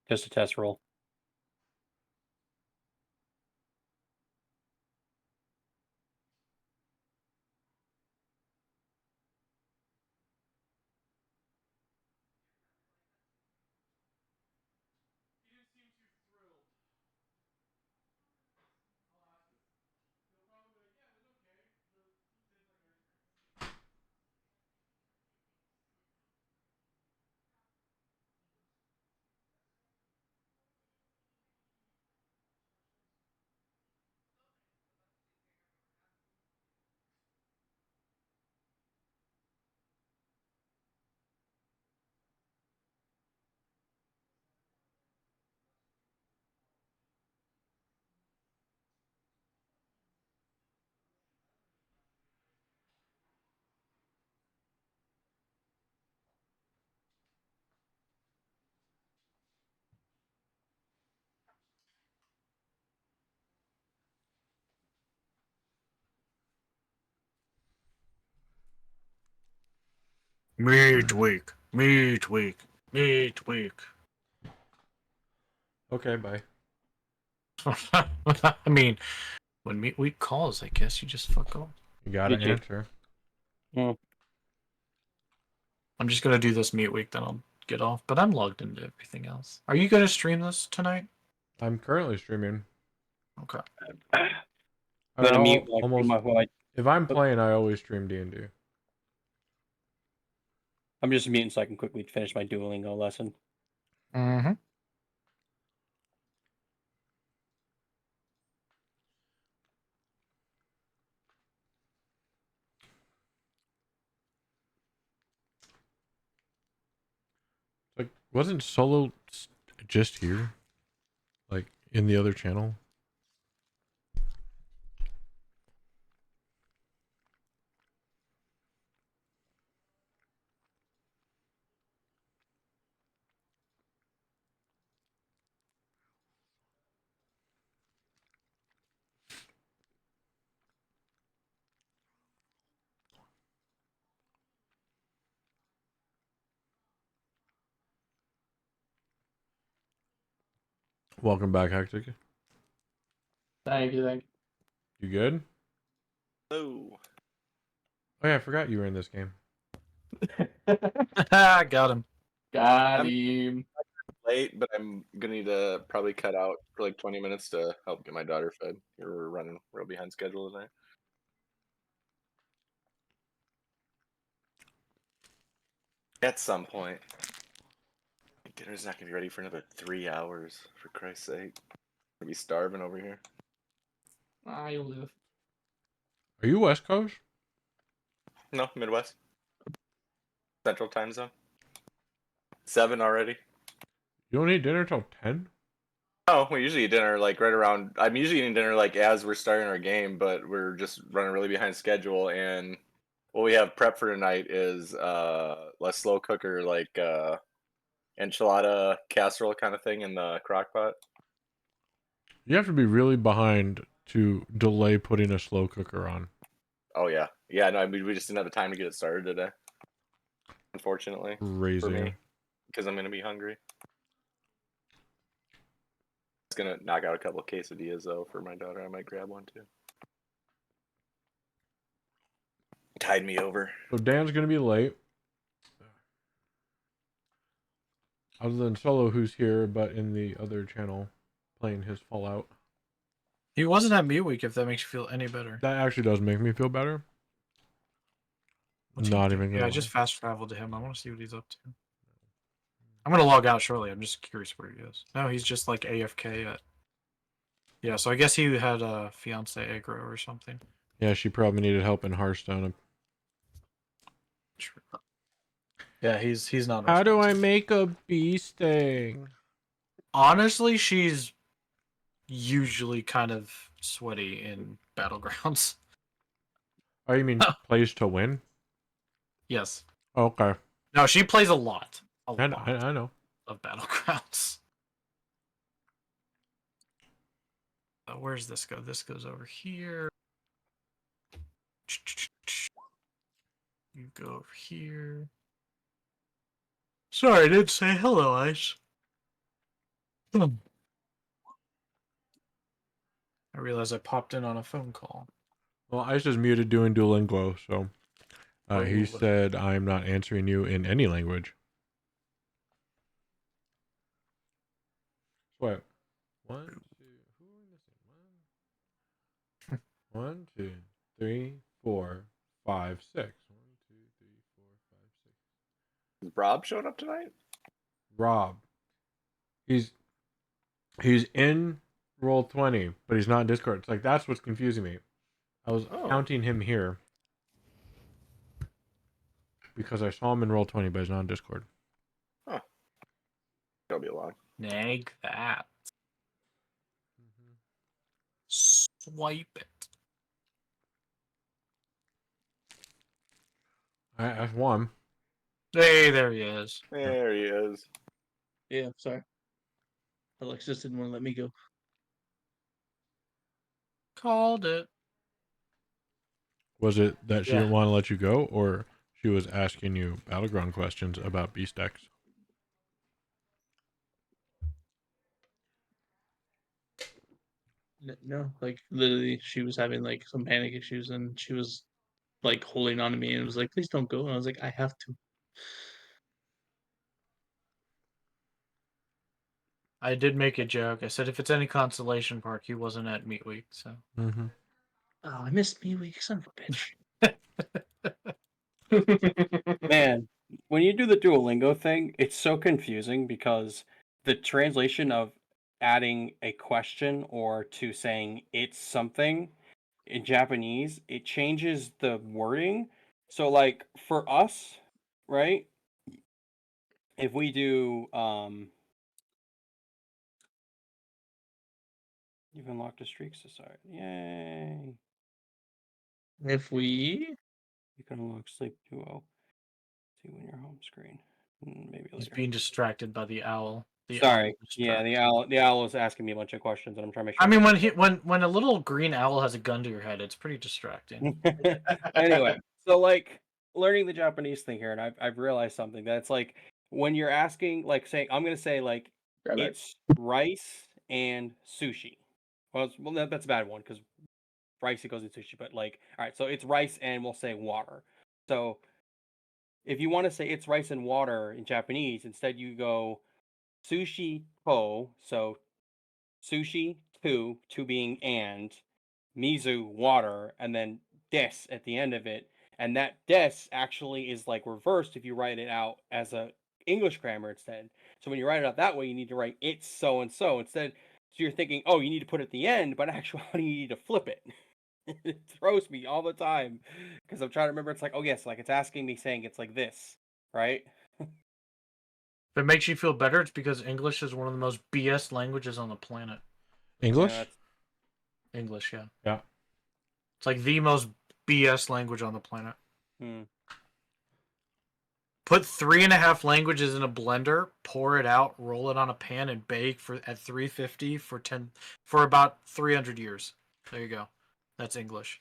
Just a test roll. Midweek. Okay, bye. I mean, when midweek calls, I guess you just fuck off. You gotta Did you? answer. Mm. I'm just gonna do this midweek, then I'll get off. But I'm logged into everything else. Are you gonna stream this tonight? I'm currently streaming. Okay. I'm gonna mute almost. my If I'm playing, I always stream D&D. I'm just muting so I can quickly finish my Duolingo lesson. Mm-hmm. Like, wasn't Solo just here? Like, in the other channel? Welcome back, Hectic. Thank you. You good? Oh. Oh yeah, I forgot you were in this game. Got him. I'm him. late, but I'm gonna need to probably cut out for like 20 minutes to help get my daughter fed. We're running real behind schedule tonight. At some point. Dinner's not gonna be ready for another 3 hours, for Christ's sake. I'm gonna be starving over here. I live. Are you West Coast? No, Midwest. Central time zone. 7 already. You don't eat dinner till 10? Oh, we usually eat dinner like right around. I'm usually eating dinner like as we're starting our game, but we're just running really behind schedule. And what we have prep for tonight is a slow cooker like enchilada casserole kind of thing in the crock pot. You have to be really behind to delay putting a slow cooker on. Oh yeah, yeah. No, I mean, we just didn't have the time to get it started today, unfortunately, for Crazy. me, because I'm gonna be hungry. It's gonna knock out a couple of quesadillas though for my daughter. I might grab one too. Tied me over. So Dan's gonna be late. Other than Solo, who's here, but in the other channel, playing his Fallout. He wasn't at midweek, if that makes you feel any better. That actually does make me feel better. What's Not he even do? gonna Yeah, I lie. just fast traveled to him. I want to see what he's up to. I'm gonna log out shortly. I'm just curious where he is. No, he's just like AFK at. Yeah, so I guess he had a fiance aggro or something. Yeah, she probably needed help in Hearthstone. Yeah, he's not. How do I make a bee sting? Honestly, she's usually kind of sweaty in battlegrounds. Oh, you mean plays to win? Yes. Okay. No, she plays a lot. I know. Of battlegrounds. Where's this go? This goes over here. You go over here. Sorry, I didn't say hello, Ice. I realized I popped in on a phone call. Well, Ice is muted doing Duolingo, so he Oh. said I'm not answering you in any language. What? 1, 2, who are we missing? 1, 2, 3, 4, 5, 6. 1, 2, 3, 4, 5, 6. Is Rob showing up tonight? Rob. He's in Roll20, but he's not in Discord. It's like that's what's confusing me. I was counting him here because I saw him in Roll20, but he's not in Discord. Huh. That'll be a lot. Nag that. Swipe it. That's one. Hey, there he is. There he is. Yeah, sorry. Alexis didn't want to let me go. Called it. Was it that she Yeah. didn't want to let you go, or she was asking you Battleground questions about beast decks? No, like literally, she was having like some panic issues, and she was like holding on to me and was like, "Please don't go." And I was like, "I have to." I did make a joke. I said if it's any consolation, Park, he wasn't at Meat Week, so. Mm-hmm. Oh, I missed me week, son of a bitch. Man, when you do the Duolingo thing, it's so confusing because the translation of adding a question or to saying it's something in Japanese, it changes the wording. So like for us, right? If we do you've unlocked a streak society. Yay. If we you can unlock sleep duo. See when you're home screen. Maybe He's later. being distracted by the owl. The Sorry. owl Yeah, distracts the owl is asking me a bunch of questions and I'm trying to make sure. I mean, when a little green owl has a gun to your head, it's pretty distracting. Anyway, so like learning the Japanese thing here, and I've realized something that it's like when you're asking, like saying, I'm gonna say like it's rice and sushi. That's a bad one because rice it goes in sushi, but like all right, so it's rice and we'll say water. So if you want to say it's rice and water in Japanese, instead you go sushi to, so sushi two being and, mizu water, and then des at the end of it. And that des actually is like reversed if you write it out as a English grammar instead. So when you write it out that way, you need to write it's so and so instead. So you're thinking, oh, you need to put it at the end, but actually you need to flip it. It throws me all the time because I'm trying to remember. It's like, oh yes, like it's asking me saying it's like this, right? If it makes you feel better, it's because English is one of the most BS languages on the planet. English? Yeah, English, yeah. Yeah. It's like the most BS language on the planet. Put 3.5 languages in a blender, pour it out, roll it on a pan, and bake at 350 for about 300 years. There you go. That's English.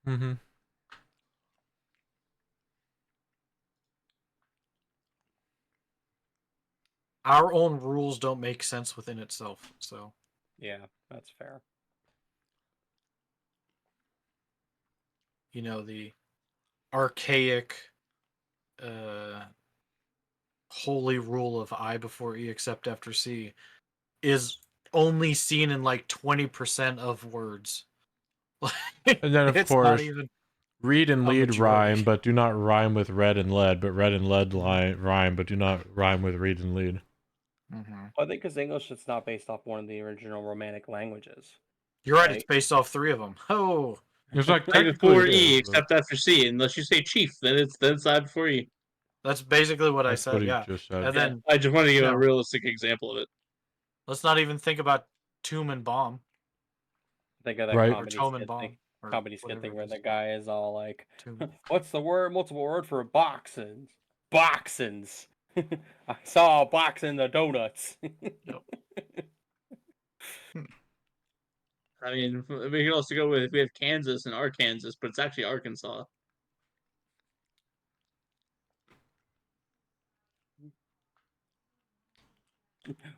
Mm-hmm. Our own rules don't make sense within itself, so. yeah, that's fair. You know, the archaic holy rule of I before E except after C is only seen in like 20% of words. And then, of It's course, not even read and a lead majority. rhyme, but do not rhyme with red and lead, but red and lead rhyme, but do not rhyme with read and lead. Mm-hmm. I think because English is not based off one of the original Romantic languages. You're right, Right. it's based off 3 of them. Oh, It's like I technically before it E, is, but except after C. Unless you say chief, then it's I before E. that's basically what I that's said, what he yeah. just said. And then, I just wanted to give no. a realistic example of it. Let's not even think about Tomb and Bomb. Think of that Right. Or comedy Tome and skit Bomb. thing. Or Comedy skit whatever thing it where is. the guy is all like, Tomb. "What's the multiple word for boxins? Boxins. I saw a box in the donuts." Yep. I mean, we can also go with we have Kansas and Arkansas, but it's actually Arkansas.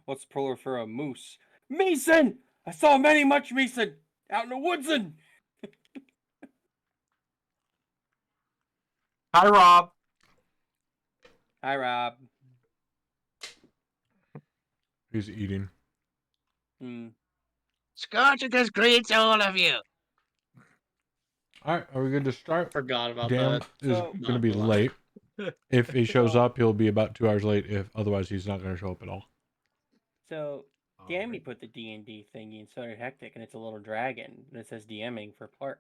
What's plural for a moose? Mason! I saw many much Mason out in the woods'n. Hi, Rob. Hi, Rob. He's eating. Scorchicus greets all of you. All right, are we good to start? Forgot about Dan that. is So- going to be Not gonna late. If he shows So- up, he'll be about 2 hours late. If otherwise, he's not going to show up at all. So, Oh, Dammy right. put the D&D thingy in so did Hectic, and it's a little dragon, and it says DMing for Clark.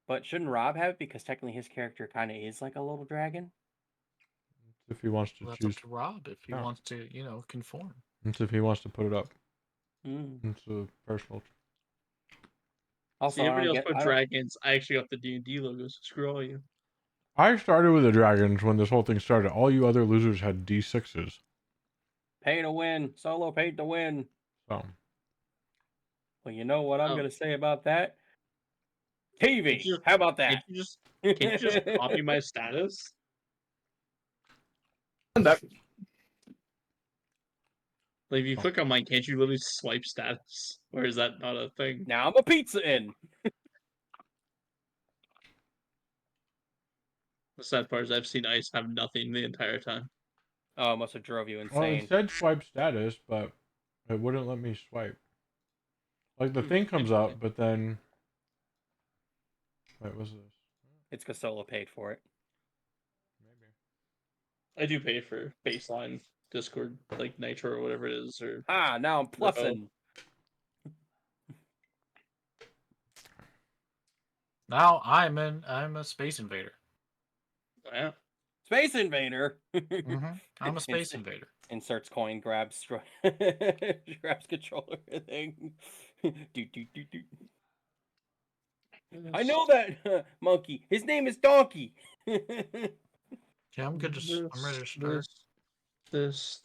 But shouldn't Rob have it because technically his character kind of is like a little dragon? If he wants to Well, that's choose, up to Rob if he Yeah. wants to, conform. it's if he wants to put it up. Mm. It's a personal. Also, See, I everybody don't else get. put I don't- dragons. I actually got the D&D logo, so screw all you. I started with the dragons when this whole thing started. All you other losers had D6s. Pay to win. Solo paid to win. So Well, you know what I'm Oh. going to say about that? TV. Can't you- How about that? Can't you just copy my status? That Like, if you click on mine, can't you literally swipe status? Or is that not a thing? Now I'm a pizza in. The sad part is I've seen Ice have nothing the entire time. Oh, it must have drove you well, insane. it said swipe status, but it wouldn't let me swipe. Like the thing comes up, but then wait, what's this? It's because Solo paid for it. Maybe. I do pay for baseline Discord, like Nitro or whatever it is, or Ah, now I'm No. plussing. Now I'm a space invader. yeah. Space Invader. I'm a space Ins- invader. Inserts coin, grabs grabs controller thing. Do. I know that monkey. His name is Donkey. Yeah, I'm good. I'm ready to start. This,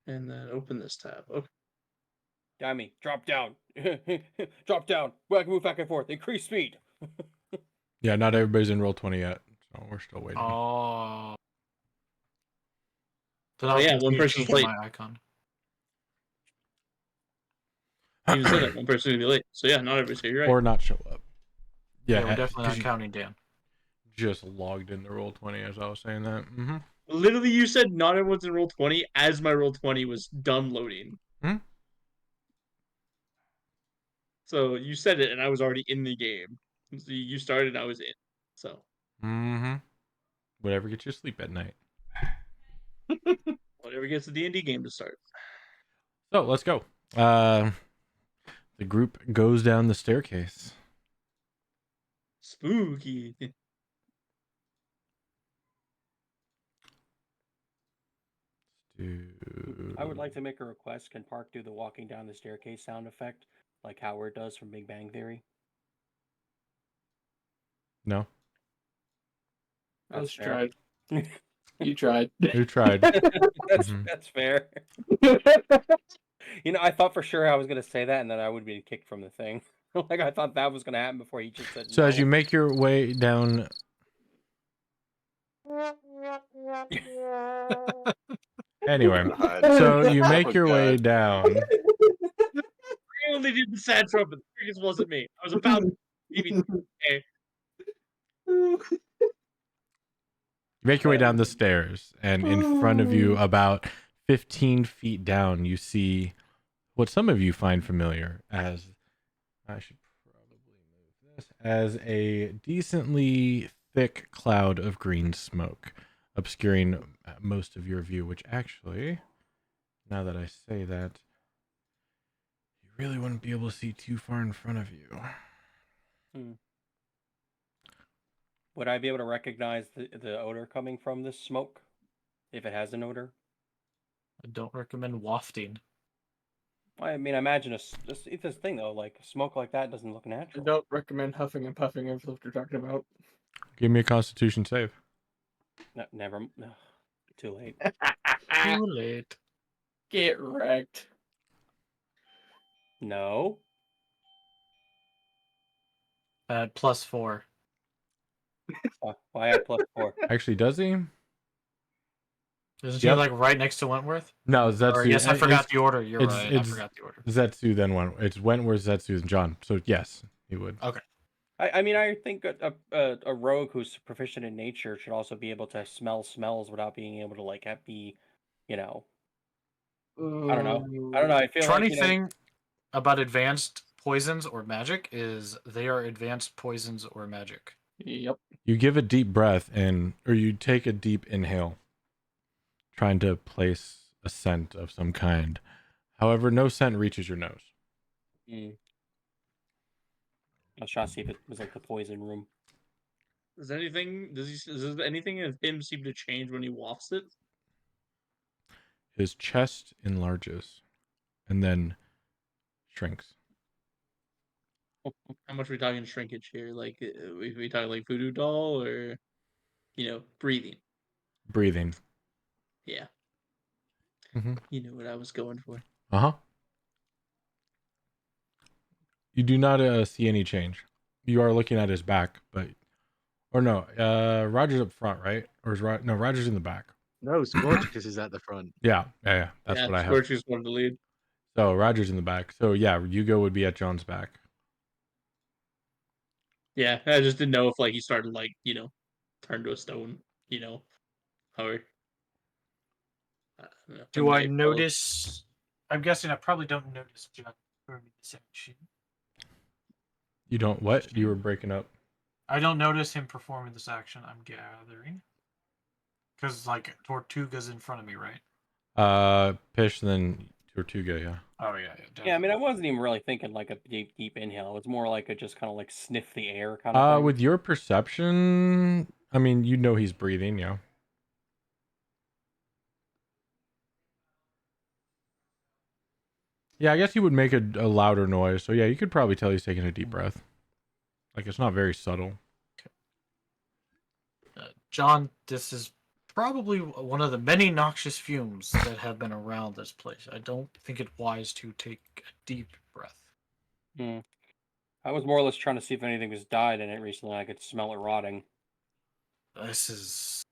and then open this tab. Okay. Dammy, drop down. Drop down. I can move back and forth. Increase speed. Yeah, not everybody's in roll 20 yet, so we're still waiting. Oh. Then Oh, I'll yeah, continue one person's changing late. my icon. You even said that one person's gonna be late. So yeah, not everybody's here. You're right. Or not show up. Yeah, Yeah, we're definitely 'cause not you counting Dan. just logged in the roll 20 as I was saying that. Mm-hmm. Literally, you said not everyone's in roll 20 as my roll 20 was done loading. Hmm? So you said it, and I was already in the game. So you started, and I was in. So Mm-hmm. Whatever gets you sleep at night. whatever gets the D&D game to start. So let's go. The group goes down the staircase. Spooky. I would like to make a request. Can Park do the walking down the staircase sound effect like Howard does from Big Bang Theory? No, That's You fair. tried. You tried. who tried? That's fair. You know, I thought for sure I was gonna say that, and then I would be kicked from the thing. Like I thought that was gonna happen before he just said So no. as you make your way down, anyway, God. so you make Oh, your way God. down. I only did the sad trumpet. It wasn't me. I was about to even. You make your way down the stairs, and in front of you, about 15 feet down, you see what some of you find familiar as, I should probably move this, as a decently thick cloud of green smoke, obscuring most of your view, which actually, now that I say that, you really wouldn't be able to see too far in front of you. Would I be able to recognize the odor coming from this smoke? If it has an odor? I don't recommend wafting. I mean, I imagine it's this thing though, like smoke like that doesn't look I natural. don't recommend huffing and puffing if that's what you're talking about. Give me a Constitution save. No, never. Ugh, too late. Too late. Get wrecked. No. +4. Why at +4? Actually, does he? Isn't Yep. he like right next to Wentworth? No, Or Zetsu. yes, I forgot the order. You're it's- right. I it's- forgot the order. Zetsu, then it's Wentworth, Zetsu, and John. So yes, he would. Okay. I mean, I think a rogue who's proficient in nature should also be able to smell smells without being able to like be, you know, I don't know. I don't know. I feel Funny like thing about advanced poisons or magic is they are advanced poisons or magic. Yep. You give a deep breath or you take a deep inhale, trying to place a scent of some kind. However, no scent reaches your nose. I was trying to see if it was like the poison room. Does anything of him seem to change when he wafts it? His chest enlarges and then shrinks. How much are we talking shrinkage here? Like, we talking like voodoo doll or, breathing? Breathing. Yeah. Mm-hmm. You know what I was going for. Uh-huh. You do not see any change. You are looking at his back, or no, Roger's up front, right? Or no, Roger's in the back. No, Scorchicus is at the front. Yeah. That's what I have. Scorch's wanted to lead. So Roger's in the back. So yeah, Hugo would be at John's back. Yeah, I just didn't know if like he started like, turn to a stone, or I don't know. Do I notice? I'm guessing I probably don't notice John performing this action. You don't what? You were breaking up. I don't notice him performing this action. I'm gathering because like Tortuga's in front of me, right? Pish, then Tortuga, yeah. Oh yeah. Yeah, I mean, I wasn't even really thinking like a deep inhale. It's more like a just kind of like sniff the air kind of thing. With your perception, I mean, you know he's breathing, yeah. Yeah, I guess he would make a louder noise. So yeah, you could probably tell he's taking a deep breath. Like it's not very subtle. John, this is probably one of the many noxious fumes that have been around this place. I don't think it wise to take a deep breath. I was more or less trying to see if anything was died in it recently. I could smell it rotting. This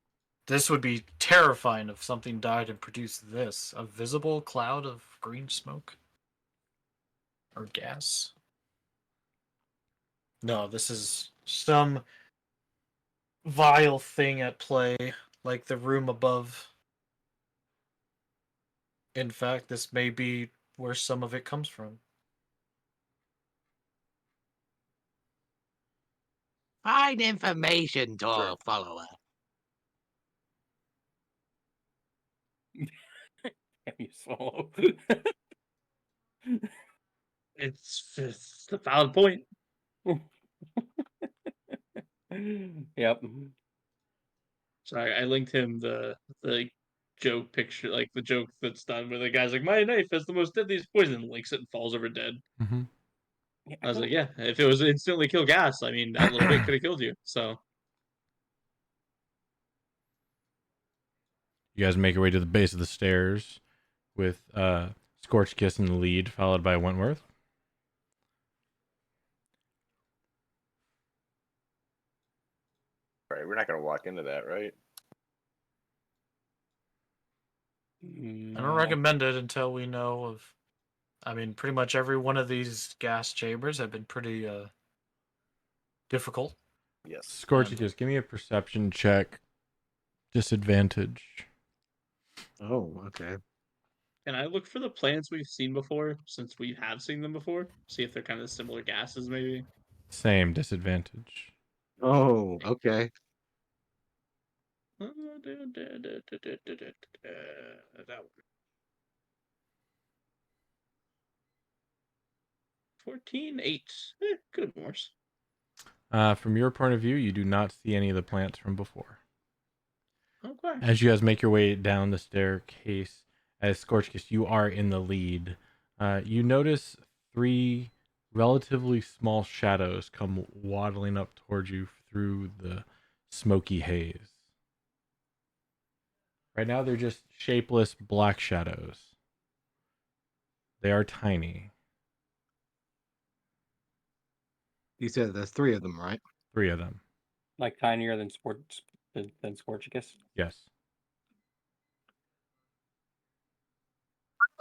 would be terrifying if something died and produced this. A visible cloud of green smoke. Or gas. No, this is some vile thing at play, like the room above. In fact, this may be where some of it comes from. Find information, tall follower. Can you swallow? It's a valid point. Yep. Sorry, I linked him the joke picture, like the joke that's done where the guy's like, "My knife has the most deadliest poison," links it and falls over dead. Mm-hmm. Yeah, I was like, "Yeah, if it was instantly kill gas, I mean, that little bit could have killed you." So You guys make your way to the base of the stairs with Scorch Kiss in the lead, followed by Wentworth. Right, we're not gonna walk into that, right? I don't recommend it until we know of. I mean, pretty much every one of these gas chambers have been pretty difficult. Yes. Scorch Kiss, give me a perception check. Disadvantage. Oh, okay. Can I look for the plants we've seen before, since we have seen them before? See if they're kind of similar gases, maybe. Same disadvantage. Oh, okay. That one. 14, 8. Good worse. From your point of view, you do not see any of the plants from before. Okay. As you guys make your way down the staircase, as Scorchkiss, you are in the lead. You notice 3 relatively small shadows come waddling up towards you through the smoky haze. Right now, they're just shapeless black shadows. They are tiny. You said there's 3 of them, right? 3 of them. Like tinier than Scorchicus. Yes.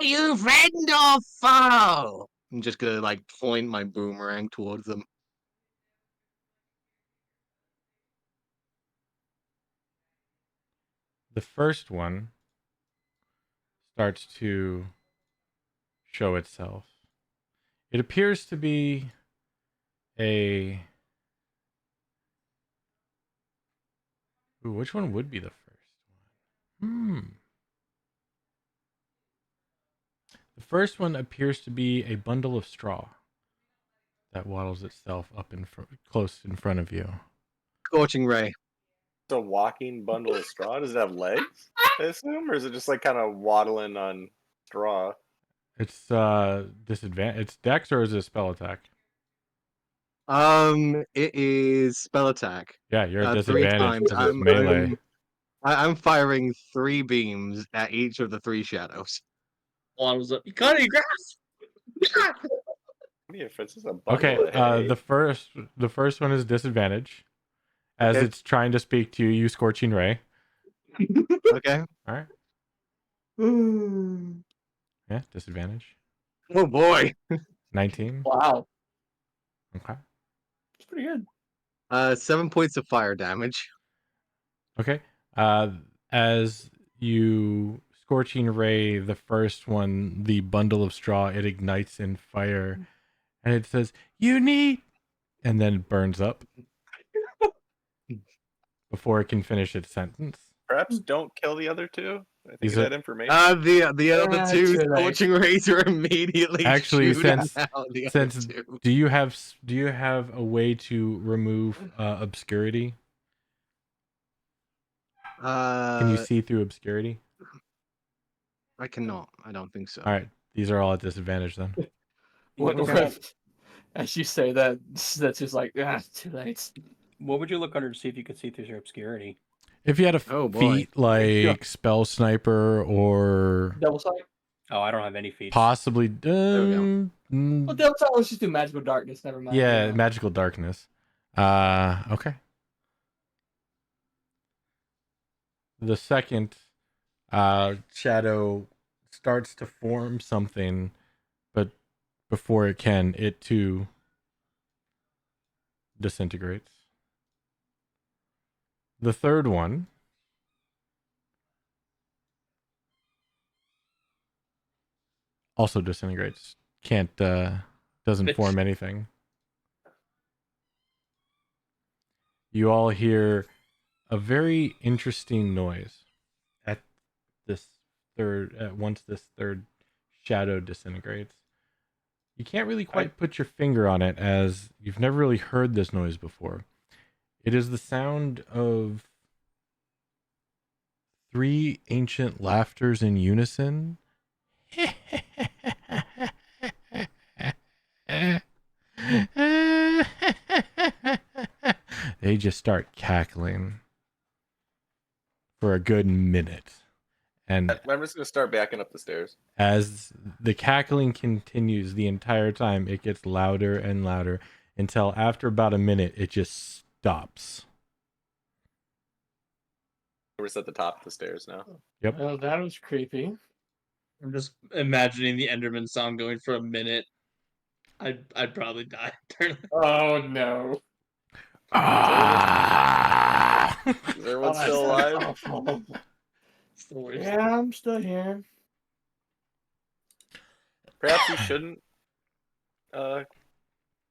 You friend or foe? I'm just gonna like point my boomerang towards them. The first one starts to show itself. It appears to be a... Ooh, which one would be the first one? The first one appears to be a bundle of straw that waddles itself up close in front of you. Scorching ray. It's a walking bundle of straw. Does it have legs, I assume? Or is it just like kind of waddling on straw? It's disadvantage. It's dex, or is it a spell attack? It is spell attack. Yeah, you're at 3 disadvantage times. because it's melee. I'm firing 3 beams at each of the 3 shadows. Juan was up. You cut it, grass. If it's just a bundle Okay, of hay. the first one is disadvantage, as Okay. it's trying to speak to you. You scorching ray. Okay. All right. Yeah, disadvantage. Oh boy. 19. Wow, Okay. it's pretty good. 7 points of fire damage. Okay. As you scorching ray, the first one, the bundle of straw, it ignites in fire, and it says, "You need," and then burns up before it can finish its sentence. Perhaps don't kill the other two. I think These of are- that information. The other 2 too late. scorching rays are immediately Actually, shooting since- out the other Since 2. do you have a way to remove obscurity? Can you see through obscurity? I cannot. I don't think so. All right, these are all at disadvantage then. What, Okay. as you say that, that's just like too late. What would you look under to see if you could see through your obscurity? If you had a Oh, boy. feat like spell sniper or Double sight. Oh, I don't have any feats. possibly we go. Well, double sight. Let's just do magical darkness. Never mind. yeah, magical darkness. Okay. The second shadow starts to form something, but before it can, it too disintegrates. The third one also disintegrates. Can't doesn't form anything. You all hear a very interesting noise at once this third shadow disintegrates. You can't really quite put your finger on it, as you've never really heard this noise before. It is the sound of 3 ancient laughters in unison. They just start cackling for a good minute. And I'm just gonna start backing up the stairs. as the cackling continues the entire time, it gets louder and louder until after about a minute, it just stops. We're at the top of the stairs now. Yep. Well, that was creepy. I'm just imagining the Enderman song going for a minute. I'd probably die. Oh no. Ah! Is everyone Oh, still that's alive? awful. It's the worst. Yeah, I'm still here. Perhaps we shouldn't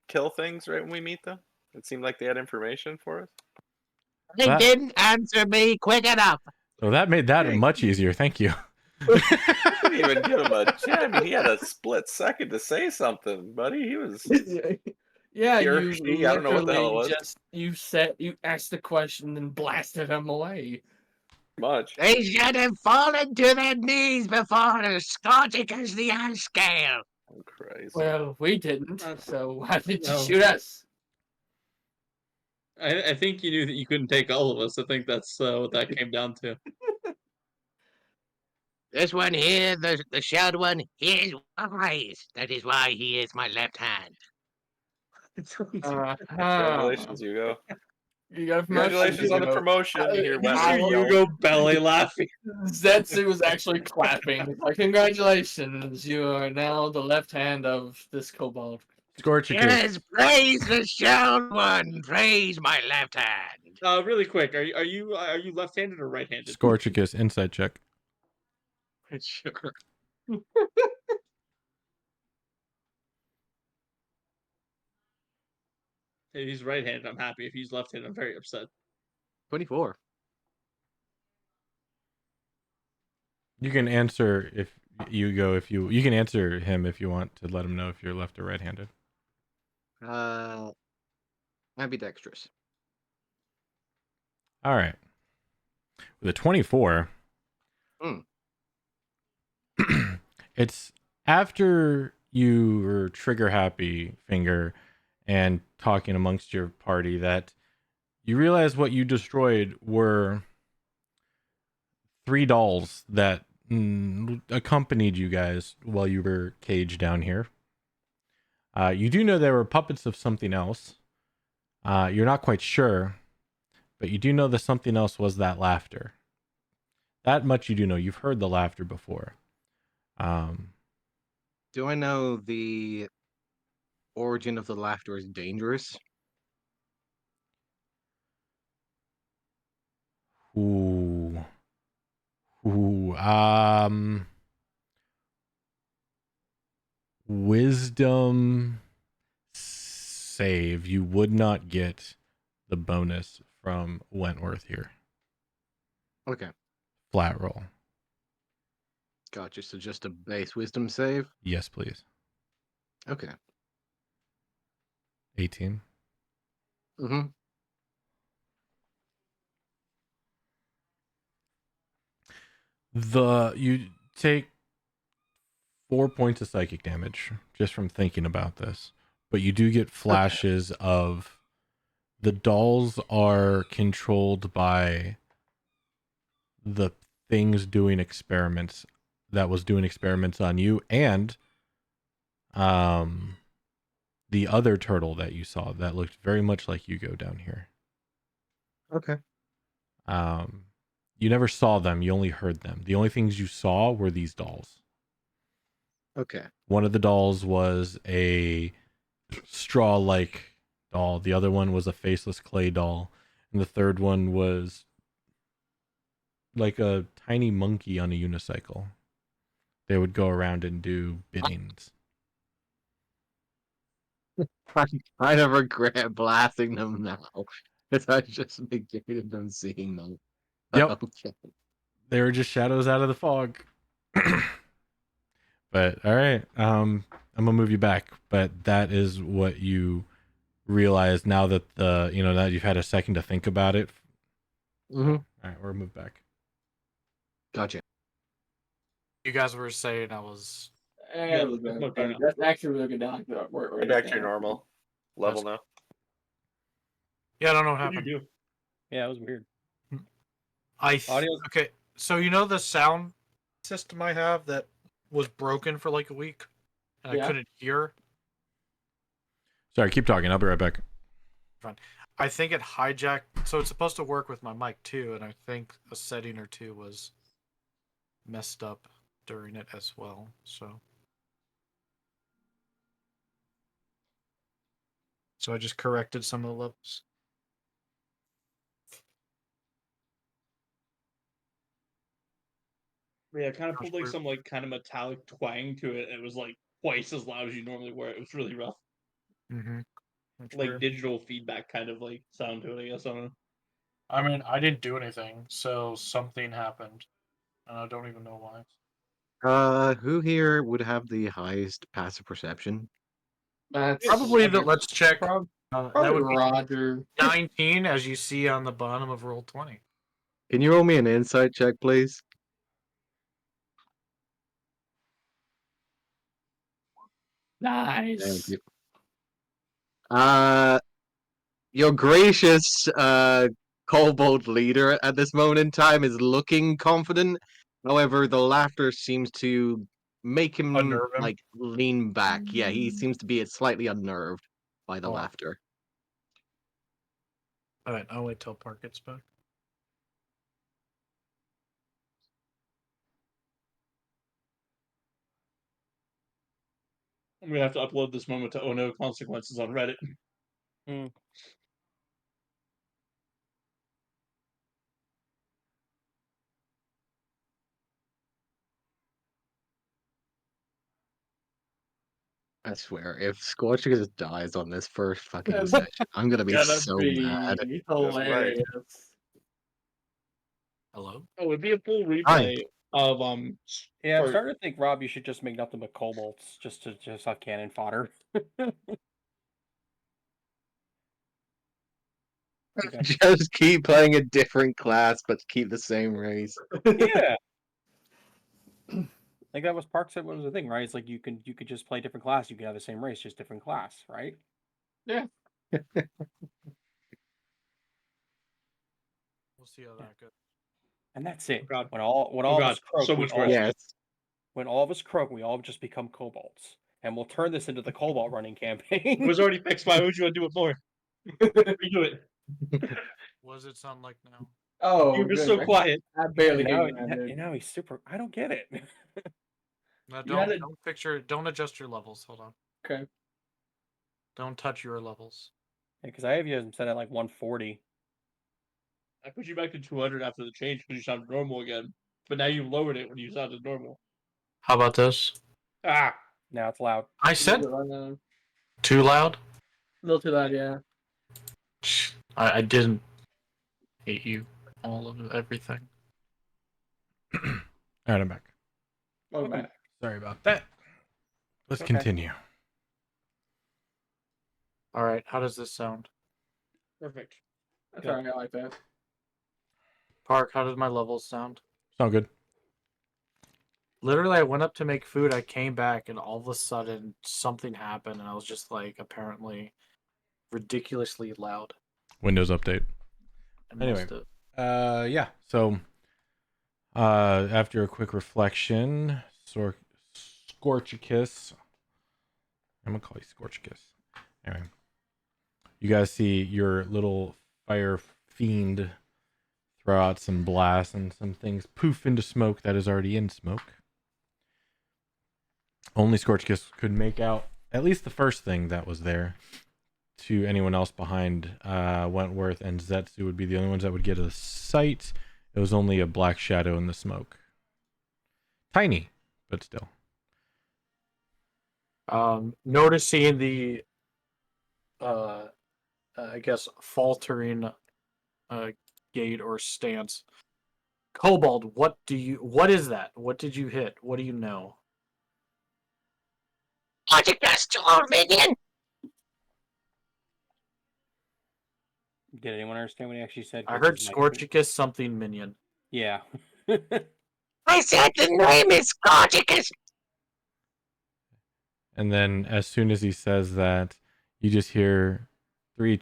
kill things right when we meet them. It seemed like they had information for us. They That- didn't answer me quick enough. Well, that made that much easier. Thank you. Didn't even give him a chance. I mean, he had a split second to say something, buddy. He was Yeah, He or you she, I don't know what the hell it literally was. you asked the question and blasted him away. much. They should have fallen to their knees before scorching us the ice scale. Oh, Christ. Well, we didn't, so why did you No. shoot us? I think you knew that you couldn't take all of us. I think that's what that came down to. This one here, the shelled one, he is wise. That is why he is my left hand. Uh-huh. Congratulations, Hugo. You got a promotion. Congratulations on the promotion. You hear You Wes see yell. Hugo belly laughing. Zetsu was actually clapping. It's like, congratulations, you are now the left hand of this kobold. Scorchicus. Yes, praise the shown one. Praise my left hand. Really quick, are you left-handed or right-handed? Scorchicus, insight check. Sure. If he's right-handed, I'm happy. If he's left-handed, I'm very upset. 24. You can answer if you can answer him if you want to let him know if you're left or right-handed. Ambidextrous. All right. With a 24, it's after you were trigger happy, Finger, and talking amongst your party that you realize what you destroyed were 3 dolls that accompanied you guys while you were caged down here. You do know they were puppets of something else. You're not quite sure, but you do know that something else was that laughter. That much you do know. You've heard the laughter before. Do I know the origin of the laughter is dangerous? Ooh. Wisdom save. You would not get the bonus from Wentworth here. Okay. Flat roll. Gotcha. So just a base wisdom save? Yes, please. Okay. 18. Mm-hmm. You take 4 points of psychic damage just from thinking about this, but you do get flashes of the dolls are controlled by the things doing experiments that was doing experiments on you, and the other turtle that you saw that looked very much like you go down here. Okay. You never saw them, you only heard them. The only things you saw were these dolls. Okay. One of the dolls was a straw-like doll. The other one was a faceless clay doll. And the third one was like a tiny monkey on a unicycle. They would go around and do biddings. I kind of regret blasting them now because I just negated them seeing them. Yep. Okay. They were just shadows out of the fog. But all right, I'm gonna move you back. But that is what you realize now that that you've had a second to think about it. Mm-hmm. All right, we're moved back. Gotcha. You guys were saying I was. That's actually really good now. We're back to your normal level now. Yeah, I don't know what What did happened. you do? Yeah, it was weird. Audio. Okay, so you know the sound system I have that was broken for like a week, and Yeah. I couldn't hear. Sorry, keep talking. I'll be right back. I think it hijacked. So it's supposed to work with my mic too, and I think a setting or two was messed up during it as well. So I just corrected some of the levels. Yeah, it kind of pulled like weird. some kind of metallic twang to it. It was like twice as loud as you normally were. It was really rough. Mm-hmm. Like digital feedback kind of sound to it, I guess. I don't know. I mean, I didn't do anything, so something happened, and I don't even know why. Who here would have the highest passive perception? Probably. Let's check. Probably That would be Roger. 19, as you see on the bottom of roll 20. Can you roll me an insight check, please? Thank Nice. you. Your gracious kobold leader at this moment in time is looking confident. However, the laughter seems to make him Unnerve him? lean back. Yeah, he seems to be slightly unnerved by the Oh. laughter. Alright, I'll wait till Park gets back. I'm gonna have to upload this moment to Oh No Consequences on Reddit. I swear, if Scorchicus dies on this first fucking session, I'm gonna be so mad. hilarious. Hello? Oh, it'd be a full Hi. replay of Yeah, I'm for- starting to think, Rob, you should just make nothing but kobolds just to have cannon fodder. Okay. Just keep playing a different class, but keep the same race. Yeah. Like that was Park said was the thing, right? It's like you could just play different class, you could have the same race, just different class, right? Yeah. We'll see how that goes. And that's it. God. When all Oh of God, us croak, so we much all, worse. Yes. when all of us croak, we all just become kobolds. And we'll turn this into the cobalt running It campaign. was already fixed. Why would you want to do it more? Redo it. What does it sound like now? Oh, You're just so good. quiet. I barely now, hear you, man, dude. now he's super. I don't get it. No, You had don't adjust your levels. Hold on. Okay. Don't touch your levels. Because I have you set at like 140. I put you back to 200 after the change because you sounded normal again. But now you lowered it when you sounded normal. How about this? Ah, Now it's loud. I A said little too loud? too loud, yeah. I didn't hate you. All of everything. All right, I'm back. Welcome back. Sorry about that. Let's Okay. continue. Alright, how does this sound? perfect. That's Good. alright, I like that. Park, how does my levels sound? Sound good? Literally, I went up to make food, I came back, and all of a sudden something happened, and I was just like, apparently ridiculously loud. Windows update. I Anyway. must have. Yeah. So, after a quick reflection, Scorchicus. I'm gonna call you Scorchicus. Anyway, you guys see your little fire fiend throw out some blasts and some things poof into smoke that is already in smoke. Only Scorchicus could make out at least the first thing that was there. To anyone else behind Wentworth and Zetsu would be the only ones that would get a sight. It was only a black shadow in the smoke. Tiny, but still. Noticing the I guess faltering gait or stance. Kobold, what is that? What did you hit? What do you know? Did anyone understand what he actually said? I 'Cause heard his mic- Scorchicus something minion. Yeah. I said the name is Scorchicus. And then as soon as he says that, you just hear 3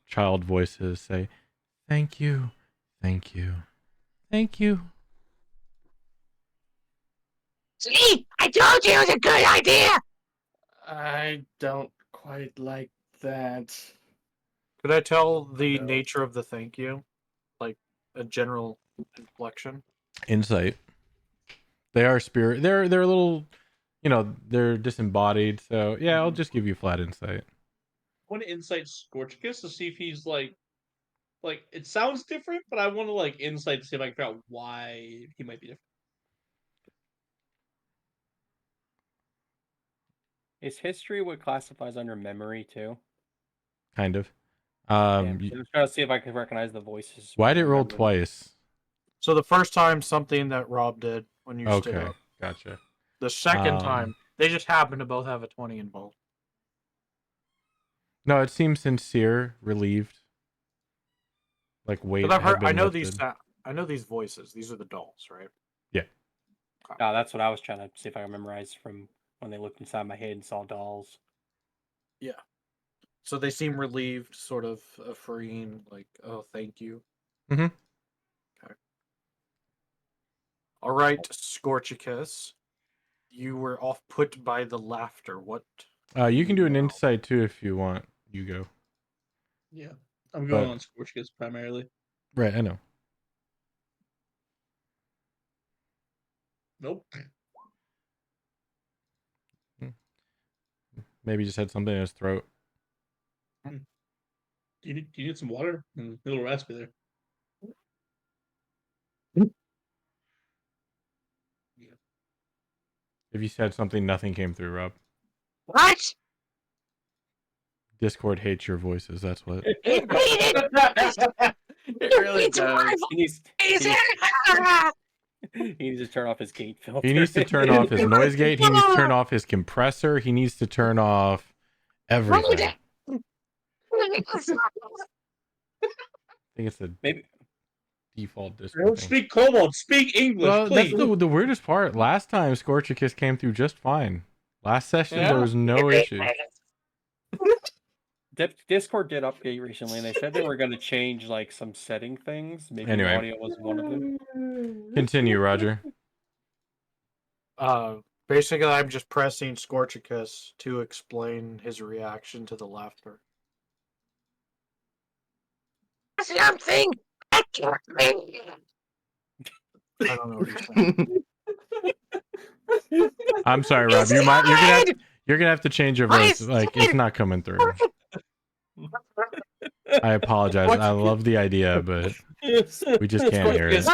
child voices say, "Thank you, thank you, thank you." See, I told you it was a good idea. I don't quite like that. Could I tell the No. nature of the thank you? Like a general inflection? Insight. They are spirit. They're a little, they're disembodied. So yeah, I'll just give you flat insight. I want to insight Scorchicus to see if he's like it sounds different, but I want to like insight to see if I can figure out why he might be different. Is history what classifies under memory too? Kind of. I'm just trying to see if I can recognize the voices. Why did it roll Remember them. twice? So the first time something that Rob did when you stood Okay, up. gotcha. The second Um, time, they just happened to both have a 20 involved. No, it seems sincere, relieved. Like weight. But I've had heard, I been know lifted. I know these voices. These are the dolls, right? Oh, that's what I was trying to see if I can memorize from when they looked inside my head and saw dolls. Yeah. So they seem relieved, sort of freeing, like, oh, thank you. Mhm. Okay. All right, Scorchicus. You were off put by the laughter. What? You can do an No. insight too if you want. You go. Yeah. I'm going But- on Scorch Kiss primarily. Right, I know. Nope. Maybe just had something in his throat. Do you need some water? A little raspy there. If you said something, nothing came through, Rob. What? Discord hates your voices. That's what. It really does. He needs to turn off his gate filter. He needs to turn off his noise gate. He needs to turn off his compressor. He needs to turn off everything. I think it's the Maybe default Discord Don't thing. speak Kobold. Speak English, Well, please. that's the weirdest part. Last time Scorchicus came through just fine. Last session Yeah. there was no issues. Discord did update recently, and they said they were going to change like some setting things. Maybe Anyway. audio was one of them. Continue, Roger. Basically, I'm just pressing Scorchicus to explain his reaction to the laughter. Something. I don't know what he's saying. I'm sorry, Rob. You're gonna have to change your voice. Like it's not coming through. I apologize. I love the idea, but we just can't hear it.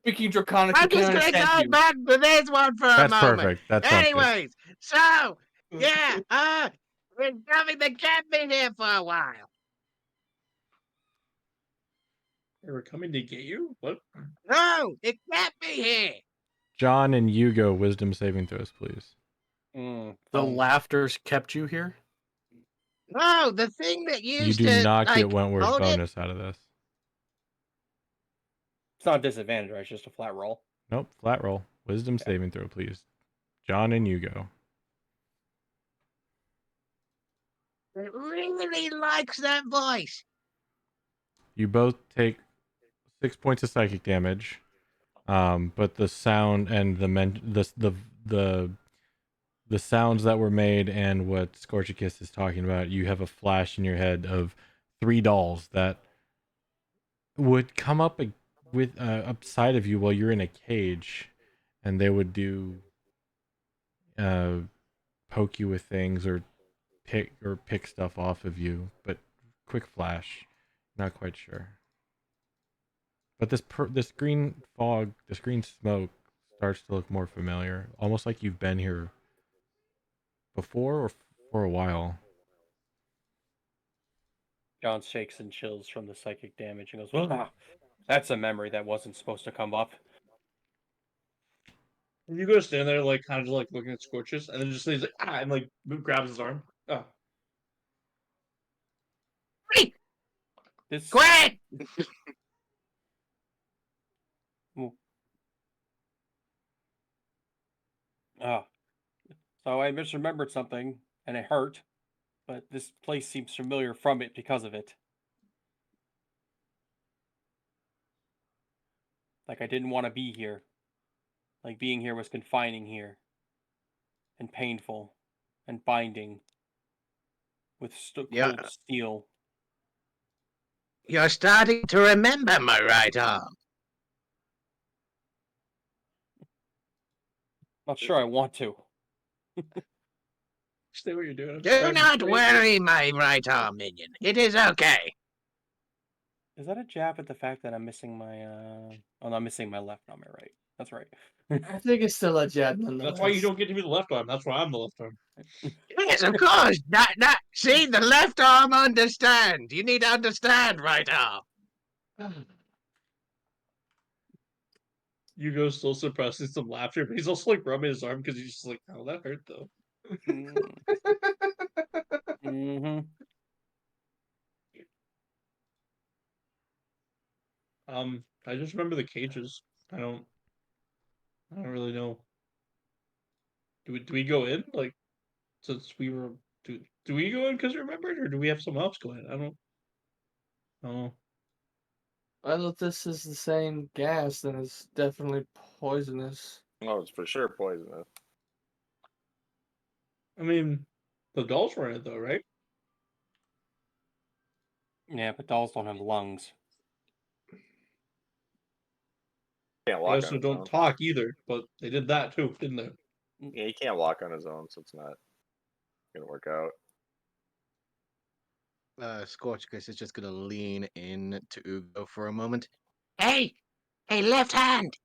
Speaking Draconic, I'm just gonna go back to this one for a That's moment. perfect. That sounds good. Anyways, so yeah, we're having the cat been here for a while. They were coming to get you? What? No, it can't be here. John and Hugo, wisdom saving throws, please. The laughters kept you here? No, the thing that You used do to not like, get Wentworth's hold it. bonus out of this. It's not a disadvantage, right? It's just a flat roll. Nope, flat roll. Wisdom saving throw, please. John and Hugo. It really likes that voice. You both take 6 points of psychic damage, but the sound and the sounds that were made and what Scorchicus is talking about, you have a flash in your head of 3 dolls that would come up with upside of you while you're in a cage, and they would do poke you with things or pick stuff off of you, but quick flash. Not quite sure. But this green fog, this green smoke starts to look more familiar. Almost like you've been here before or for a while. John shakes and chills from the psychic damage and goes, "Ah, that's a memory that wasn't supposed to come up." You go stand there, like, kind of like looking at Scorchus, and then just he's like, and like grabs his arm. Oh. This Quit! Oh, so I misremembered something, and it hurt, but this place seems familiar from it because of it. Like I didn't want to be here. Like being here was confining here. And painful. And binding. With Yeah. cold steel. You're starting to remember my right arm. Not sure I want to. Stay what you're doing. I'm Do trying to not explain. worry, my right arm minion. It is okay. Is that a jab at the fact that I'm missing my oh no, I'm missing my left arm, right? That's right. I think it's still a jet. That's why you don't get to be the left arm. That's why I'm the left arm. Yes, of course. See, the left arm understand. You need to understand, right arm. Hugo's still suppressing some laughter, but he's also like rubbing his arm because he's just like, oh, that hurt though. Mm-hmm. I just remember the cages. I don't really know. Do we go in? Like, since we were do we go in because we remembered, or do we have someone else go in? I don't know. Well, if this is the same gas, then it's definitely poisonous. Oh, it's for sure poisonous. I mean, the dolls were in it though, right? Yeah, but dolls don't have lungs. Can't They walk also on his don't own. talk either, but they did that too, didn't they? Yeah, he can't walk on his own, so it's not gonna work out. Scorchicus is just gonna lean in to Ugo for a moment. Hey! Hey, left hand!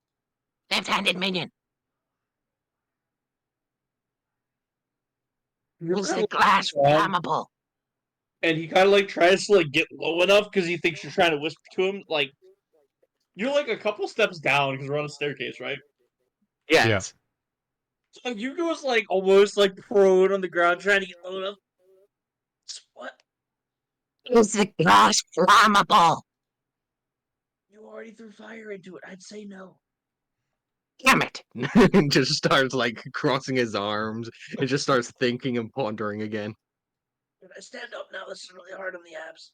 Left-handed minion! Is the glass flammable? And he kind of like tries to like get low enough because he thinks you're trying to whisper to him. Like you're like a couple steps down because we're on a staircase, right? Yes. So Hugo's like almost like prone on the ground trying to get low enough. What? Is the glass flammable? You already threw fire into it. I'd say no. Damn it! Just starts like crossing his arms and just starts thinking and pondering again. Can I stand up now? This is really hard on the abs.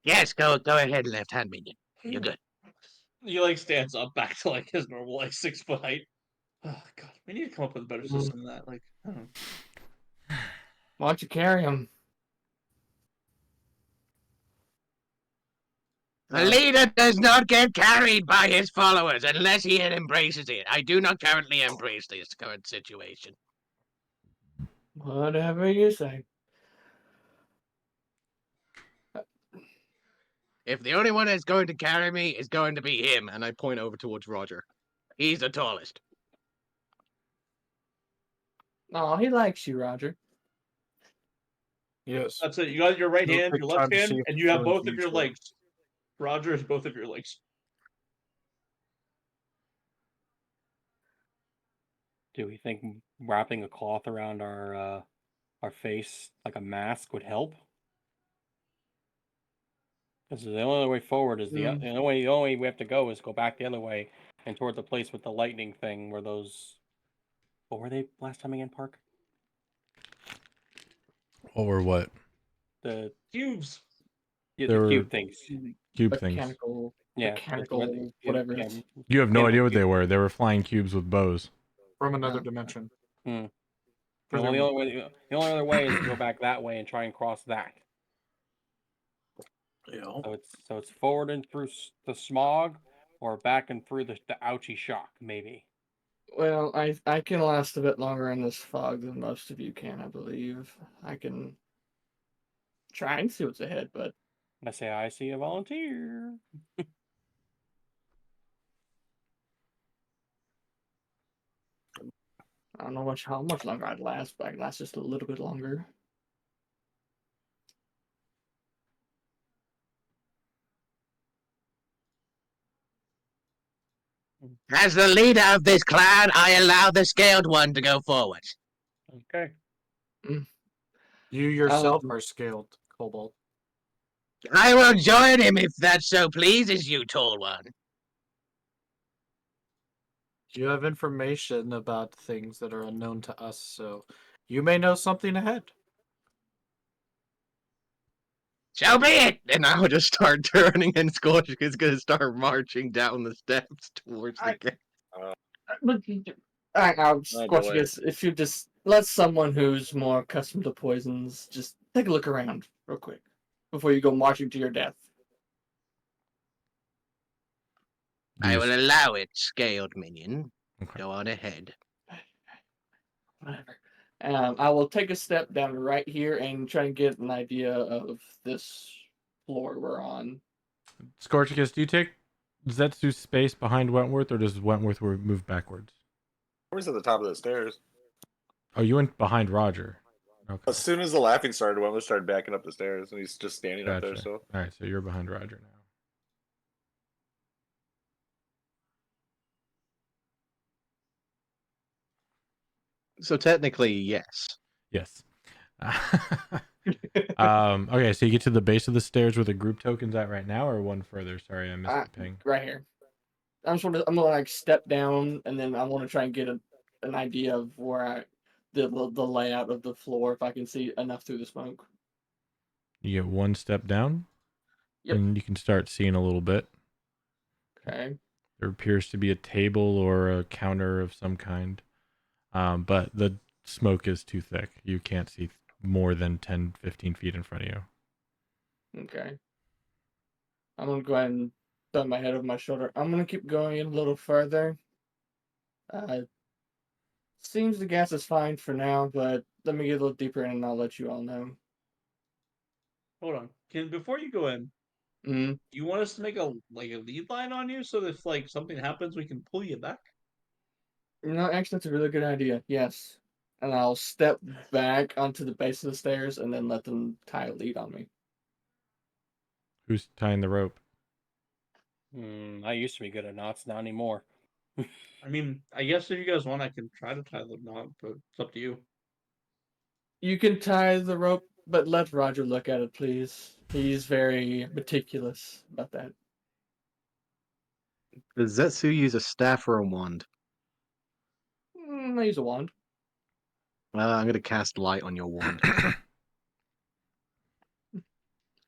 Yes, go ahead, left hand minion. You're good. He like stands up back to like his normal like 6 foot height. Oh god, we need to come up with a better system than that. Like, I don't know. Why don't you carry him? A leader does not get carried by his followers unless he embraces it. I do not currently embrace this current situation. Whatever you say. If the only one that's going to carry me is going to be him, and I point over towards Roger. He's the tallest. Oh, he likes you, Roger. Yes. That's it. You got your right It'll hand, take your time left to hand, see if and it's you have really both of your huge, though. legs. Roger is both of your legs. Do we think wrapping a cloth around our face like a mask would help? Because the only way forward is the only way we have to go is go back the other way and toward the place with the lightning thing where those. What were they last time again, Park? Or what? The Cubes. yeah, There the were cube things. cube things. Mechanical, Yeah, mechanical, whatever. Yeah, You have no mechanical idea what they cube. were. They were flying cubes with bows. From another dimension. The only other way is to go back that way and try and cross that. Yeah. So it's forward and through the smog, or back and through the ouchie shock, maybe. Well, I can last a bit longer in this fog than most of you can, I believe. I can try and see what's ahead, but I say I see a volunteer. I don't know how much longer I'd last, but I can last just a little bit longer. As the leader of this clan, I allow the scaled one to go forward. Okay. You yourself are scaled, Kobold. I will join him if that so pleases you, tall one. You have information about things that are unknown to us, so you may know something ahead. So be it! And I will just start turning, and Scorch is going to start marching down the steps towards the gate. I'll Oh, squash boy. this. If you just let someone who's more accustomed to poisons just take a look around real quick before you go marching to your death. I will allow it, scaled minion. Okay. Go on ahead. Whatever. I will take a step down right here and try and get an idea of this floor we're on. Scorchicus, do you take Zetsu's space behind Wentworth, or does Wentworth move backwards? Where's at the top of the stairs? Oh, you went behind Roger. Okay. As soon as the laughing started, Wentworth started backing up the stairs, and he's just standing up there. Gotcha. So All right, so you're behind Roger now. So technically, yes. Yes. Okay, so you get to the base of the stairs where the group token's at right now, or one further? Sorry, I missed the ping. Right here. I'm gonna like step down, and then I want to try and get an idea of where the layout of the floor, if I can see enough through the smoke. You get one step down, Yep. and you can start seeing a little bit. Okay. There appears to be a table or a counter of some kind, but the smoke is too thick. You can't see more than 10, 15 feet in front of you. Okay. I'm gonna go ahead and throw my head over my shoulder. I'm gonna keep going a little further. Seems the gas is fine for now, but let me get a little deeper in and I'll let you all know. Hold on. Before you go in, Mm-hmm. you want us to make a lead line on you so that if like something happens, we can pull you back? No, actually, that's a really good idea. Yes. And I'll step back onto the base of the stairs and then let them tie a lead on me. Who's tying the rope? I used to be good at knots, not anymore. I mean, I guess if you guys want, I can try to tie the knot, but it's up to you. You can tie the rope, but let Roger look at it, please. He's very meticulous about that. Does Zetsu use a staff or a wand? I use a wand. I'm going to cast light on your wand.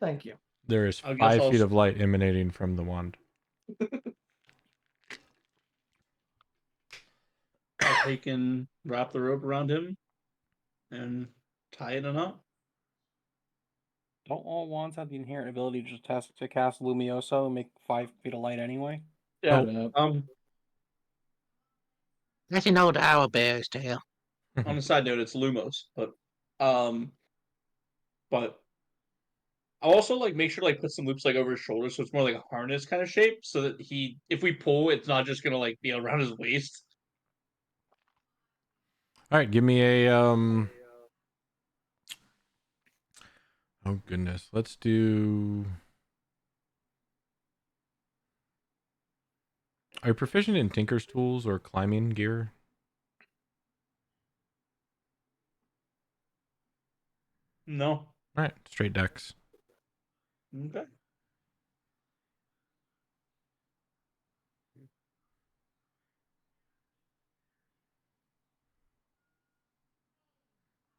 Thank you. There is I guess 5 I'll feet of light emanating from the wand. I'll take and wrap the rope around him and tie it in a knot. Don't all wands have the inherent ability to cast Lumioso and make 5 feet of light anyway? Shut Nope. up. That's an old owlbear's tale. On a side note, it's Lumos, but I'll also like make sure to like put some loops like over his shoulders so it's more like a harness kind of shape so that if we pull, it's not just gonna like be around his waist. All right, give me a oh goodness. Let's do Are you proficient in Tinker's tools or climbing gear? No. All right, straight dex. Okay.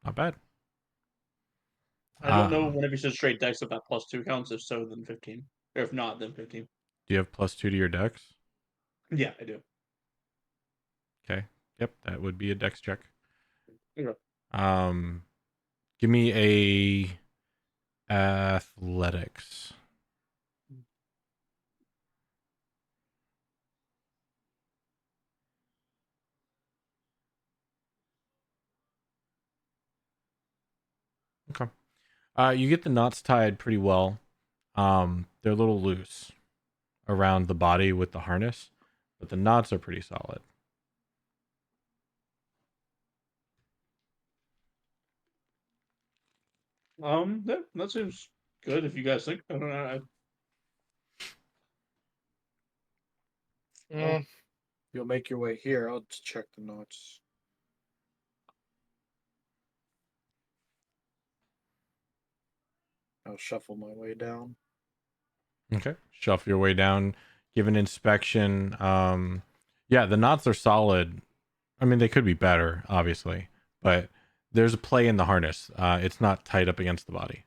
Not bad. I don't know whenever you said straight dex if that +2 counts. If so, then 15. Or if not, then 15. Do you have +2 to your dex? Yeah, I do. Okay. Yep, that would be a dex check. Okay. Give me a athletics. Okay. You get the knots tied pretty well. They're a little loose around the body with the harness, but the knots are pretty solid. That seems good if you guys think. I don't know. You'll make your way here. I'll just check the notes. I'll shuffle my way down. Okay. Shuffle your way down, give an inspection. Yeah, the knots are solid. I mean, they could be better, obviously, but there's a play in the harness. It's not tight up against the body.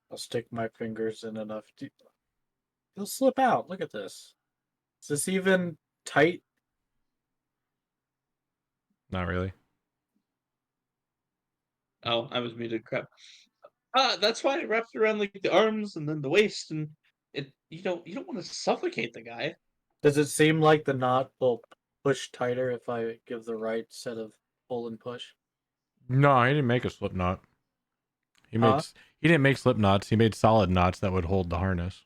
I'll stick my fingers in enough to... It'll slip out. Look at this. Is this even tight? Not really. Oh, I was muted. Crap. That's why it wraps around like the arms and then the waist, and you don't want to suffocate the guy. Does it seem like the knot will push tighter if I give the right set of pull and push? No, he didn't make a slip knot. He didn't make slip knots. He made solid knots that would hold the harness.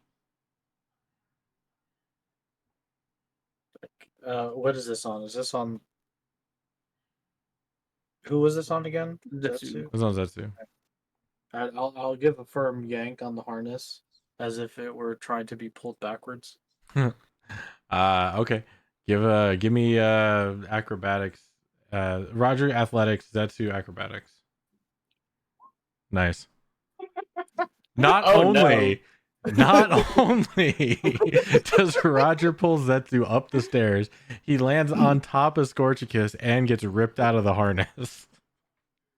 What is this on? Is this on? Who was this on again? Zetsu. As long as that's two. I'll give a firm yank on the harness as if it were trying to be pulled backwards. Okay. Give me acrobatics. Roger athletics, Zetsu acrobatics. Nice. Not only does Roger pull Zetsu up the stairs, he lands on top of Scorchicus and gets ripped out of the harness.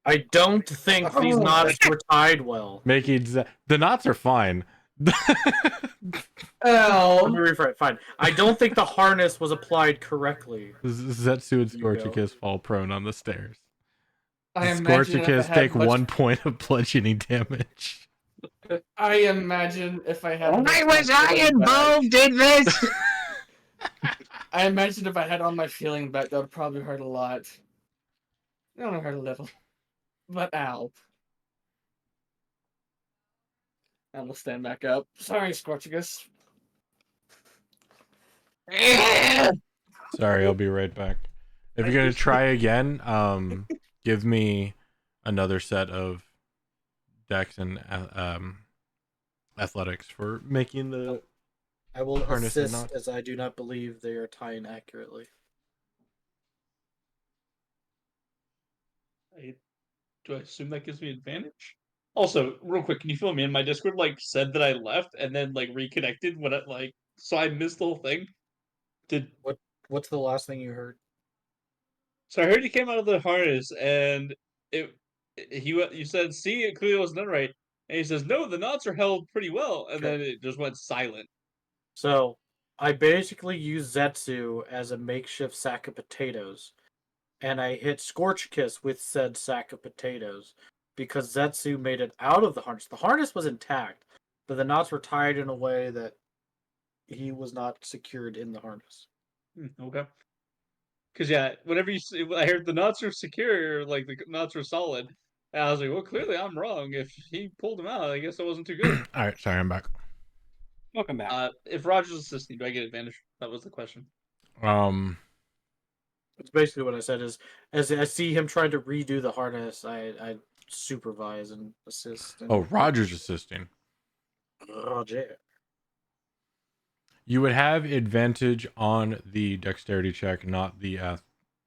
I don't think these knots were tied well. The knots are fine. Let me rephrase. Fine. I don't think the harness was applied correctly. Zetsu and Scorchicus fall prone on the stairs. I imagine if I Scorchicus had take much... 1 point of bludgeoning damage. I imagine if I had. Why was I involved in this? I imagine if I had on my feeling back, that would probably hurt a lot. It only hurt a little, but ow. I will stand back up. Sorry, Scorchagus. Sorry, I'll be right back. If you're gonna try again, give me another set of dex and athletics for making the I will harness and assist knot. as I do not believe they are tying accurately. Do I assume that gives me advantage? Also, real quick, can you fill me in? My Discord said that I left and then reconnected when it so I missed the whole thing. What's the last thing you heard? So I heard you came out of the harness and you said, "See, it clearly wasn't done right." And he says, "No, the knots are held pretty well." And then it just went silent. So, I basically used Zetsu as a makeshift sack of potatoes, and I hit Scorchkiss with said sack of potatoes because Zetsu made it out of the harness. The harness was intact, but the knots were tied in a way that he was not secured in the harness. Okay. Because whenever I heard the knots are secure, the knots are solid, and I was like, "Well, clearly I'm wrong. If he pulled them out, I guess I wasn't too good." All right, sorry, I'm back. Welcome back. If Roger's assisting, do I get advantage? That was the question. It's basically what I said is, as I see him trying to redo the harness, I supervise and assist. And, Oh, Roger's assisting. Roger. You would have advantage on the dexterity check, not the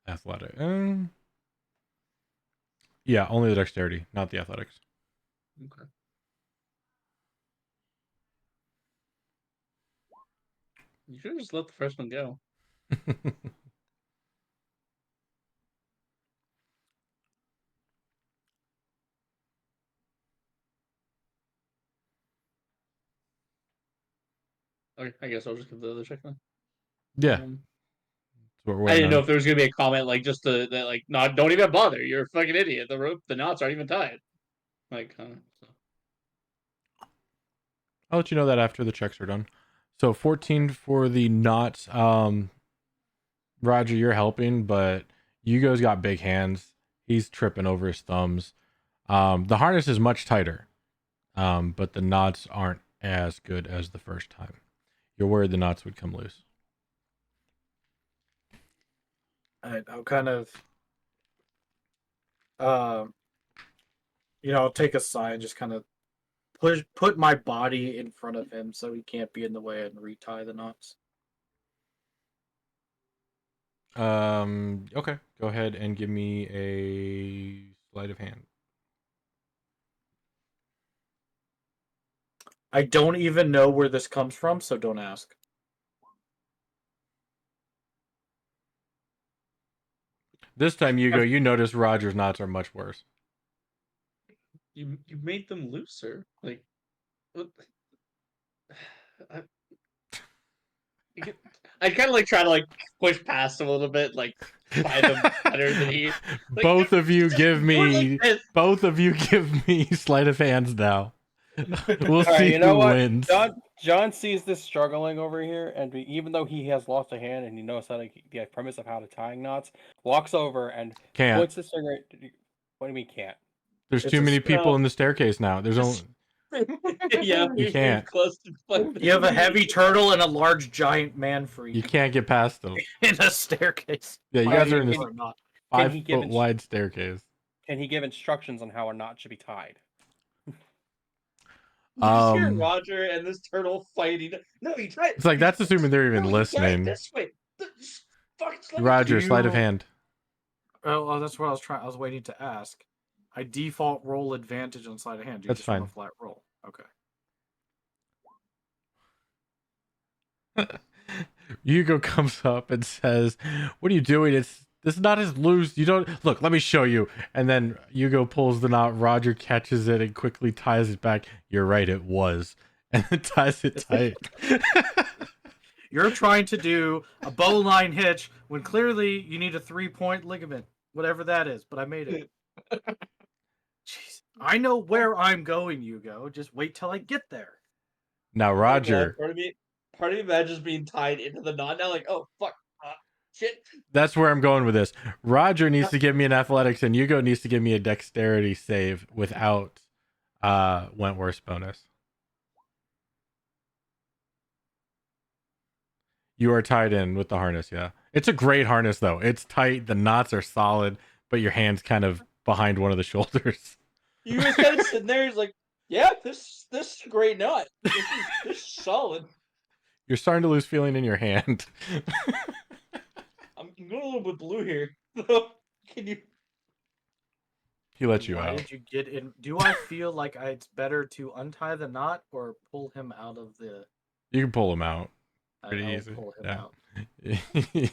athletic. Yeah, only the dexterity, not the athletics. Okay. You should have just let the first one go. Okay, I guess I'll just give the other check then. Yeah. I didn't know if there was gonna be a comment just no, don't even bother. You're a fucking idiot. The knots aren't even tied. So. I'll let you know that after the checks are done. So 14 for the knots. Roger, you're helping, but Yugo's got big hands. He's tripping over his thumbs. The harness is much tighter, but the knots aren't as good as the first time. You're worried the knots would come loose. I'll kind of, I'll take a sigh and just kind of put my body in front of him so he can't be in the way and retie the knots. Okay. Go ahead and give me a sleight of hand. I don't even know where this comes from, so don't ask. This time, Hugo, you notice Roger's knots are much worse. You made them looser. What? I kind of try to push past him a little bit, find them better than he. Both of you give me sleight of hands now. We'll see who wins. John sees this struggling over here, and even though he has lost a hand and he knows the premise of how to tying knots, walks over and points the finger. What do you mean can't? There's too many people in the staircase now. There's only. Yeah, you can't. You have a heavy turtle and a large giant man freak. You can't get past them in a staircase. Yeah, you guys are in this not. 5 foot wide staircase. Can he give instructions on how a knot should be tied? You just hear Roger and this turtle fighting. No, he tried. It's that's assuming they're even listening. This way. Roger, sleight of hand. Oh, that's what I was trying. I was waiting to ask. I default roll advantage on sleight of hand. That's fine. Flat roll. Okay. Hugo comes up and says, "What are you doing? This knot is loose. You don't look. Let me show you." And then Hugo pulls the knot. Roger catches it and quickly ties it back. You're right, it was, and then ties it tight. You're trying to do a bowline hitch when clearly you need a 3-point ligament, whatever that is. But I made it. Jeez. I know where I'm going, Hugo. Just wait till I get there. Now, Oh my God, Roger, part of me imagines being tied into the knot now. Like, oh fuck, shit. that's where I'm going with this. Roger needs to give me an athletics, and Hugo needs to give me a dexterity save without Wentworth's bonus. You are tied in with the harness, yeah. It's a great harness, though. It's tight. The knots are solid, but your hand's kind of behind one of the shoulders. You was kind of sitting there. He's like, yeah, this is a great knot. This is solid. You're starting to lose feeling in your hand. I'm going a little bit blue here. Can you? He let you Why out. did you get in? Do I feel like it's better to untie the knot or pull him out of the? You can pull him out pretty I'll easy. pull him Yeah. out.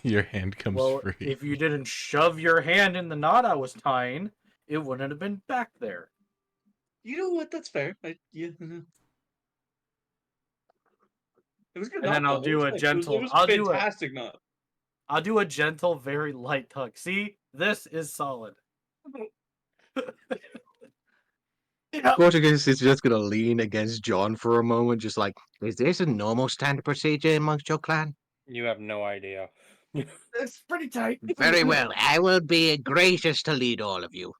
Your hand comes Well, free. if you didn't shove your hand in the knot I was tying, it wouldn't have been back there. You know what? That's fair. Yeah. It was a good And knot, then I'll though. do a It gentle. was I'll a do a. fantastic knot. I'll do a gentle, very light tug. See, this is solid. Scorchicus is just gonna lean against John for a moment, just like, is this a normal standard procedure amongst your clan? You have no idea. It's pretty tight. Very well, I will be gracious to lead all of you.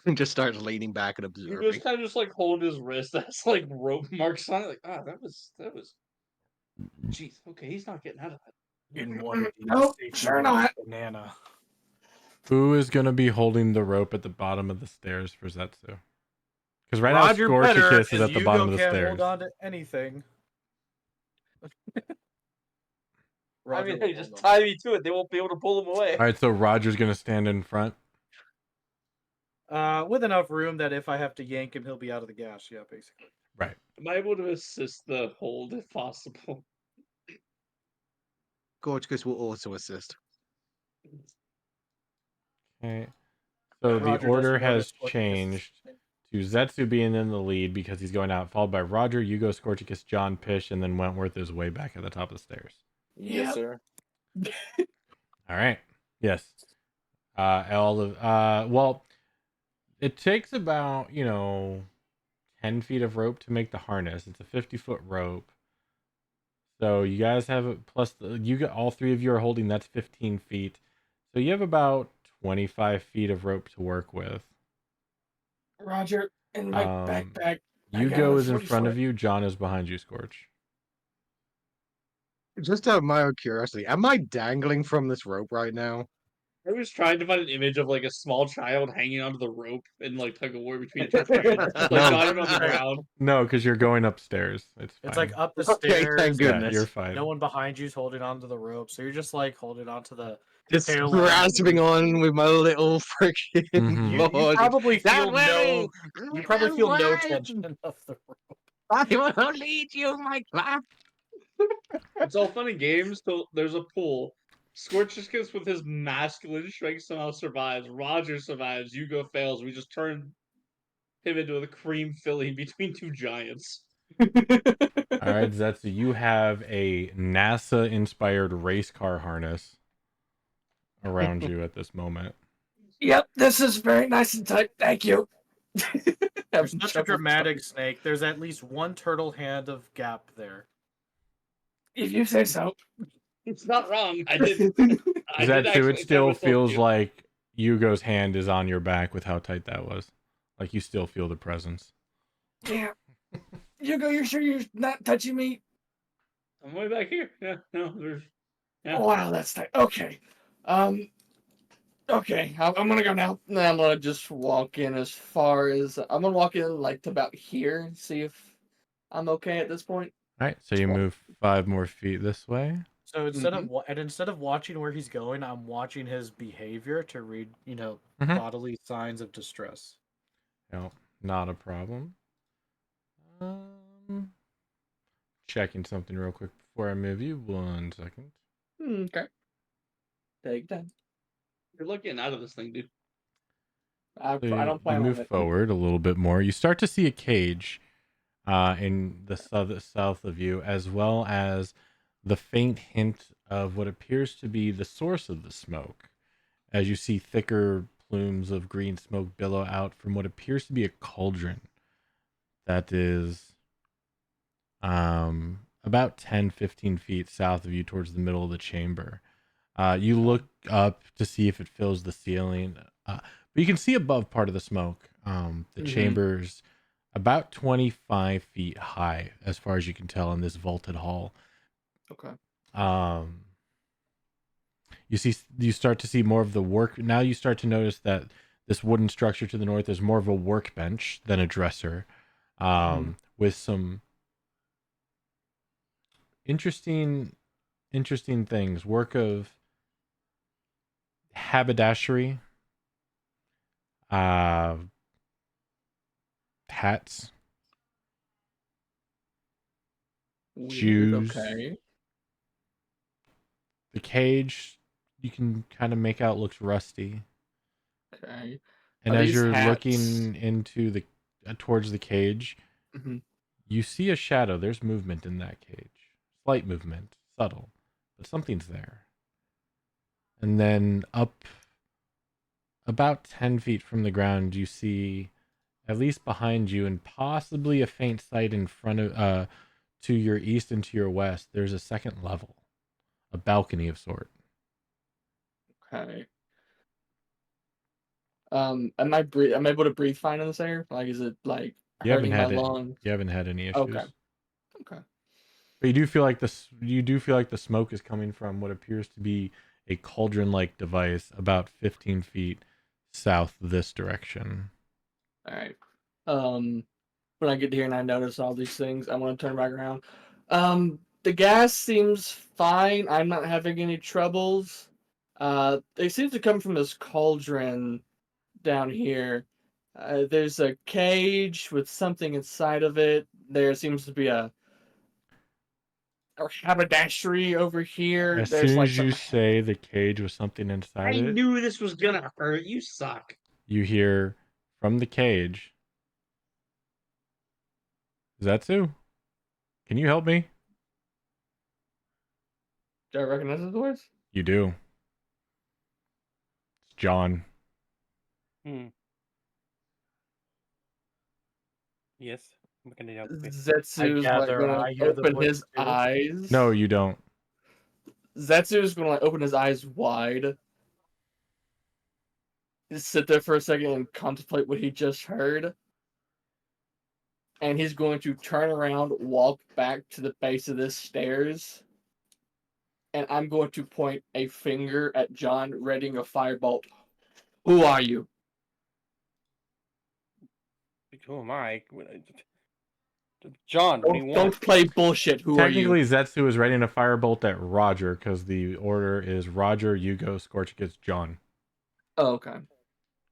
And just starts leaning back and You observing. just kind of just like hold his wrist. That's like rope marks on it. Like, that was. Jeez. Okay, he's not getting out of that. In one of these Nope, stations sure of not. banana. Who is going to be holding the rope at the bottom of the stairs for Zetsu? Because right Roger now, better, Scorchicus is 'cause at the Hugo bottom of the can't stairs. hold on to anything. I mean, will hey, just hold on. tie me to it. They won't be able to pull him away. All right, so Roger's going to stand in front. With enough room that if I have to yank him, he'll be out of the gas. Yeah, basically. Right. Am I able to assist the hold if possible? Scorchicus will also assist. Okay. So the Roger order doesn't notice has what changed to Zetsu being in the lead because he's going out, followed by Roger, Hugo, Scorchicus, John, Pish, and then Wentworth is way back at the top of the stairs. Yes, sir. All right. Yes. Well, it takes about 10 feet of rope to make the harness. It's a 50-foot rope. So you guys have it plus you got all three of you are holding. That's 15 feet. So you have about 25 feet of rope to work with. Roger, in my backpack. Hugo is in front of you. John is behind you, Scorch. Just out of my own curiosity, am I dangling from this rope right now? I was trying to find an image of like a small child hanging onto the rope and like tug of war between each other, like not even on the ground. No, because you're going upstairs. It's fine. It's like up the Okay, stairs. thank Yeah, goodness. you're fine. No one behind you's holding onto the rope, so you're just like holding onto the. Just tail grasping end. on with my little freaking Mhm. You board. probably feel That way! no. You probably feel no That way! tension of the rope. I will lead you, my class. It's all fun and games till there's a pool. Scorchicus with his masculine strength somehow survives. Roger survives. Hugo fails. We just turn him into a cream filling between two giants. All right, Zetsu, you have a NASA-inspired race car harness around you at this moment. Yep, this is very nice and tight. Thank you. There's such a dramatic snake. There's at least one turtle hand of gap there. If you say so. It's not wrong. I did. I did Zetsu, actually it still whistle feels you. like Hugo's hand is on your back with how tight that was. Like you still feel the presence. Yeah. Hugo, you're sure you're not touching me? I'm way back here. Yeah, no, there's. Yeah. Oh, wow, that's tight. Okay. Okay, I'm gonna go now. I'm gonna just walk in as far as I'm gonna walk in like to about here, see if I'm okay at this point. All right, so you move 5 more feet this way. So instead of watching where he's going, I'm watching his behavior to read, Mhm. bodily signs of distress. No, not a problem. Checking something real quick before I move you. 1 second. Okay. Take that. You're looking out of this thing, dude. I So don't plan you on move it. forward a little bit more. You start to see a cage in the south of you, as well as the faint hint of what appears to be the source of the smoke, as you see thicker plumes of green smoke billow out from what appears to be a cauldron that is about 10-15 feet south of you towards the middle of the chamber. You look up to see if it fills the ceiling, but you can see above part of the smoke. The chamber's about 25 feet high, as far as you can tell, in this vaulted hall. Okay. You start to see more of the work. Now you start to notice that this wooden structure to the north is more of a workbench than a dresser, with some interesting things. Work of haberdashery, hats, Weird. shoes. Okay. The cage, you can kind of make out, looks rusty. Okay. And Are as these you're hats- looking into the towards the cage, Mhm. you see a shadow. There's movement in that cage. Slight movement, subtle, but something's there. And then up about 10 feet from the ground, you see, at least behind you and possibly a faint sight in front of to your east and to your west, there's a second level, a balcony of sort. Okay. Am I able to breathe fine in this air? Like, is it like You haven't hurting my had it. lungs? You haven't had any issues. Okay. Okay. But you do feel like this. You do feel like the smoke is coming from what appears to be a cauldron-like device about 15 feet south this direction. All right. When I get here and I notice all these things, I want to turn back around. The gas seems fine. I'm not having any troubles. They seem to come from this cauldron down here. There's a cage with something inside of it. There seems to be a haberdashery over here. As There's soon like as you some. say the cage with something inside I it, knew this was gonna hurt. You suck. you hear from the cage, "Zetsu, can you help me?" Do I recognize his voice? You do. It's John. Yes. I'm gonna help you. Zetsu's like gather gonna I hear the open voice his too. eyes. No, you don't. Zetsu's gonna like open his eyes wide. Just sit there for a second and contemplate what he just heard. And he's going to turn around, walk back to the base of this stairs. And I'm going to point a finger at John, readying a firebolt. Who are you? Who am I? John, what do you want? Don't play bullshit. Who are Technically, you? Zetsu is readying a firebolt at Roger because the order is Roger, you go, Scorch gets John. Oh, okay.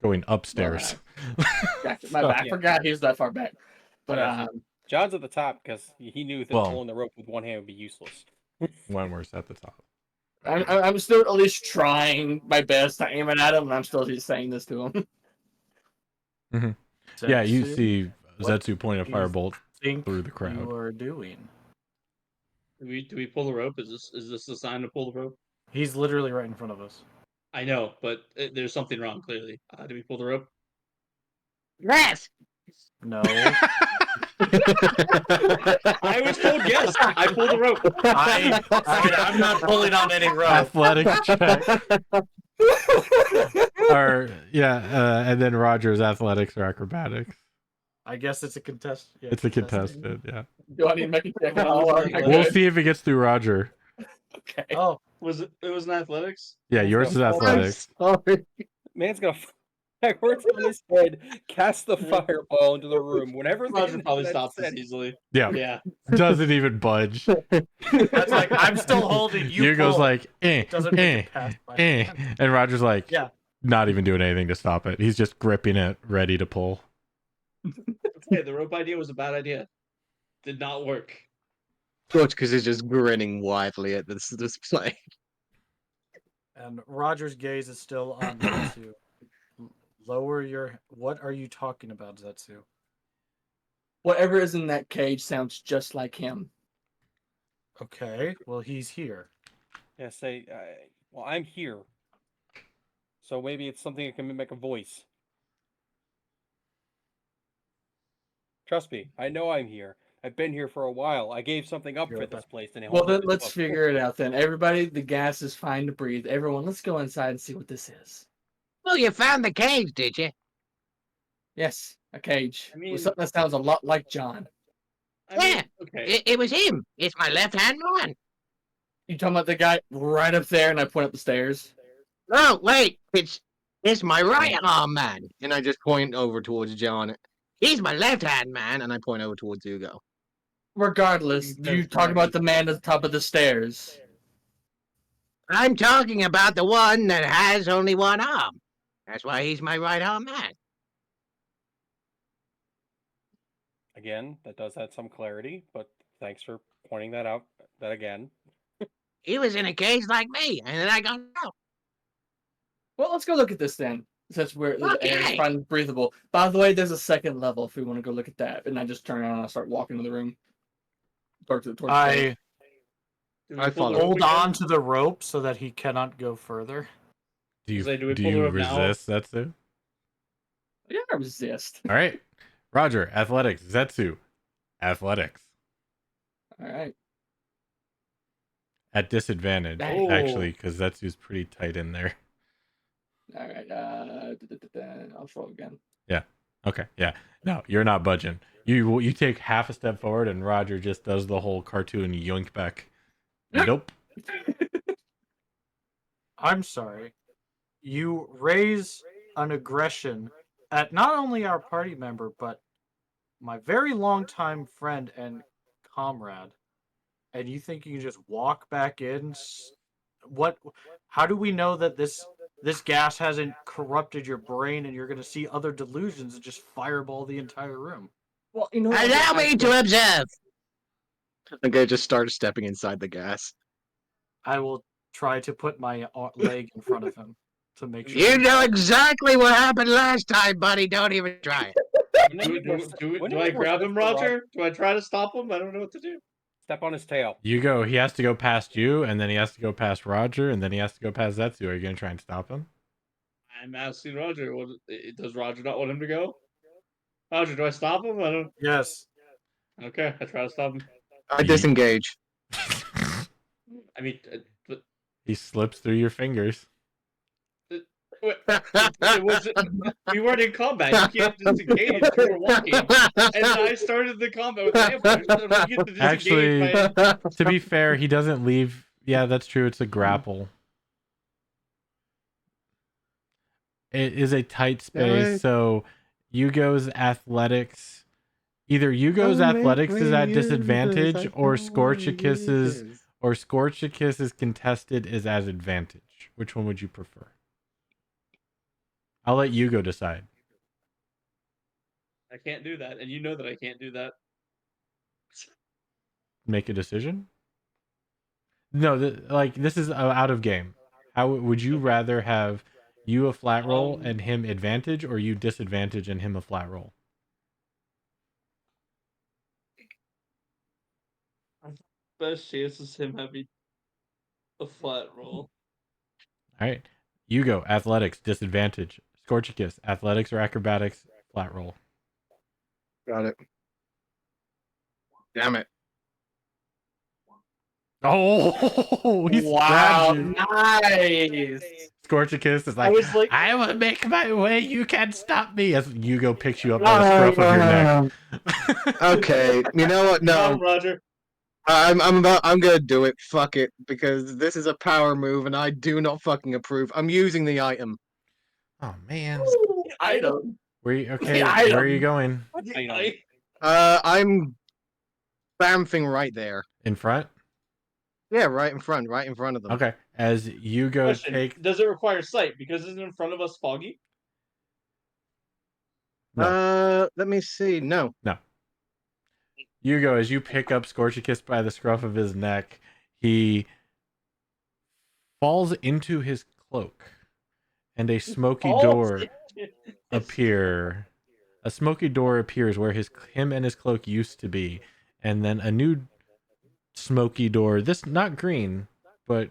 Going upstairs. Gotcha. My bad. I Yeah. forgot he was that far back. But Gotcha. John's at the top because he knew that Well- pulling the rope with one hand would be useless. Wentworth's at the top. I'm still at least trying my best to aim it at him, and I'm still just saying this to him. Yeah, you Zetsu, see what Zetsu pointing a do you firebolt think through the crowd. you are doing? Do we pull the rope? Is this the sign to pull the rope? He's literally right in front of us. I know, but there's something wrong. Clearly, do we pull the rope? Yes. No. I was told yes. I pulled the rope. I'm not pulling on any rope. Athletics check. And then Roger's athletics or acrobatics. I guess it's a contest. Yeah, It's a contested, yeah. Do I need to make a check? We'll see if it gets through Roger. Okay. Oh, Was it? It was an athletics. Yeah, yours is athletics. Sorry. Man's gonna backwards on his head, cast the fireball into the room. Whenever Roger probably that stops said, this easily. Yeah, Yeah. doesn't even budge. that's like I'm still holding. You Goes pull. like, Doesn't make it past my and Roger's like, Yeah. not even doing anything to stop it. He's just gripping it, ready to pull. Okay, the rope idea was a bad idea. Did not work. Scorch because he's just grinning widely at this display. And Roger's gaze is still on Zetsu. Lower your. What are you talking about, Zetsu? Whatever is in that cage sounds just like him. Okay, well he's here. yeah, say, well, I'm here. so maybe it's something that can mimic a voice. Trust me, I know I'm here. I've been here for a while. I gave something up for this place, and Well, then let's figure it out. Then everybody, the gas is fine to breathe. Everyone, let's go inside and see what this is. Well, you found the cage, did you? Yes, a cage. I mean- With something that sounds a lot like John. Okay. It was him. It's my left-hand man. You talking about the guy right up there? And I point up the stairs. Oh, wait. It's my right-arm man. And I just point over towards John. He's my left-hand man. And I point over towards Hugo. Regardless, you talk about the man at the top of the stairs. I'm talking about the one that has only one arm. That's why he's my right-arm man. Again, that does add some clarity, but thanks for pointing that out. That again. He was in a cage like me, and then I got out. Well, let's go look at this then, since the air is Okay. finally breathable. By the way, there's a second level if we want to go look at that. And I just turn around and I start walking to the room. Towards the I follow. hold on to the rope so that he cannot go further. Do you, Say, do we do pull you her up now? resist Zetsu? Yeah, I resist. All right. Roger, athletics. Zetsu, athletics. All right. At disadvantage, Oh. actually, because Zetsu's pretty tight in there. All right. I'll throw again. Okay, yeah. No, you're not budging. You take half a step forward, and Roger just does the whole cartoon yoink back. Nope. I'm sorry. You raise an aggression at not only our party member, but my very longtime friend and comrade. And you think you can just walk back in? What? How do we know that this gas hasn't corrupted your brain and you're going to see other delusions and just fireball the entire room? Well, you know. Allow me to observe. Okay, just start stepping inside the gas. I will try to put my leg in front of him to make sure. You know exactly what happened last time, buddy. Don't even try it. Do I grab him, Roger? Do I try to stop him? I don't know what to do. Step on his tail. You go. He has to go past you, and then he has to go past Roger, and then he has to go past Zetsu. Are you gonna try and stop him? I'm asking Roger. Does Roger not want him to go? Roger, do I stop him? I don't. Yes. Okay, I try to stop him. I disengage. I mean, but He slips through your fingers. it was, we weren't in combat. You can't disengage. We were walking, and I started the combat with the ambush. So we get to disengage Actually, by... to be fair, he doesn't leave. Yeah, that's true. It's a grapple. It is a tight space, so Yugo's athletics. Either Yugo's athletics is at disadvantage, or Scorchicus's contested is at advantage. Which one would you prefer? I'll let Yugo decide. I can't do that, and you know that I can't do that. Make a decision. No, this is out of game. How would you rather have you a flat roll and him advantage, or you disadvantage and him a flat roll? Best chance is him having a flat roll. All right, Yugo, athletics disadvantage. Scorchicus, athletics or acrobatics, flat roll. Got it. Damn it. Oh, he Wow, grabbed you. nice. Scorchicus is I like, was like, I will make my way. You can't stop me. As Yugo picks you up by the scruff of your neck. Okay, you know what? No, Come, Roger. I'm gonna do it. Fuck it, because this is a power move, and I do not fucking approve. I'm using the item. Oh man. item. Where you, okay? The Where are you item. going? I'm bamfing right there. In front. Yeah, right in front of them. Okay. As you go Question, take. does it require sight? Because isn't in front of us foggy? No. Let me see. No. You go as you pick up Scorchicus by the scruff of his neck. He falls into his cloak, and a smoky door appear. A smoky door appears where him and his cloak used to be, and then a new smoky door. This not green, but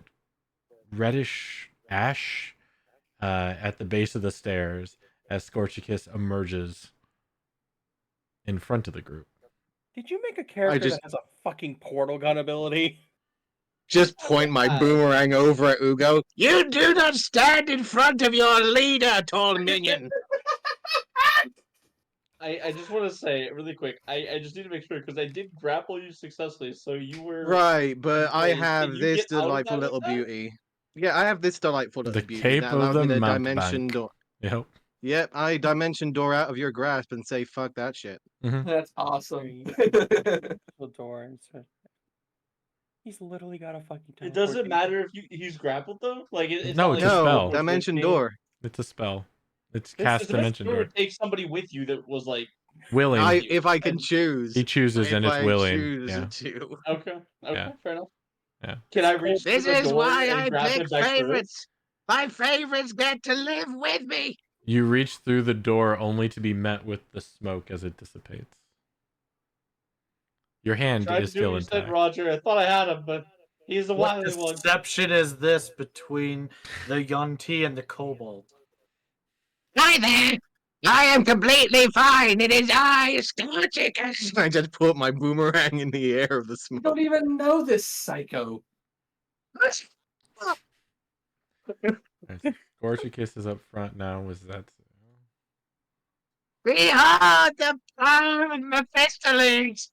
reddish ash, at the base of the stairs as Scorchicus emerges in front of the group. Did you make a character just- that has a fucking portal gun ability? Just point my boomerang over at Ugo. You do not stand in front of your leader, tall minion. I just want to say really quick. I just need to make sure because I did grapple you successfully, so you were Right, but I Wait, have did you this get out of delightful that with little that? beauty. Yeah, I have this delightful little The beauty cape that of allows the me to dimension mountebank. door. Yep. Yep, I dimension door out of your grasp and say fuck that shit. That's Where awesome. you the door and said, he's literally got a fucking It teleport doesn't to matter if he's grappled though. Like it's No, not it's like a No, spell. dimension door. It's a spell. It's It's cast the best dimension door door. would take somebody with you that was like Willing. I you, if I can and- choose. He chooses If and it's I willing. choose Yeah. to. okay, Yeah. fair enough. Yeah. Can I reach This through the is door why and I grab pick him back through? favorites. My favorites get to live with me. You reach through the door only to be met with the smoke as it dissipates. Your hand Tried is to do still what you said, intact. Roger. I thought I had him, but he's the What wily one. deception is this between the Yuan-Ti and the Kobold? Hi there. I am completely fine. It is I, Scorchicus. I just put my boomerang in the air of the You smoke. don't even know this psycho. Scorchicus is up front now. Was that? Behold the power of Mephistopheles.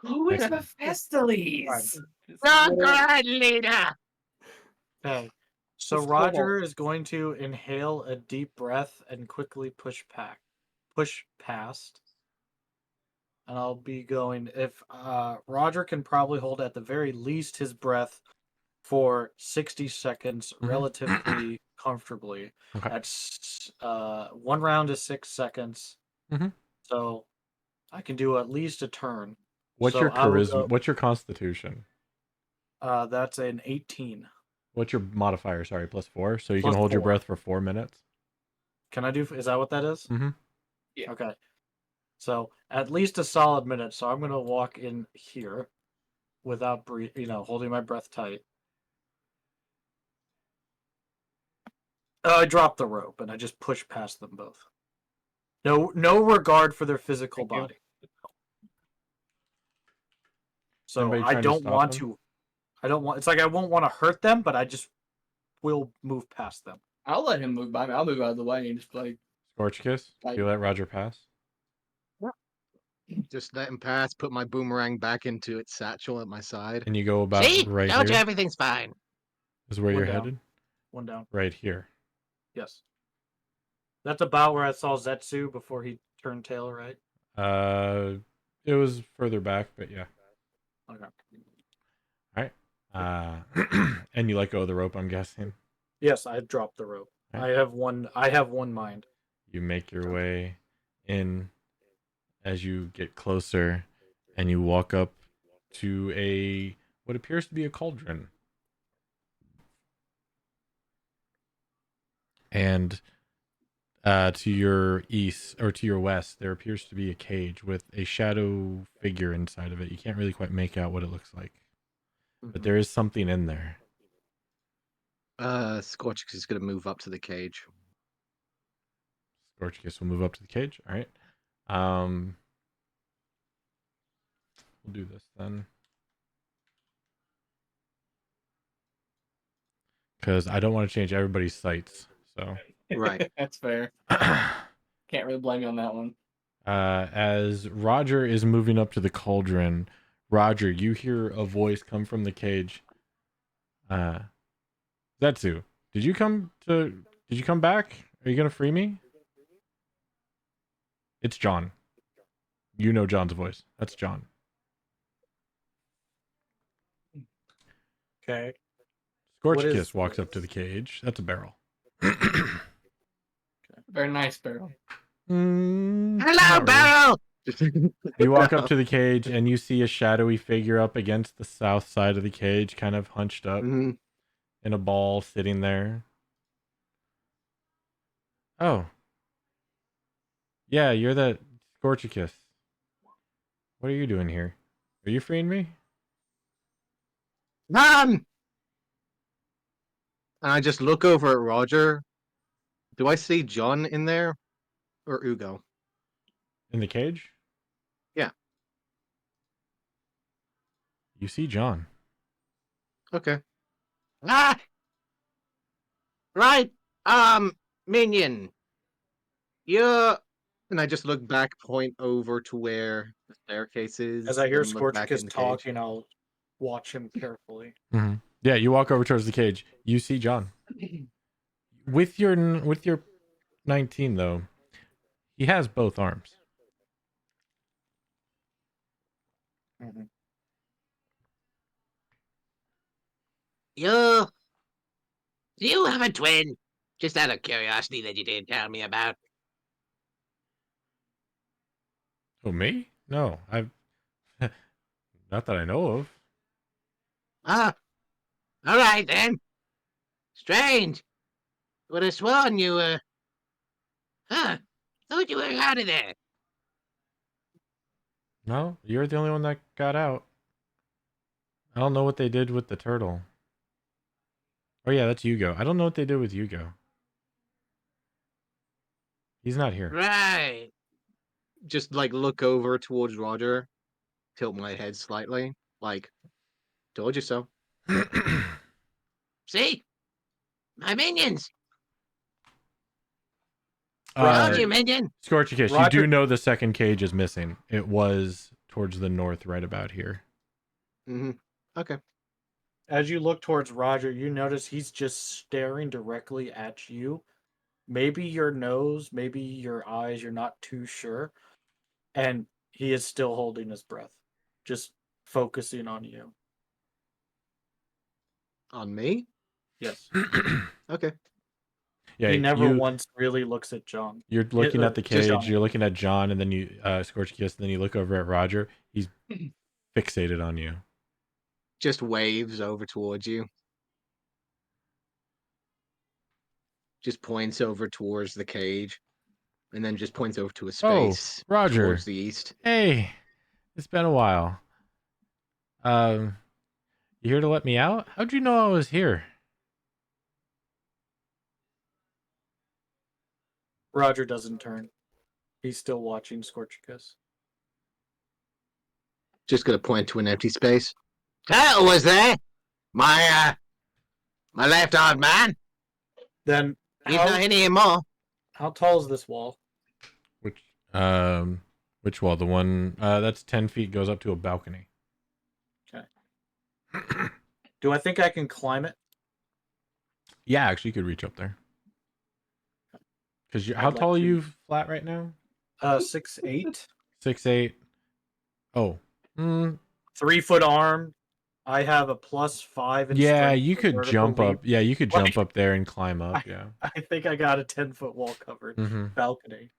Who is Excellent. Mephistopheles? Your grand leader. Okay. So It's Roger is going to inhale a deep breath and quickly push past. And I'll be going if Roger can probably hold at the very least his breath for 60 seconds Mhm. relatively comfortably. Okay. That's 1 round is 6 seconds. Mhm. So I can do at least a turn. What's So your I will charisma? go- What's your constitution? That's an 18. What's your modifier? Sorry, +4. So you Plus can hold your 4. breath for 4 minutes. Can I do? Is that what that is? Mhm. Yeah. Okay. So at least a solid minute. So I'm gonna walk in here without holding my breath tight. I drop the rope and I just push past them both. No regard for their physical Thank you. body. So Anybody I trying to don't stop want them? to. I don't want. It's like I won't want to hurt them, but I just will move past them. I'll let him move by me. I'll move out of the way and just like Scorchicus, do you let Roger pass? Just let him pass. Put my boomerang back into its satchel at my side. And you go about See, right told you here. everything's fine. Is where One you're down. headed. 1 down. Right here. Yes. That's about where I saw Zetsu before he turned tail, right? It was further back, but yeah. Okay. All right. And you let go of the rope, I'm guessing. Yes, I dropped the rope. Okay. I have one mind. You make your way in as you get closer, and you walk up to what appears to be a cauldron. And to your east or to your west, there appears to be a cage with a shadow figure inside of it. You can't really quite make out what it looks like, but there is something in there. Scorchicus is gonna move up to the cage. Scorchicus will move up to the cage. All right. We'll do this then. Because I don't want to change everybody's sights. So Right. that's fair. Can't really blame you on that one. as Roger is moving up to the cauldron, Roger, you hear a voice come from the cage. Zetsu, did you come back? Are you gonna free me? It's John. You know John's voice. That's John. Okay. Scorchicus walks up to the cage. That's a barrel. Very nice, Barrel. Hello, Not really. Barrel. You walk up to the cage and you see a shadowy figure up against the south side of the cage, kind of hunched up Mhm. in a ball, sitting there. Oh. Yeah, you're that Scorchicus. What are you doing here? Are you freeing me? And I just look over at Roger. Do I see John in there? Or Ugo? In the cage? Yeah. You see John. Okay. Ah! Right. Minion. You. And I just look back, point over to where the staircase is. As I hear and look back in Scorchicus the cage. talking, I'll watch him carefully. Mm-hmm. Yeah, you walk over towards the cage. You see John. With your 19 though, he has both arms. Mhm. Do you have a twin? Just out of curiosity that you didn't tell me about. Oh, me? No, I've not that I know of. Ah, all right then. Strange. Would have sworn you were. Thought you were out of there. No, you're the only one that got out. I don't know what they did with the turtle. Oh yeah, that's Yugo. I don't know what they did with Yugo. He's not here. Right. Just like look over towards Roger, tilt my head slightly, like, told you so. See? My minions. Roger- Told you, minion. Scorchicus, you Roger- do know the second cage is missing. It was towards the north, right about here. Mm-hmm. Okay. As you look towards Roger, you notice he's just staring directly at you. Maybe your nose, maybe your eyes, you're not too sure. And he is still holding his breath, just focusing on you. On me? Yes. Okay. Yeah, He never once really looks at John. You're looking at the just cage. John. You're looking at John, and then you Scorchicus, and then you look over at Roger. He's fixated on you. Just waves over towards you. Just points over towards the cage. And then just points over to a space Roger. towards the east. Hey, it's been a while. You here to let me out? How'd you know I was here? Roger doesn't turn. He's still watching Scorchicus. Just gonna point to an empty space. Turtle was there. My left-armed man. Then He's not in here anymore. how tall is this wall? Which wall? The one that's 10 feet goes up to a balcony. Do I think I can climb it? Yeah, actually, you could reach up there. Because how I'd like tall are to. you flat right now? 6'8". 6'8". Oh, 3 foot arm. I have a +5 in yeah, strength you for could vertical jump leap. up. Yeah, you could Like- jump up there and climb up. Yeah. I think I got a 10-foot wall covered Mm-hmm. balcony.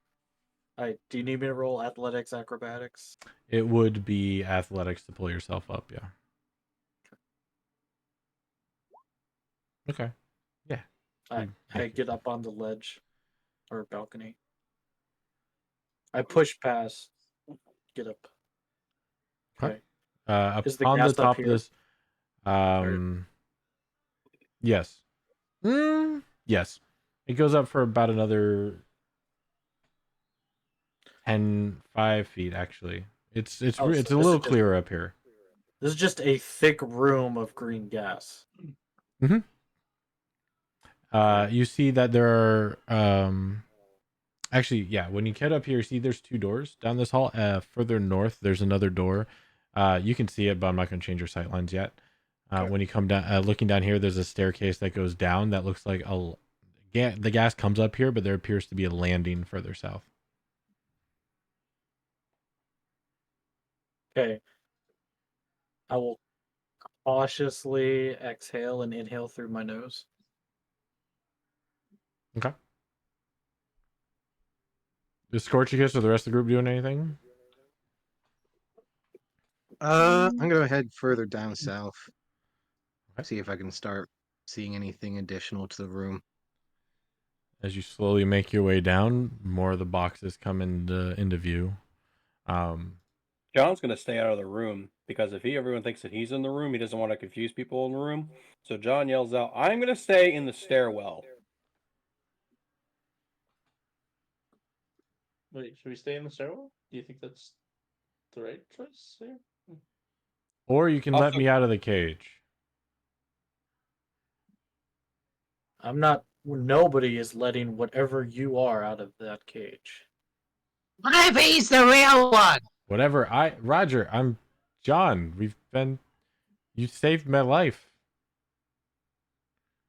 Do you need me to roll athletics, acrobatics? It would be athletics to pull yourself up. Yeah. Okay. Yeah. I get up on the ledge or balcony. I push past. Get up. Okay. Okay. Up Is the on the gas up top of here? this. Yes. Yes. It goes up for about another 5 feet actually. It's Oh, it's so a this little is just- clearer up here. This is just a thick room of green gas. You see that there are actually, yeah, when you get up here, you see there's 2 doors down this hall. Further north, there's another door. You can see it, but I'm not going to change your sight lines yet. Okay. When you come down, looking down here, there's a staircase that goes down that looks like the gas comes up here, but there appears to be a landing further south. Okay. I will cautiously exhale and inhale through my nose. Okay. Is Scorchicus or the rest of the group doing anything? I'm gonna head further down south. Okay. See if I can start seeing anything additional to the room. As you slowly make your way down, more of the boxes come into view. John's gonna stay out of the room because if everyone thinks that he's in the room, he doesn't want to confuse people in the room. So John yells out, "I'm gonna stay in the stairwell." Wait, should we stay in the stairwell? Do you think that's the right choice here? Or you can let Also, me out of the cage. I'm not. Nobody is letting whatever you are out of that cage. What if he's the real one? Whatever. Roger, I'm John. You saved my life.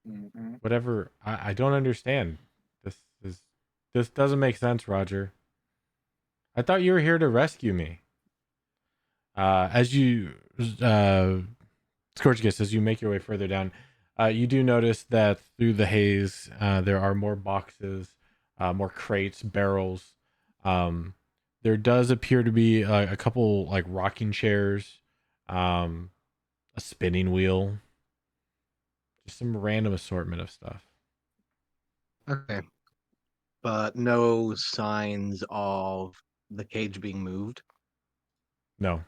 Mm-hmm. Whatever. I don't understand. This doesn't make sense, Roger. I thought you were here to rescue me. As you Scorchgus, as you make your way further down, you do notice that through the haze, there are more boxes, more crates, barrels. There does appear to be a couple like rocking chairs, a spinning wheel, just some random assortment of stuff. Okay. But no signs of the cage being moved. No.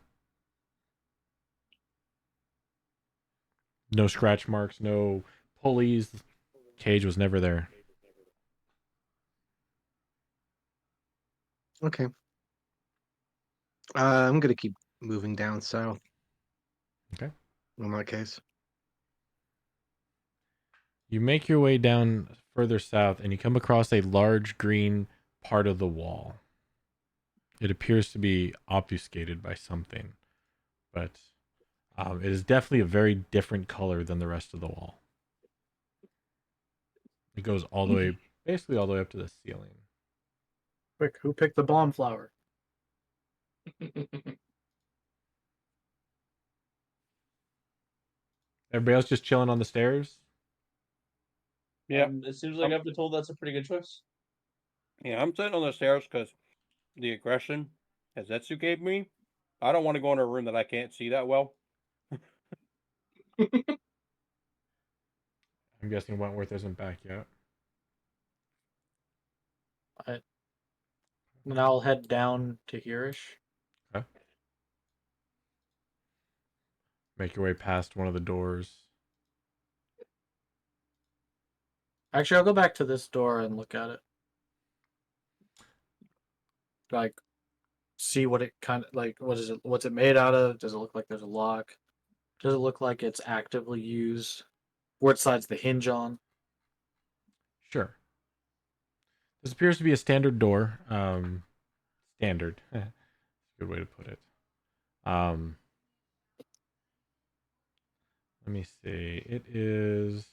No scratch marks, no pulleys. Cage was never there. Okay. I'm gonna keep moving down south. Okay. In that case. You make your way down further south and you come across a large green part of the wall. It appears to be obfuscated by something, but it is definitely a very different color than the rest of the wall. It goes all the way, basically all the way up to the ceiling. Quick, who picked the bomb flower? Everybody else just chilling on the stairs? yeah, It seems like I've been told that's a pretty good choice. yeah, I'm sitting on the stairs because the aggression that Zetsu gave me. I don't want to go in a room that I can't see that well. I'm guessing Wentworth isn't back yet. And I'll head down to hereish. Okay. Make your way past one of the doors. Actually, I'll go back to this door and look at it. Like, see what it kind of like. What is it? What's it made out of? Does it look like there's a lock? Does it look like it's actively used? What side's the hinge on? Sure. This appears to be a standard door. Standard. Good way to put it. Let me see. It is.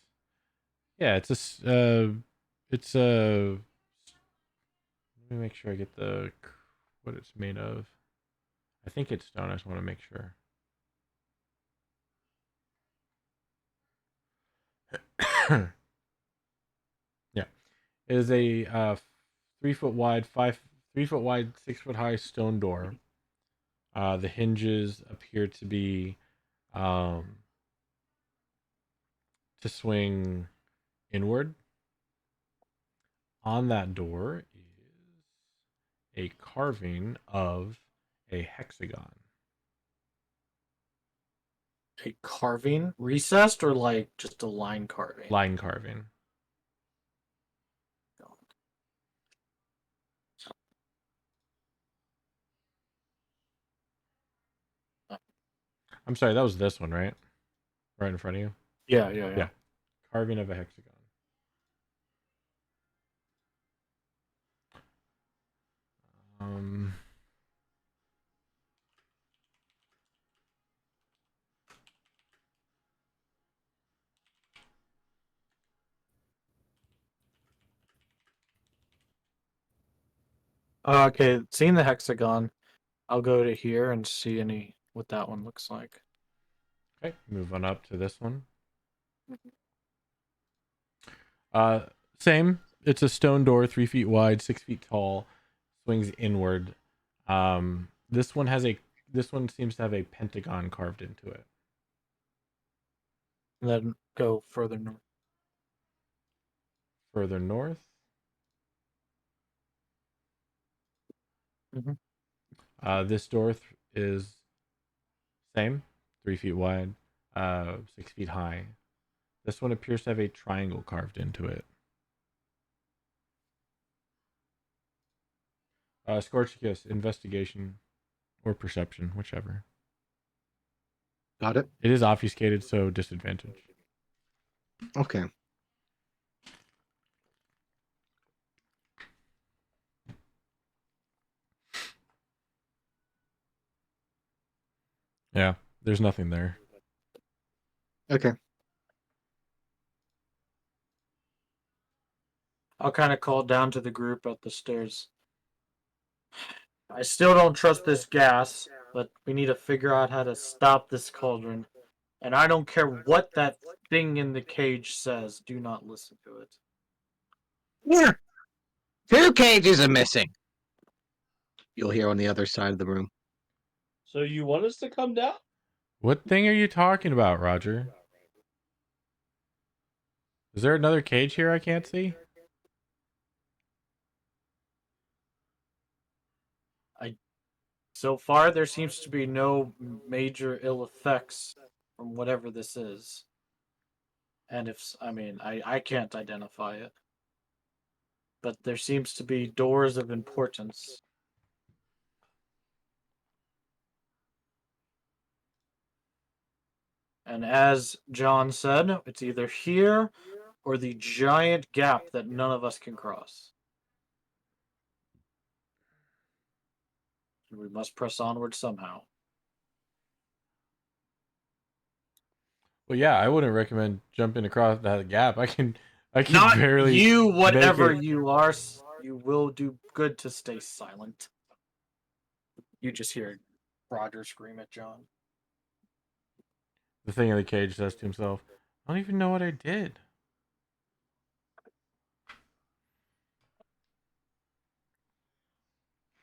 Yeah, it's a. Let me make sure I get what it's made of. I think it's stone. I just want to make sure. Yeah, it is a 3 foot wide, 3 foot wide, 6 foot high stone door. The hinges appear to be to swing inward. On that door is a carving of a hexagon. A carving, recessed, or like just a line carving? Line carving. I'm sorry, that was this one, right? Right in front of you? Yeah. Carving of a hexagon. Um, Okay, seeing the hexagon, I'll go to here and see what that one looks like. okay, move on up to this one. Same. It's a stone door, 3 feet wide, 6 feet tall, swings inward. This one seems to have a pentagon carved into it. And then go further north. Further north. Mhm. This door is same, 3 feet wide, 6 feet high. This one appears to have a triangle carved into it. Scorched Kiss, investigation or perception, whichever. Got it. It is obfuscated, so disadvantage. Okay. Yeah, there's nothing there. Okay. I'll kind of call down to the group at the stairs. I still don't trust this gas, but we need to figure out how to stop this cauldron. And I don't care what that thing in the cage says. Do not listen to it. Yeah. 2 cages are missing. You'll hear on the other side of the room. So you want us to come down? What thing are you talking about, Roger? Is there another cage here I can't see? So far, there seems to be no major ill effects from whatever this is. And I can't identify it. But there seems to be doors of importance. And as John said, it's either here or the giant gap that none of us can cross. We must press onward somehow. Well, yeah, I wouldn't recommend jumping across that gap. I can Not barely you, whatever make it. you are. You will do good to stay silent. You just hear Roger scream at John. The thing in the cage says to himself, I don't even know what I did.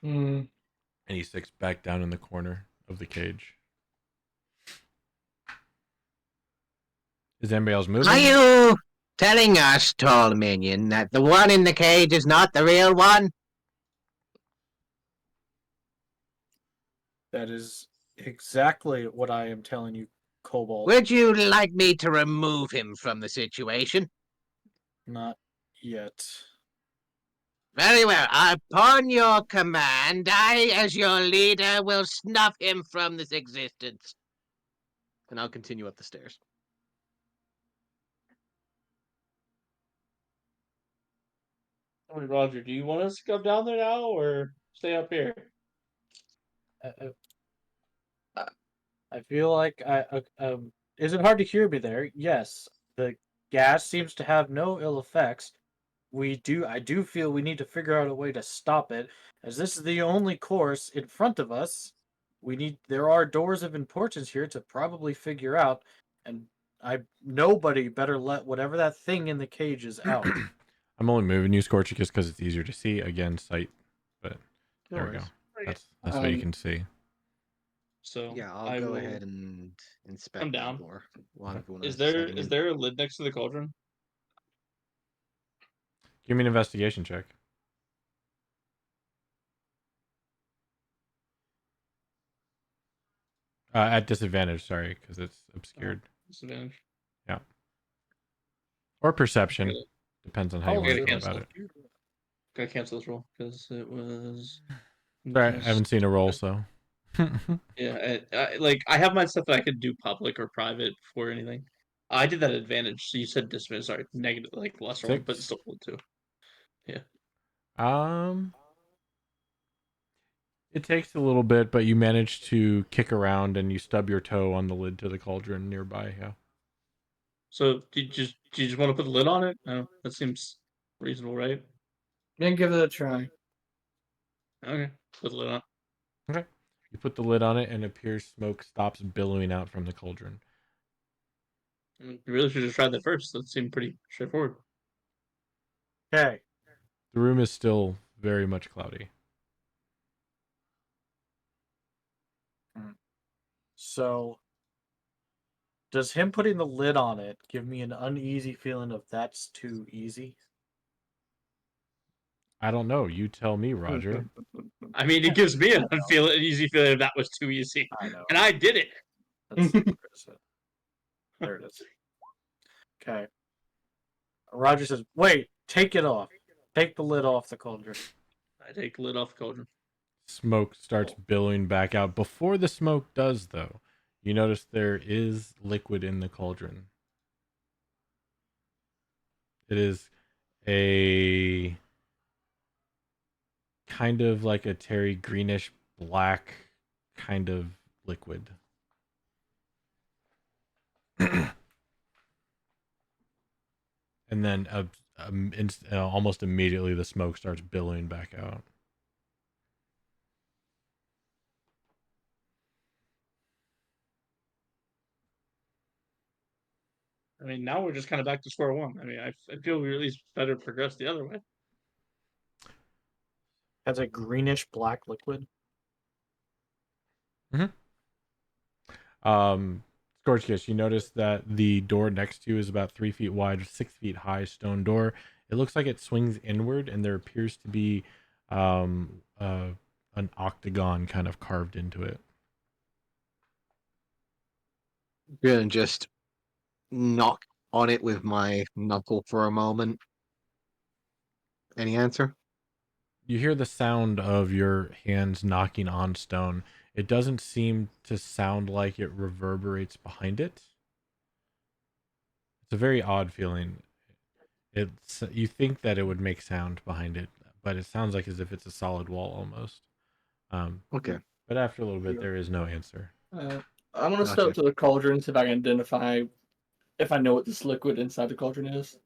And he sits back down in the corner of the cage. Is anybody else moving? Are you telling us, tall minion, that the one in the cage is not the real one? That is exactly what I am telling you, Cobalt. Would you like me to remove him from the situation? Not yet. Very well. Upon your command, I, as your leader, will snuff him from this existence. And I'll continue up the stairs. Hey, Roger, do you want us to come down there now or stay up here? I feel like is it hard to hear me there? Yes. The gas seems to have no ill effects. I do feel we need to figure out a way to stop it, as this is the only course in front of us. There are doors of importance here to probably figure out, and nobody better let whatever that thing in the cage is out. I'm only moving you, Scorchicus, because it's easier to see. Again, sight. But there we go. That's what you can see. So Yeah, I'll go ahead and inspect come down. the door while everyone Is setting in. there a lid next to the cauldron? Give me an investigation check. At disadvantage, sorry, because it's obscured. Disadvantage. Yeah. Or perception. Okay. Depends on how you want to gotta go about it. Gotta cancel this roll because it was. Sorry, I haven't seen a roll, so. Yeah, I have my stuff that I could do public or private for anything. I did that advantage. So you said disadvantage. Sorry, negative, like less roll, but 6? still roll 2. Yeah. It takes a little bit, but you manage to kick around and you stub your toe on the lid to the cauldron nearby. Yeah. So do you just want to put the lid on it? No, that seems reasonable, right? Then give it a try. Okay, put the lid on. Okay. You put the lid on it, and it appears smoke stops billowing out from the cauldron. You really should have tried that first. That seemed pretty straightforward. Okay. The room is still very much cloudy. So, does him putting the lid on it give me an uneasy feeling of that's too easy? I don't know. You tell me, Roger. I mean, it gives me an easy feeling that was too easy. I know. And I did it. That's there it is. Okay. Roger says, "Wait, take it off. Take the lid off the cauldron." I take the lid off the cauldron. Smoke starts billowing back out. Before the smoke does, though, you notice there is liquid in the cauldron. It is a kind of like a terry greenish black kind of liquid. And then almost immediately the smoke starts billowing back out. I mean, now we're just kind of back to square one. I mean, I feel we at least better progress the other way. Has a greenish black liquid. Scorchkiss, you notice that the door next to you is about 3 feet wide, 6 feet high stone door. It looks like it swings inward, and there appears to be an octagon kind of carved into it. I'm gonna just knock on it with my knuckle for a moment. Any answer? You hear the sound of your hands knocking on stone. It doesn't seem to sound like it reverberates behind it. It's a very odd feeling. It's you think that it would make sound behind it, but it sounds like as if it's a solid wall almost. Okay. But after a little bit, there is no answer. I'm gonna Gotcha. step up to the cauldron, see if I can identify if I know what this liquid inside the cauldron is.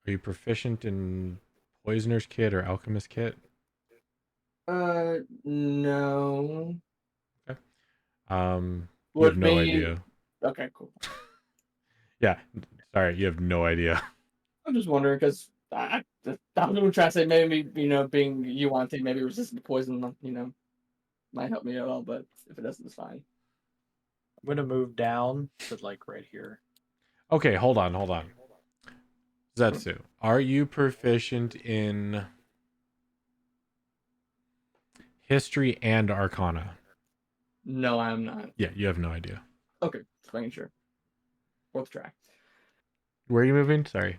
Are you proficient in Poisoner's Kit or Alchemist Kit? No. You have no idea. Okay, cool. Yeah, sorry, you have no idea. I'm just wondering because I was gonna try to say maybe being you wanting maybe resistant to poison might help me at all, but if it doesn't, it's fine. I'm gonna move down to like right here. Okay, hold on. Zetsu, are you proficient in History and Arcana? No, I'm not. Yeah, you have no idea. Okay, just making sure. Fourth track. Where are you moving? Sorry.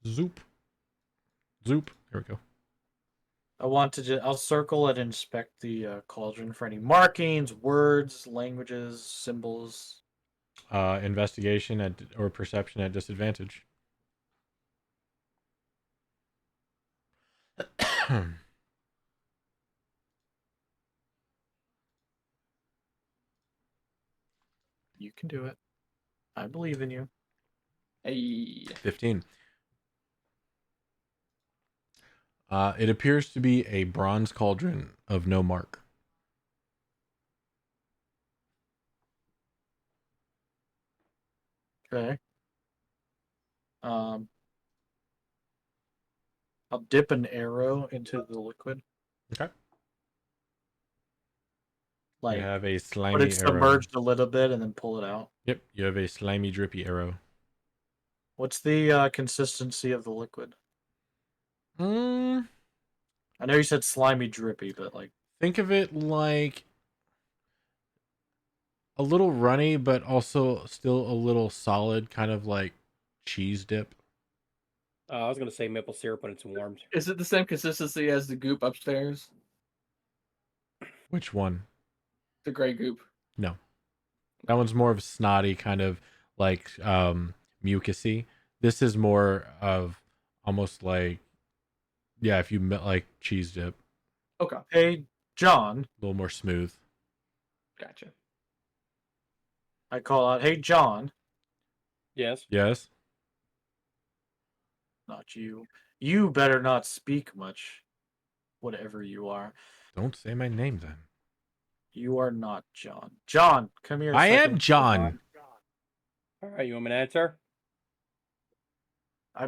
Zoop. There we go. I'll circle and inspect the cauldron for any markings, words, languages, symbols. Investigation or perception at disadvantage. You can do it. I believe in you. Hey. 15. It appears to be a bronze cauldron of no mark. Okay. I'll dip an arrow into the liquid. Okay. Like, you have a slimy but it's arrow. submerged a little bit and then pull it out. Yep, you have a slimy, drippy arrow. What's the consistency of the liquid? I know you said slimy, drippy, but like, think of it like a little runny, but also still a little solid, kind of like cheese dip. I was gonna say maple syrup when it's warmed. Is it the same consistency as the goop upstairs? Which one? The gray goop. No. That one's more of snotty, kind of like mucusy. This is more of almost like, yeah, if you met like cheese dip. Okay. hey, John. A little more smooth. Gotcha. I call out, hey, John. Yes. Yes. Not you. You better not speak much. Whatever you are. Don't say my name then. You are not John. John, come here. I am John. All right, you want me to answer? I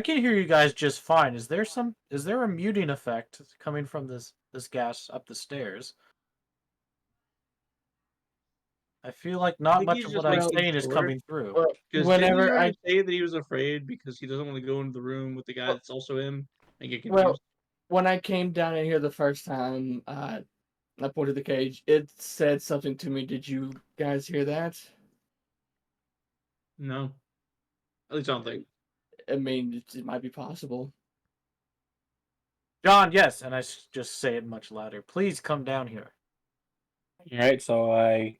can hear you guys just fine. Is there a muting effect coming from this gas up the stairs? I feel like not think much he's of just what I'm making saying is sure. coming through. Well, Because didn't he whenever I already say that he was afraid because he doesn't want to go into the room with the guy that's also him and get well, confused? when I came down in here the first time, I pointed the cage. It said something to me. Did you guys hear that? No. At least I don't think. I mean, it might be possible. John, yes, and I just say it much louder. Please come down here. All right, so I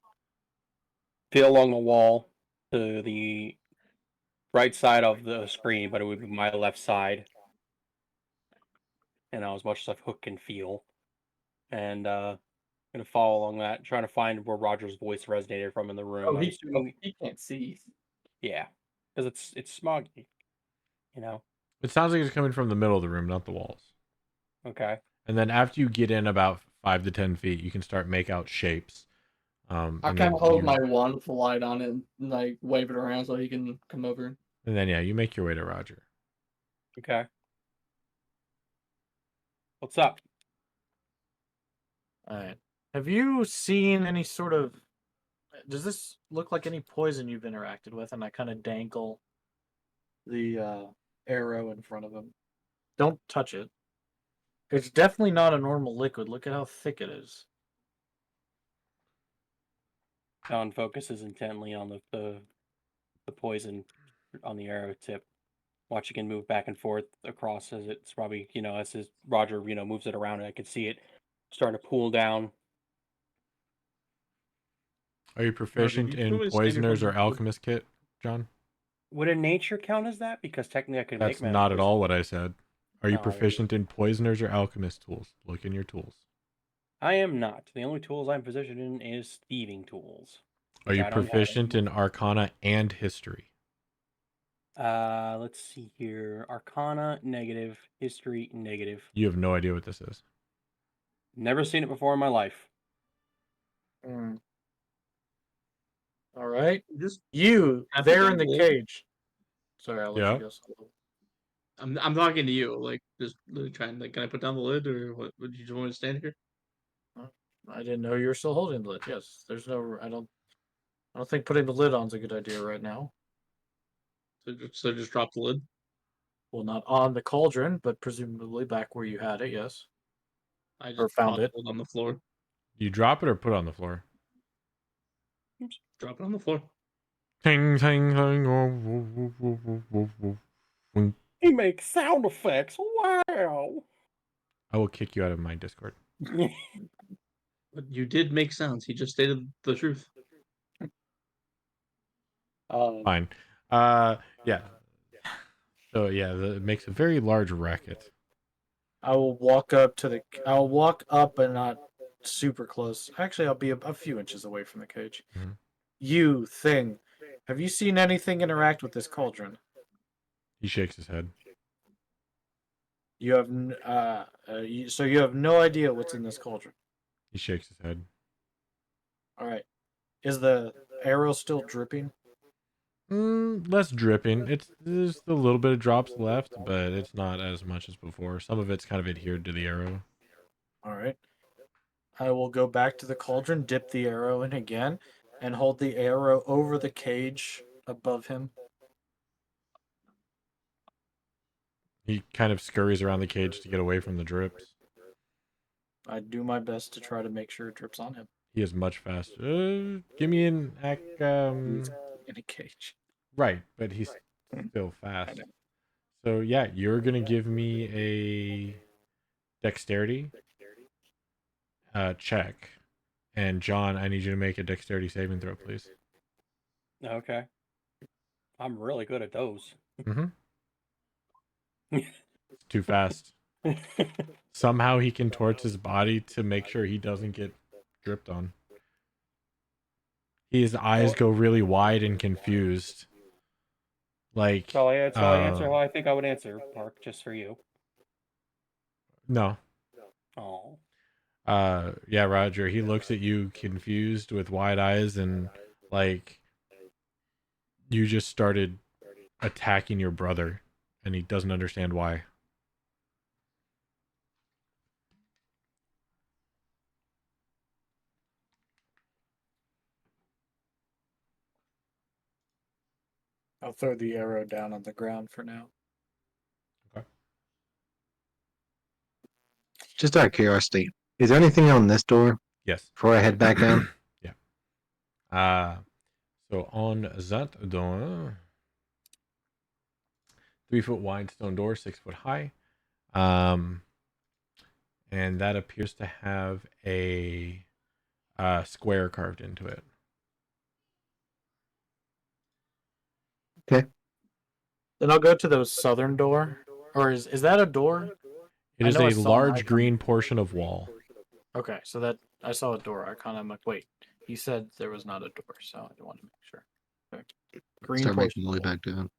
feel along the wall to the right side of the screen, but it would be my left side. And as much as I hook and feel. And gonna follow along that, trying to find where Roger's voice resonated from in the room. Oh, I'm assuming, he can't see. yeah, because it's smoggy, you know. It sounds like it's coming from the middle of the room, not the walls. Okay. And then after you get in about 5 to 10 feet, you can start make out shapes. I And kind then of hold you- my wand with the light on it and like wave it around so he can come over. And then yeah, you make your way to Roger. Okay. What's up? All right. Have you seen any sort of? Does this look like any poison you've interacted with? And I kind of dangle the arrow in front of him. Don't touch it. It's definitely not a normal liquid. Look at how thick it is. Don focuses intently on the poison on the arrow tip, watching it move back and forth across as it's probably as his Roger moves it around, and I can see it starting to pool down. Are you Roger, proficient do you in want me to stand in front poisoners of or the- alchemist kit, John? Would a nature count as that? Because technically I could That's make not magic at all what I said. Are you No. proficient in poisoners or alchemist tools? Look in your tools. I am not. The only tools I'm proficient in is thieving tools. Are which you I don't have proficient in anymore. arcana and history? Let's see here. Arcana, negative. History, negative. You have no idea what this is. Never seen it before in my life. All right. Just You I put there down in the the lid? cage. Sorry, I'll let Yeah. you go. Solo. I'm talking to you. Like, just really trying. Like, can I put down the lid, or what? Would you just want me to stand here? I didn't know you were still holding the lid. Yes, there's no. I don't think putting the lid on is a good idea right now. So just drop the lid. Well, not on the cauldron, but presumably back where you had it. Yes. I just Or found dropped it. the lid on the floor. You drop it or put it on the floor? Oops, drop it on the floor. Ting, ting, ting. Woof, woof, woof, woof, woof, woof. Wink. He makes sound effects. Wow. I will kick you out of my Discord. But you did make sounds. He just stated the truth. Fine. Yeah. So yeah, it makes a very large racket. I will walk up to the. I'll walk up, but not super close. Actually, I'll be a few inches away from the cage. Mhm. You thing, have you seen anything interact with this cauldron? He shakes his head. You have. So you have no idea what's in this cauldron. He shakes his head. All right. Is the arrow still dripping? Less dripping. There's a little bit of drops left, but it's not as much as before. Some of it's kind of adhered to the arrow. All right. I will go back to the cauldron, dip the arrow in again, and hold the arrow over the cage above him. He kind of scurries around the cage to get away from the drips. I do my best to try to make sure it drips on him He is much faster. Give me an in a cage. right, but he's still fast. So yeah, you're gonna give me a dexterity check, and John, I need you to make a dexterity saving throw, please. Okay. I'm really good at those. Mm-hmm. It's too fast. Somehow he contorts his body to make sure he doesn't get dripped on. His eyes go really wide and confused. Like So I answer how I think I would answer, Park, just for you. no. Oh. Yeah, Roger, he looks at you confused with wide eyes and like you just started attacking your brother and he doesn't understand why. I'll throw the arrow down on the ground for now. Just out of curiosity, is there anything on this door Yes. before I head back down? Yeah. So on that door, 3 foot wide stone door, 6 foot high. And that appears to have a square carved into it. Okay. Then I'll go to the southern door. Or is that a door? It I is know I a saw an large icon. green portion of wall. Okay, so that I saw a door icon. I'm like, wait, he said there was not a door, so I want to make sure. Okay. Green Start portion. making my way back down.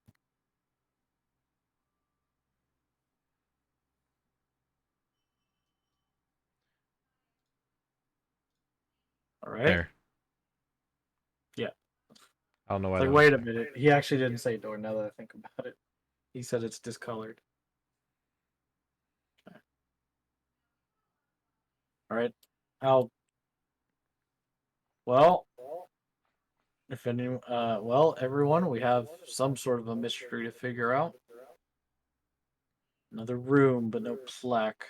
All right. There. Yeah. I don't know why. Like, that wait a was minute. He actually didn't say door. Now that I think about it, he said it's discolored. Okay. All right. Well, if any, well, everyone, we have some sort of a mystery to figure out. Another room, but no plaque.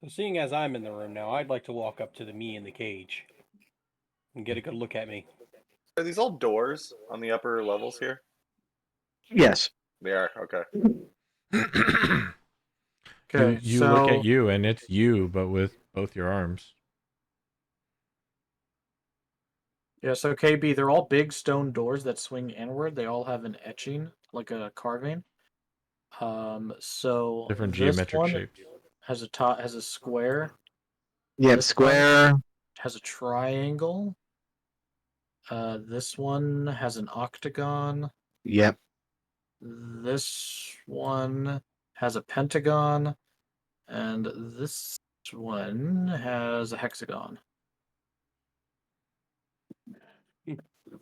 So seeing as I'm in the room now, I'd like to walk up to the me in the cage and get a good look at me. Are these all doors on the upper levels here? Yes. They are. Okay. Okay, you look at you, and it's you, but with both your arms. Yeah, so KB, they're all big stone doors that swing inward. They all have an etching, like a carving. So Different this geometric one shapes. has a square. Yep, This square. has a triangle. This one has an octagon. Yep. This one has a pentagon, and this one has a hexagon.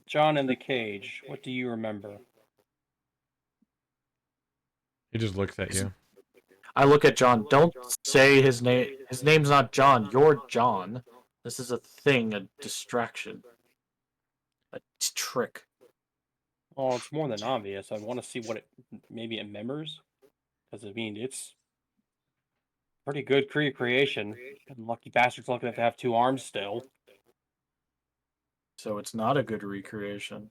John in the cage, what do you remember? He just looks at you. I look at John. Don't say his name. His name's not John. You're John. This is a thing, a distraction, a trick. Well, it's more than obvious. I want to see what maybe it members. Because, I mean, it's pretty good creation. And lucky bastard's lucky enough to have 2 arms still. So it's not a good recreation.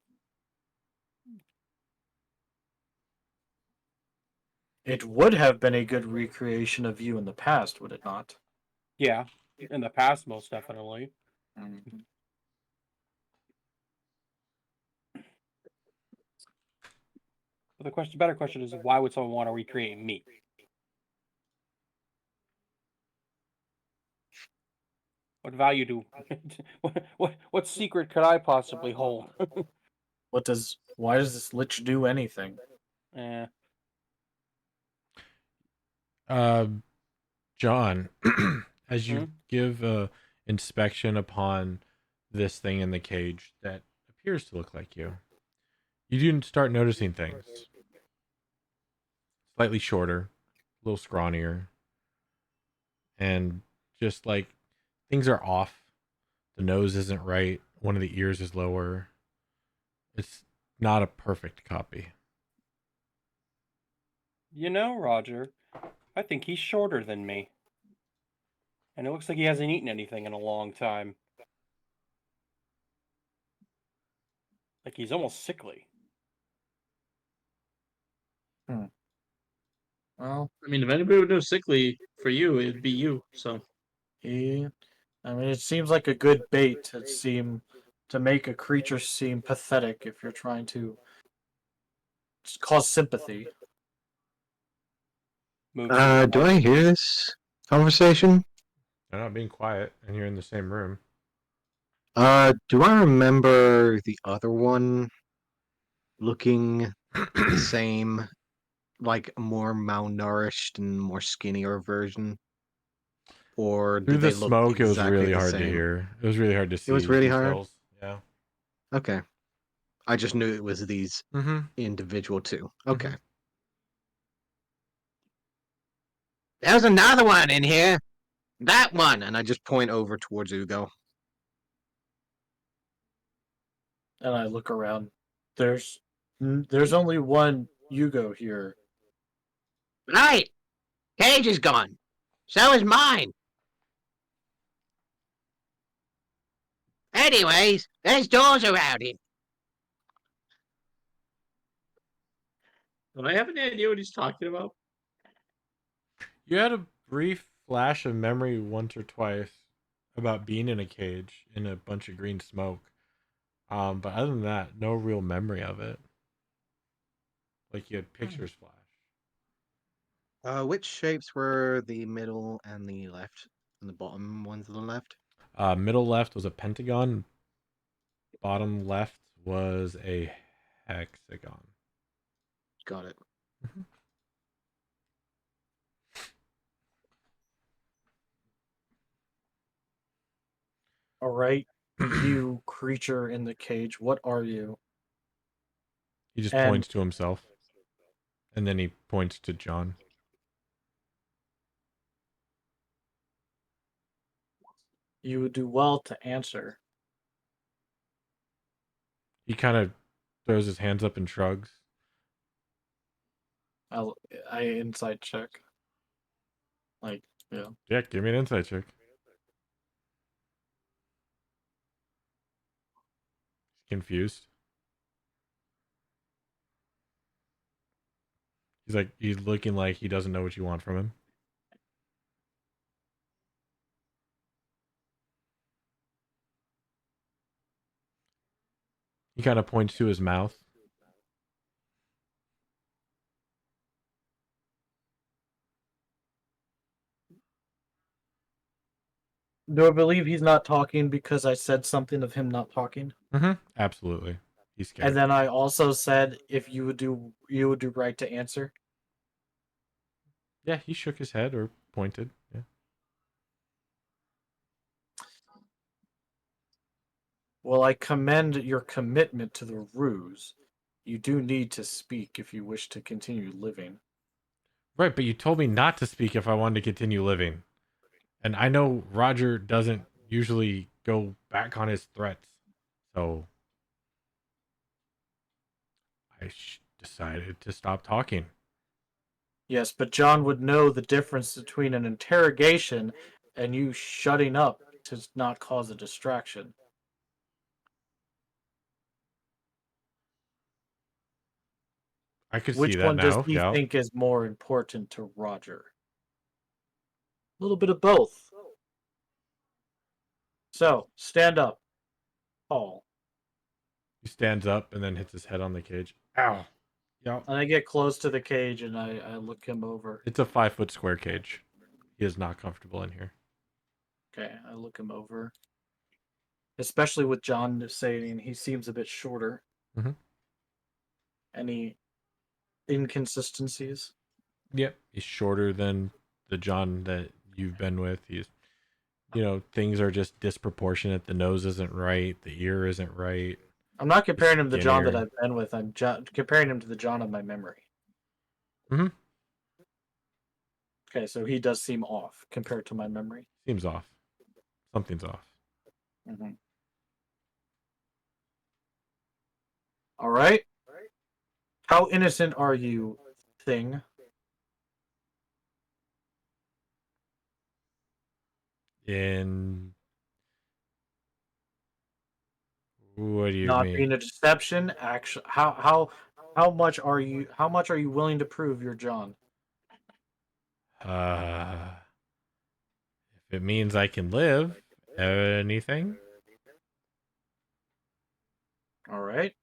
It would have been a good recreation of you in the past, would it not? Yeah, in the past, most definitely. Mm-hmm. But the better question is, why would someone want to recreate me? What value do? what secret could I possibly hold? Why does this lich do anything? John, as you give a inspection upon this thing in the cage that appears to look like you, you do start noticing things. Slightly shorter, a little scrawnier, and just like things are off. The nose isn't right. One of the ears is lower. It's not a perfect copy. You know, Roger, I think he's shorter than me. And it looks like he hasn't eaten anything in a long time. Like he's almost sickly. Well, I mean, if anybody would know sickly for you, it'd be you. So I mean, it seems like a good bait to make a creature seem pathetic if you're trying to cause sympathy. Do I hear this conversation? They're not being quiet, and you're in the same room. Do I remember the other one looking the same, like a more malnourished and more skinnier version? Or Through did the they look smoke, it was exactly really the hard to same? hear. It was really hard to see. It was really hard? details. Yeah. Okay. I just knew it was these individual two. Okay. There's another one in here. That one. And I just point over towards Ugo. And I look around. There's only one Hugo here. Right. Cage is gone. So is mine. Anyways, there's doors around it. Do I have any idea what he's talking about? You had a brief flash of memory once or twice about being in a cage in a bunch of green smoke. But other than that, no real memory of it. Like you had pictures flash. Which shapes were the middle and the left? And the bottom ones on the left? Middle left was a pentagon. Bottom left was a hexagon. Got it. All right, you creature in the cage, what are you? He just And- points to himself. And then he points to John. You would do well to answer. He kind of throws his hands up and shrugs. I insight check. Like, yeah. Yeah, give me an insight check. Confused. He's looking like he doesn't know what you want from him. He kind of points to his mouth. Do I believe he's not talking because I said something of him not talking? Mm-hmm. Absolutely. He's scared. And then I also said if you would do right to answer. Yeah, he shook his head or pointed. Yeah. Well, I commend your commitment to the ruse. You do need to speak if you wish to continue living. Right, but you told me not to speak if I wanted to continue living. And I know Roger doesn't usually go back on his threats. So I decided to stop talking. Yes, but John would know the difference between an interrogation and you shutting up to not cause a distraction. I could Which see that one does now. he Yeah. think is more important to Roger? A little bit of both. So, stand up. Paul. He stands up and then hits his head on the cage. Ow. Yeah. And I get close to the cage and I look him over. It's a 5-foot square cage. He is not comfortable in here. Okay, I look him over. Especially with John saying he seems a bit shorter. Mhm. Any inconsistencies? Yep. He's shorter than the John that you've been with. He's, things are just disproportionate. The nose isn't right. The ear isn't right. I'm not comparing him to the John that skinnier. I've been with. I'm comparing him to the John of my memory. Mhm. Okay, so he does seem off compared to my memory. Seems off. Something's off. Mm-hmm. All right. How innocent are you, thing? In what do you Not mean? being a deception. Actually, how much are you? How much are you willing to prove you're John? If it means I can live, anything. All right.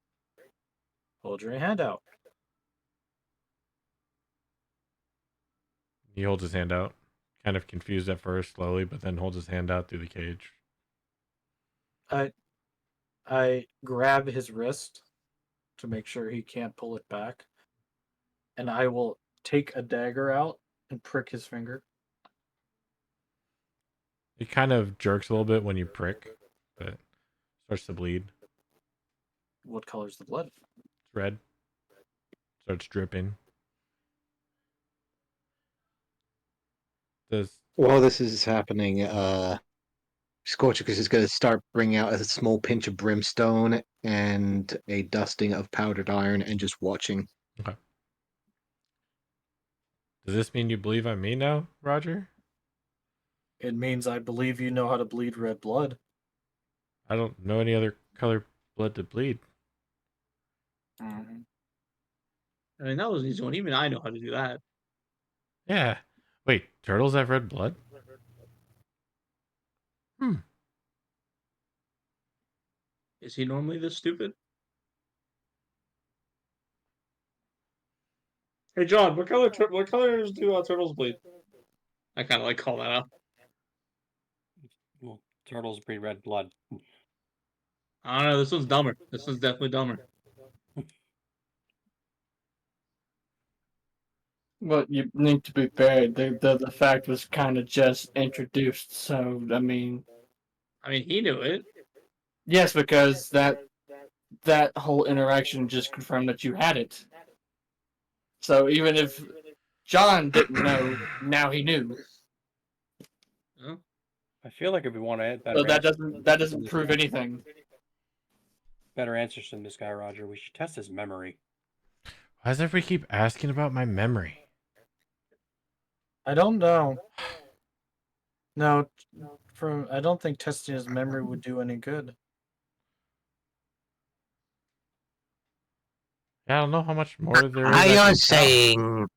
Hold your hand out. He holds his hand out, kind of confused at first, slowly, but then holds his hand out through the cage. I grab his wrist to make sure he can't pull it back, and I will take a dagger out and prick his finger. It kind of jerks a little bit when you prick, but starts to bleed. What color's the blood? It's red. Starts dripping. Does While this is happening, Scorchicus is going to start bringing out a small pinch of brimstone and a dusting of powdered iron and just watching. Okay. Does this mean you believe I'm me now, Roger? It means I believe you know how to bleed red blood. I don't know any other color blood to bleed. Mhm. I mean, that was an easy one. Even I know how to do that. Yeah. Wait, turtles have red blood? Hmm. Is he normally this stupid? Hey, John, what colors do turtles bleed? I kind of like call that out. Well, turtles breed red blood. I don't know. This one's dumber. This one's definitely dumber. But you need to be fair. The fact was kind of just introduced, so I mean, I mean, he knew it. yes, because that whole interaction just confirmed that you had it. So even if John didn't know, now he knew. Huh? I feel like if we want to add So better answers, that doesn't prove anything. better answers from this guy, Roger, we should test his memory. Why does everybody keep asking about my memory? I don't know. No, I don't think testing his memory would do any good. Yeah, I don't know how much more there is Are I you can tell. saying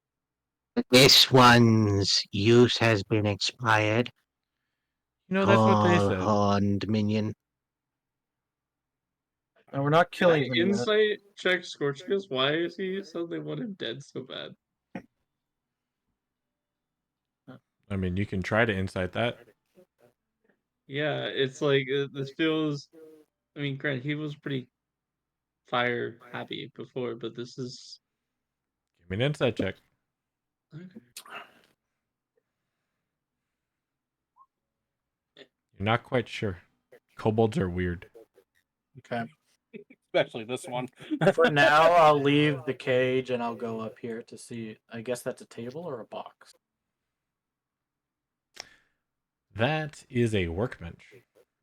this one's use has been expired? You know, that's what they Tall said. horned minion. And we're not Can I killing him yet. insight check Scorchicus? Why is he suddenly want him dead so bad? I mean, you can try to insight that. Yeah, it's like this feels. I mean, granted, he was pretty fire happy before, but this is. Give me an insight check. Okay. You're not quite sure. Kobolds are weird. Okay. Especially this one. For now, I'll leave the cage and I'll go up here to see. I guess that's a table or a box. That is a workbench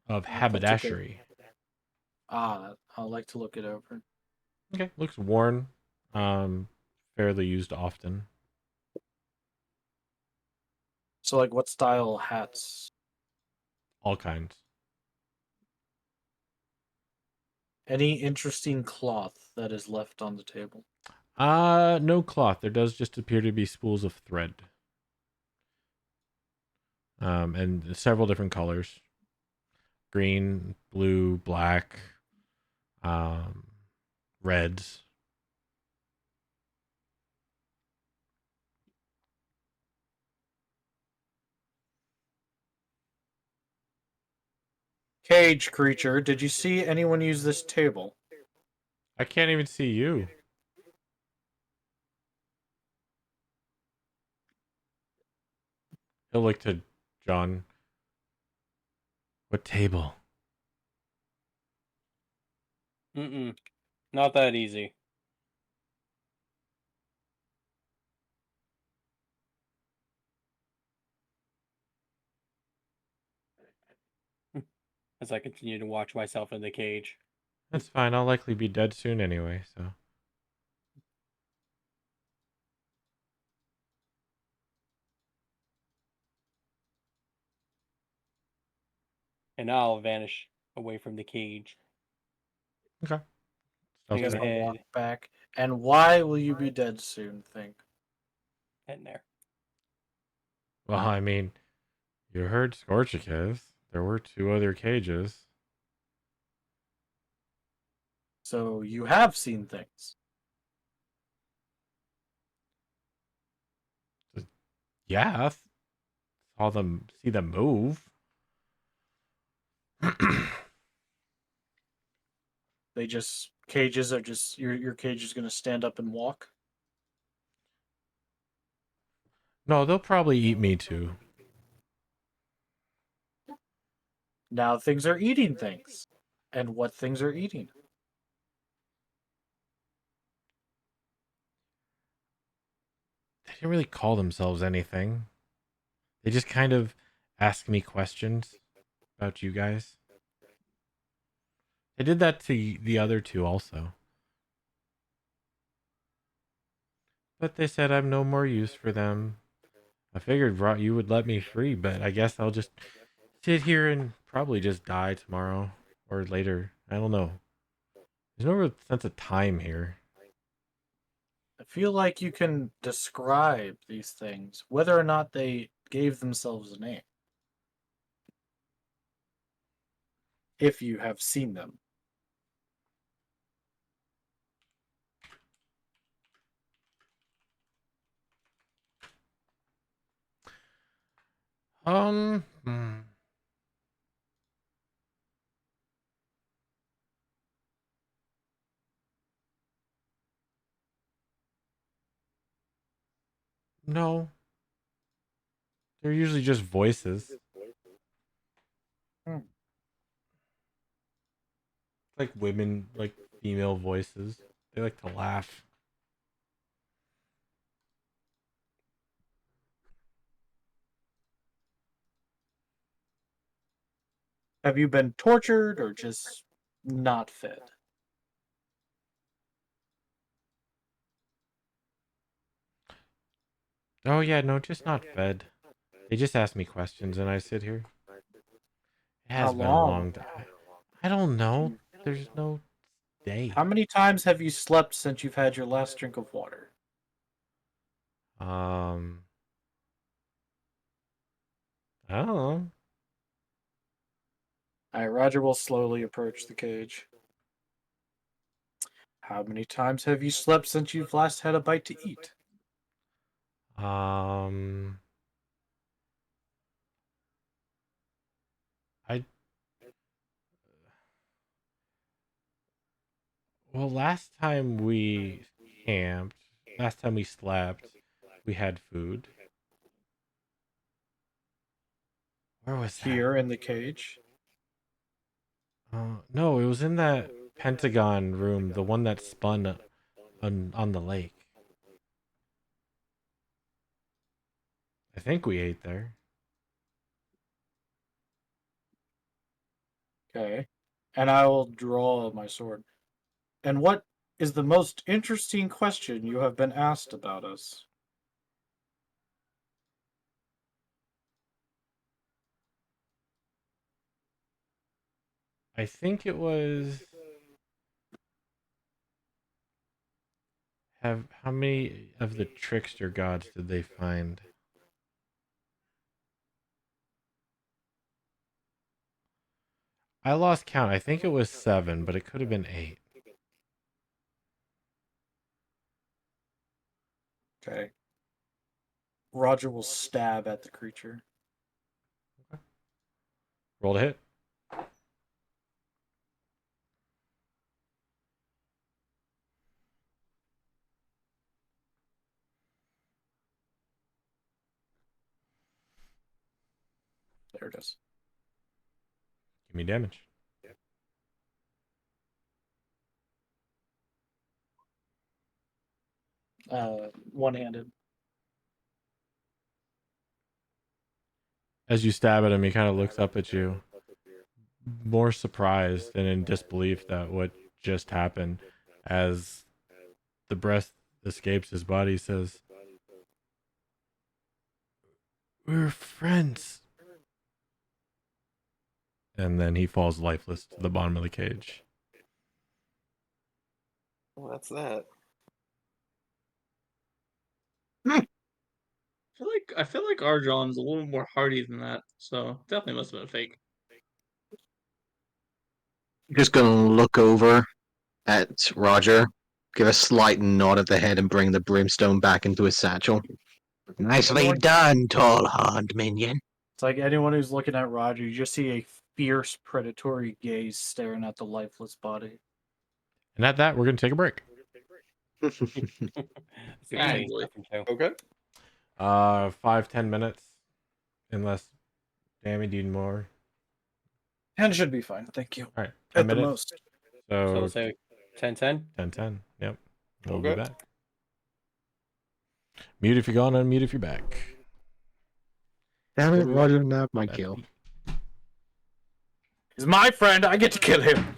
of haberdashery. I'll like to look it over. Okay, looks worn. Fairly used often. So, like, what style hats? All kinds. Any interesting cloth that is left on the table? No cloth. There does just appear to be spools of thread. And several different colors. Green, blue, black, reds. Cage creature, did you see anyone use this table? I can't even see you. He'll look to John. What table? Mm-mm. Not that easy. As I continue to watch myself in the cage. That's fine. I'll likely be dead soon anyway, so. And I'll vanish away from the cage. Okay. I guess Thinking I'll walk ahead. back. And why will you be dead soon, think? Heading there. Well, I mean, you heard Scorchicus. There were 2 other cages. So you have seen things. Yeah, see them move. They just cages are just your cage is gonna stand up and walk. No, they'll probably eat me too. Now things are eating things. And what things are eating? They didn't really call themselves anything. They just kind of ask me questions about you guys. They did that to the other two also. But they said I'm no more use for them. I figured you would let me free, but I guess I'll just sit here and probably just die tomorrow or later. I don't know. There's no real sense of time here. I feel like you can describe these things, whether or not they gave themselves a name. If you have seen them. Hmm. No. They're usually just voices. Like women, like female voices. They like to laugh. Have you been tortured or just not fed? Oh yeah, no, just not fed. They just ask me questions and I sit here. It How has been a long? long time. I don't know. There's no day. How many times have you slept since you've had your last drink of water? I don't know. Alright, Roger will slowly approach the cage. How many times have you slept since you've last had a bite to eat? I Well, last time we camped, last time we slept, we had food. Where was that? Here in the cage? No, it was in that Pentagon room, the one that spun on the lake. I think we ate there. Okay. And I will draw my sword. And what is the most interesting question you have been asked about us? I think it was how many of the trickster gods did they find? I lost count. I think it was 7, but it could have been 8. Okay. Roger will stab at the creature. Roll to hit. There it is. Give me damage. One-handed. As you stab at him, he kind of looks up at you, more surprised and in disbelief that what just happened. As the breath escapes his body, he says, "We're friends." And then he falls lifeless to the bottom of the cage. Well, that's that. I feel like Arjon's a little more hardy than that, so definitely must have been fake. Just gonna look over at Roger, give a slight nod of the head, and bring the brimstone back into his satchel. Nicely done, tall horned minion. It's like anyone who's looking at Roger, you just see a fierce predatory gaze staring at the lifeless body. And at that, we're going to take a break. Nice. Okay. 5-10 minutes. Unless, Dammy, do you need more? And it should be fine, thank you. All right. 10 At the minutes. most. So So we'll say 10-10? 10-10. Yep. We'll Okay. be back. Mute if you're gone, unmute if you're back. Damn it, Ooh, Roger, not my that's kill. deep. He's my friend. I get to kill him.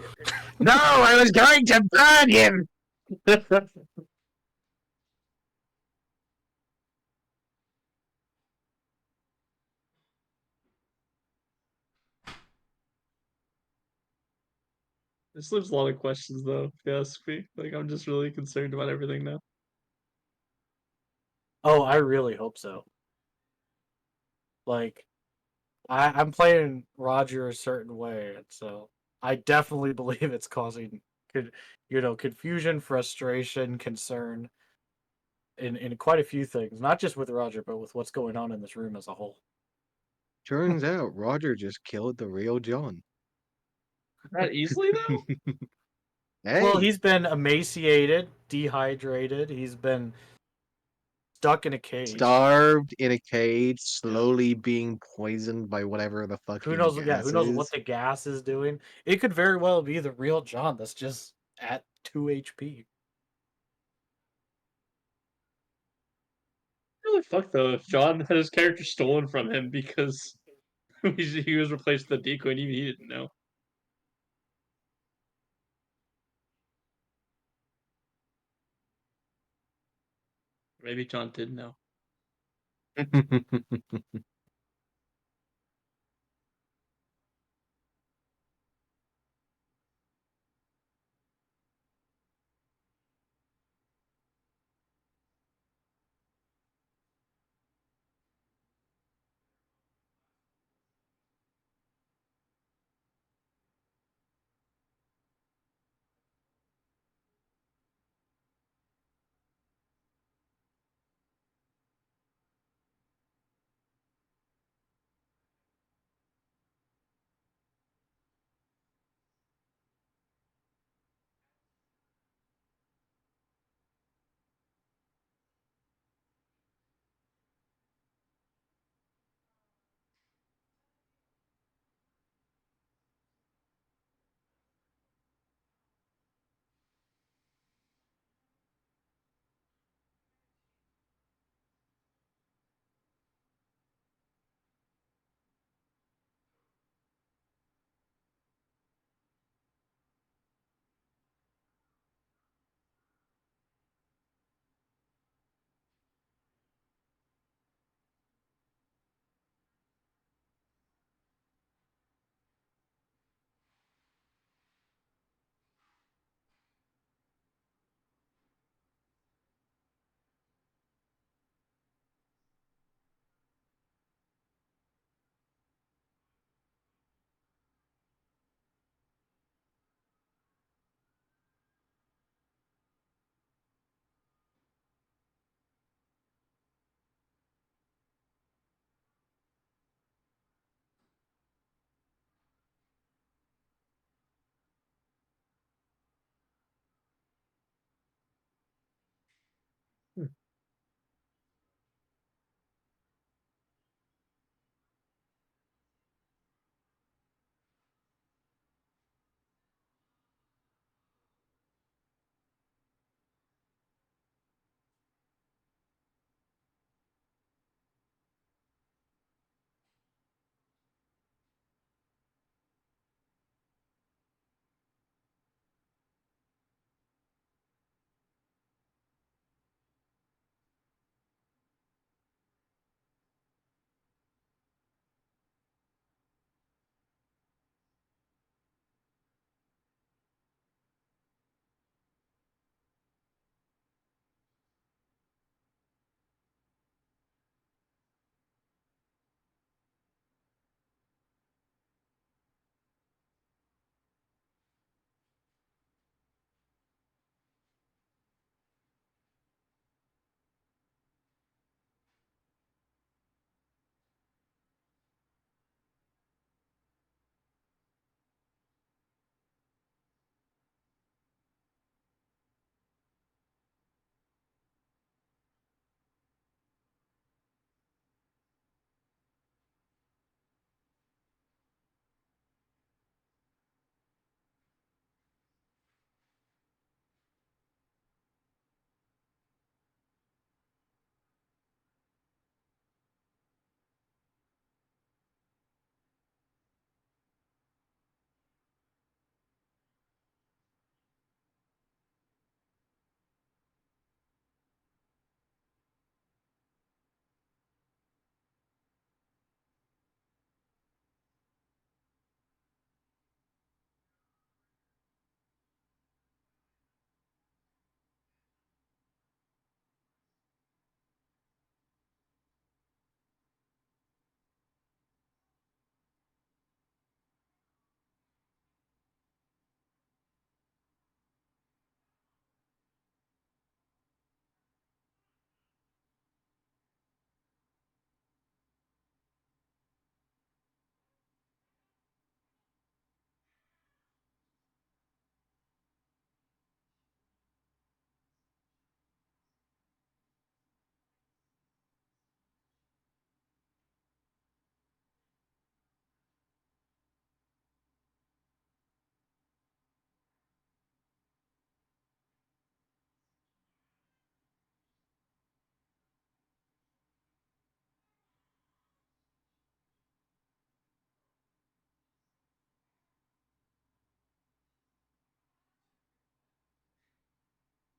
No, I was going to burn him. This leaves a lot of questions, though. If you ask me, like I'm just really concerned about everything now. Oh, I really hope so. Like, I'm playing Roger a certain way, and so I definitely believe it's causing, confusion, frustration, concern in quite a few things. Not just with Roger, but with what's going on in this room as a whole. Turns out Roger just killed the real John. That easily though? Hey, Well, he's been emaciated, dehydrated. He's been stuck in a cage. starved in a cage, slowly being poisoned by whatever the fucking Who knows? gas Yeah, who knows is. what the gas is doing? It could very well be the real John that's just at 2 HP. Really fucked though if John had his character stolen from him because he was replaced with a decoy and even he didn't know. Maybe John did know.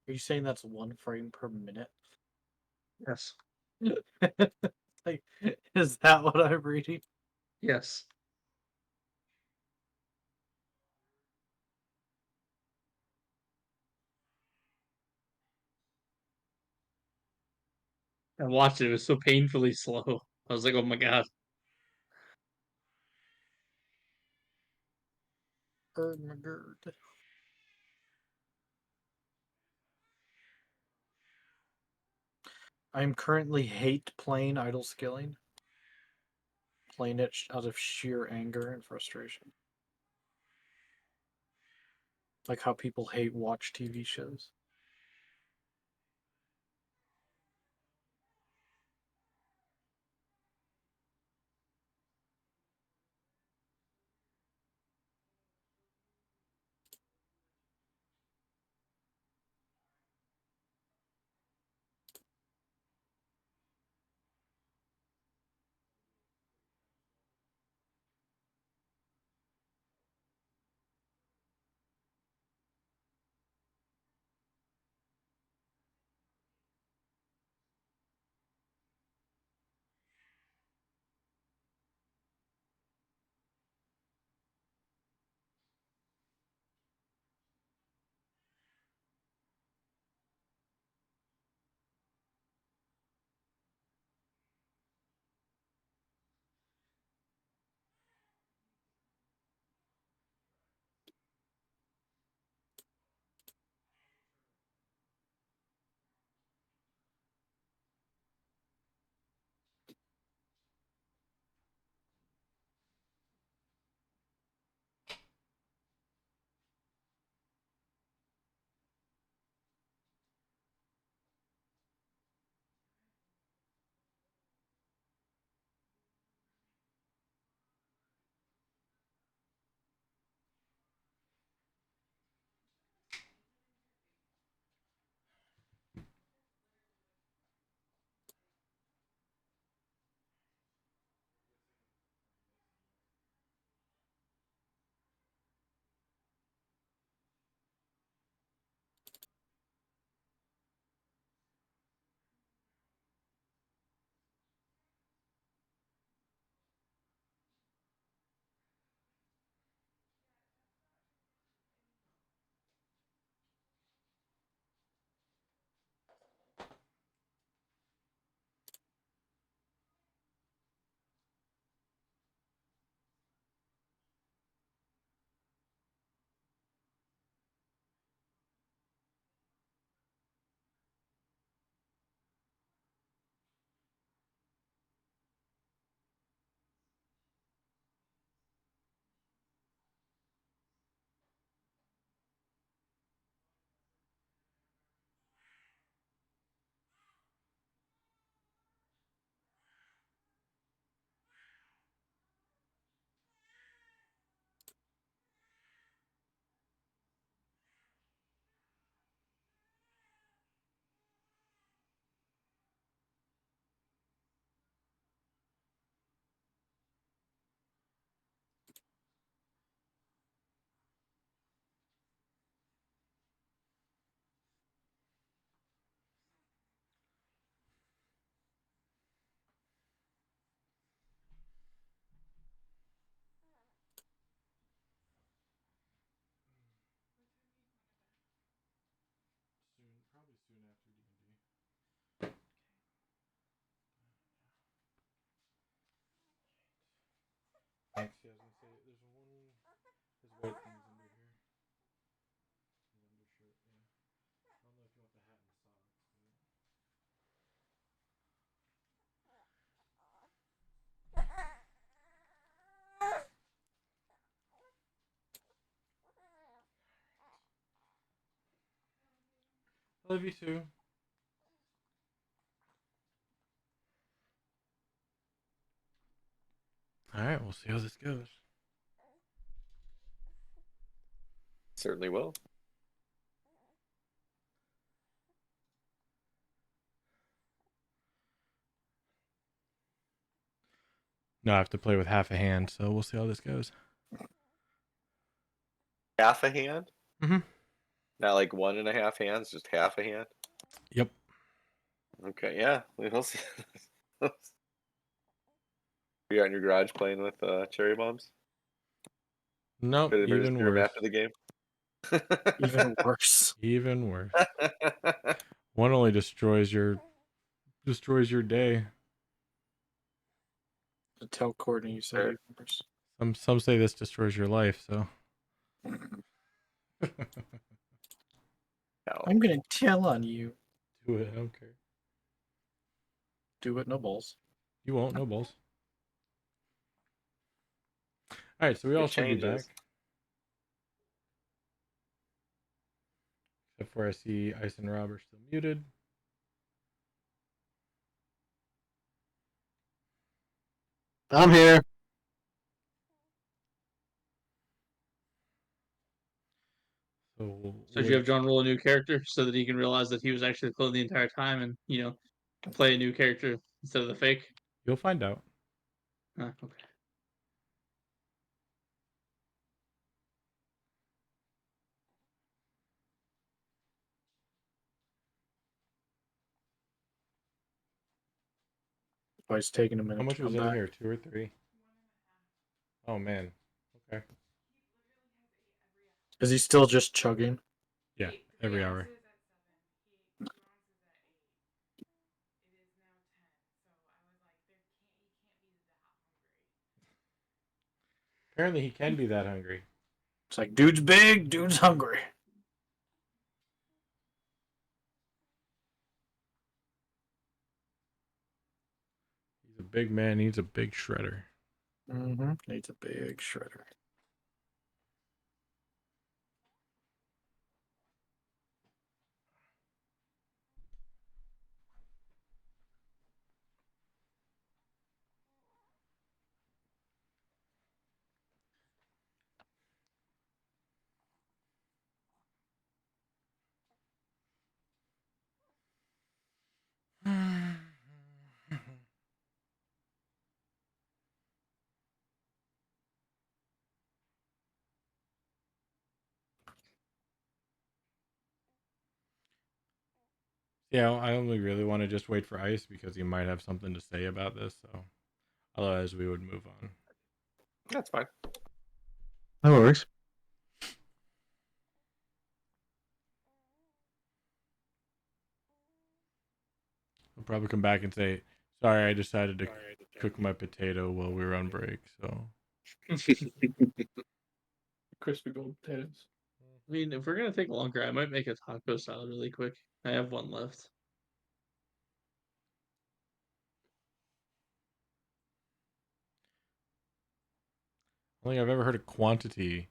Are you saying that's 1 frame per minute? Yes. Like, is that what I'm reading? Yes. I watched it. It was so painfully slow. I was like, oh my god. Ermagerd. I'm currently hate playing idle skilling. Playing it out of sheer anger and frustration. Like how people hate watch TV shows. Probably soon after D&D. Thanks. Yeah, I was gonna say there's white things under here. His undershirt. Yeah. I don't know if you want the hat and socks, but. I love you too. All right, we'll see how this goes. Certainly will. No, I have to play with half a hand, so we'll see how this goes. Half a hand? Mm-hmm. Not like 1.5 hands, just half a hand. Yep. Okay, yeah, we'll see. You out in your garage playing with cherry bombs? Nope. Could Even administer them worse. after the game. Even worse. Even worse. One only destroys your day. Tell Courtney you said Sure. even worse. Some say this destroys your life. So. I'm gonna tell on you. Do it. I don't care. Do it, no balls. You won't. No balls. All right. So we all It should be back. changes. Except for I see Ice and Rob are still muted. I'm here. So So did you have John roll a new character so that he can realize that he was actually the clone the entire time and, play a new character instead of the fake? you'll find out. Okay. Why it's taking a How minute much to was come in back. here? 2 or 3? Oh man. Okay. Is he still just chugging? Yeah. Every hour. Apparently he can be that hungry. It's like, dude's big, dude's hungry. He's a big man. Needs a big shredder. Mm-hmm. Needs a big shredder. Yeah, I only really want to just wait for Ice because he might have something to say about this. So, otherwise, we would move on. That's fine. That works. He'll probably come back and say, "Sorry, I decided to cook my potato while we were on break." So, Crispy gold potatoes. I mean, if we're gonna take longer, I might make a taco salad really quick. I have one left. I don't think I've ever heard a quantity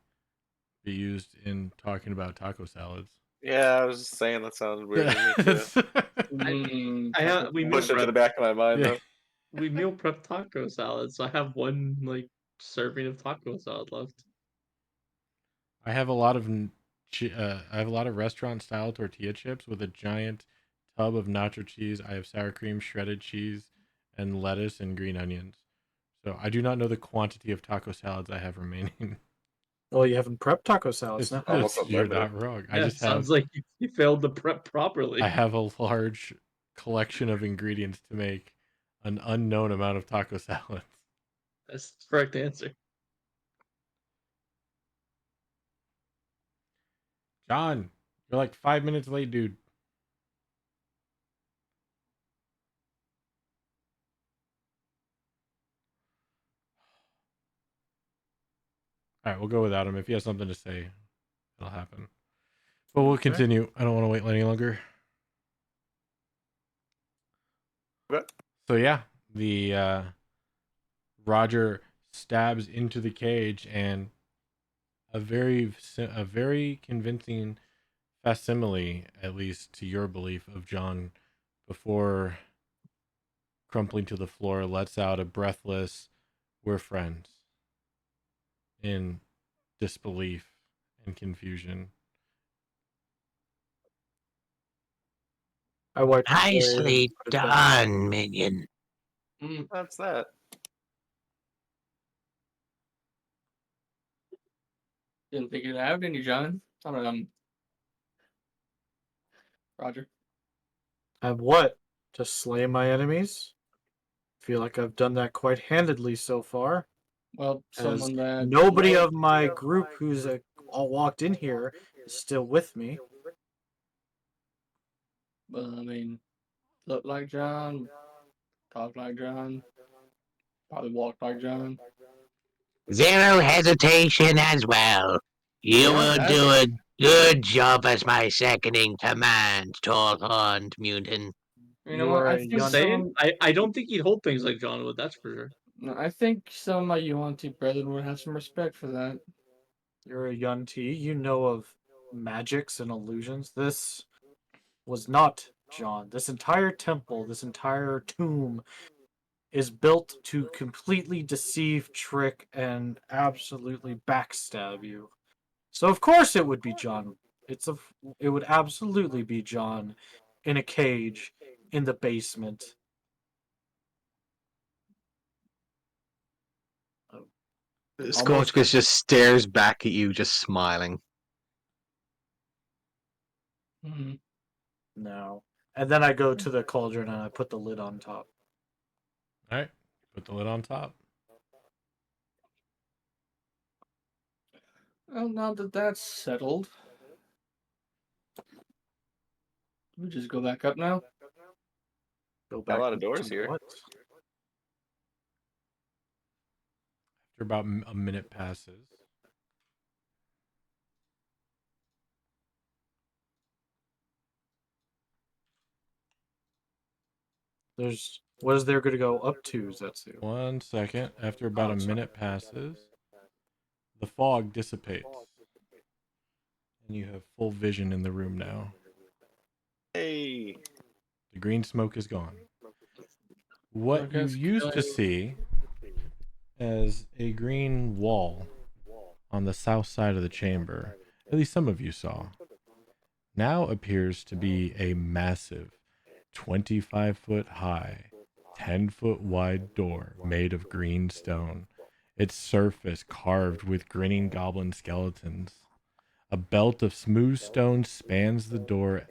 be used in talking about taco salads. Yeah, I was just saying that sounds weird to me too. We meal Push it to the prep. back of my mind Yeah. though. We meal prep taco salad, so I have one serving of taco salad left. I have a lot of I have a lot of restaurant style tortilla chips with a giant tub of nacho cheese. I have sour cream, shredded cheese, and lettuce and green onions. So I do not know the quantity of taco salads I have remaining. Well, you haven't prepped taco salads now. Almost You're unlimited. not wrong. Yeah, I just sounds have like you failed to prep properly. I have a large collection of ingredients to make an unknown amount of taco salads. That's the correct answer. John, you're like 5 minutes late, dude. All right, we'll go without him. If he has something to say, it'll happen. But we'll continue. I don't want to wait any longer. Okay. So yeah, the Roger stabs into the cage, and a very convincing facsimile, at least to your belief, of John before crumpling to the floor, lets out a breathless, "We're friends," in disbelief and confusion. I wiped it away and Nicely put it back. done, minion. That's that. Didn't figure it out, didn't you, John? Roger. And what? To slay my enemies? Feel like I've done that quite handedly so far. Well, As someone that nobody of my group who's all walked in here is still with me. Well, I mean, look like John, talk like John, probably walk like John. Zero hesitation as well. You Yeah, will do a good job as my second in command, tall horned mutant. You know You what? are I a think young. Saying, I don't think he'd hold things like John would. That's for sure. No, I think some of my Yuan-Ti brethren would have some respect for that. You're a Yuan-Ti. You know of magics and illusions. This was not John. This entire temple, this entire tomb is built to completely deceive, trick, and absolutely backstab you. So of course it would be John. It would absolutely be John in a cage in the basement. Scorchkus just stares back at you, just smiling. Hmm. No. And then I go to the cauldron and I put the lid on top. All right, put the lid on top. Well, now that that's settled, we just go back up now. Go Got a back lot of to doors here. what? After about a minute passes, There's what is there going to go up to, Zetsu? 1 second. After about Oh, a sorry. minute passes, the fog dissipates, and you have full vision in the room now. Hey. The green smoke is gone. What you used to see as a green wall on the south side of the chamber, at least some of you saw, now appears to be a massive 25-foot high, 10-foot wide door made of green stone, its surface carved with grinning goblin skeletons. A belt of smooth stone spans the door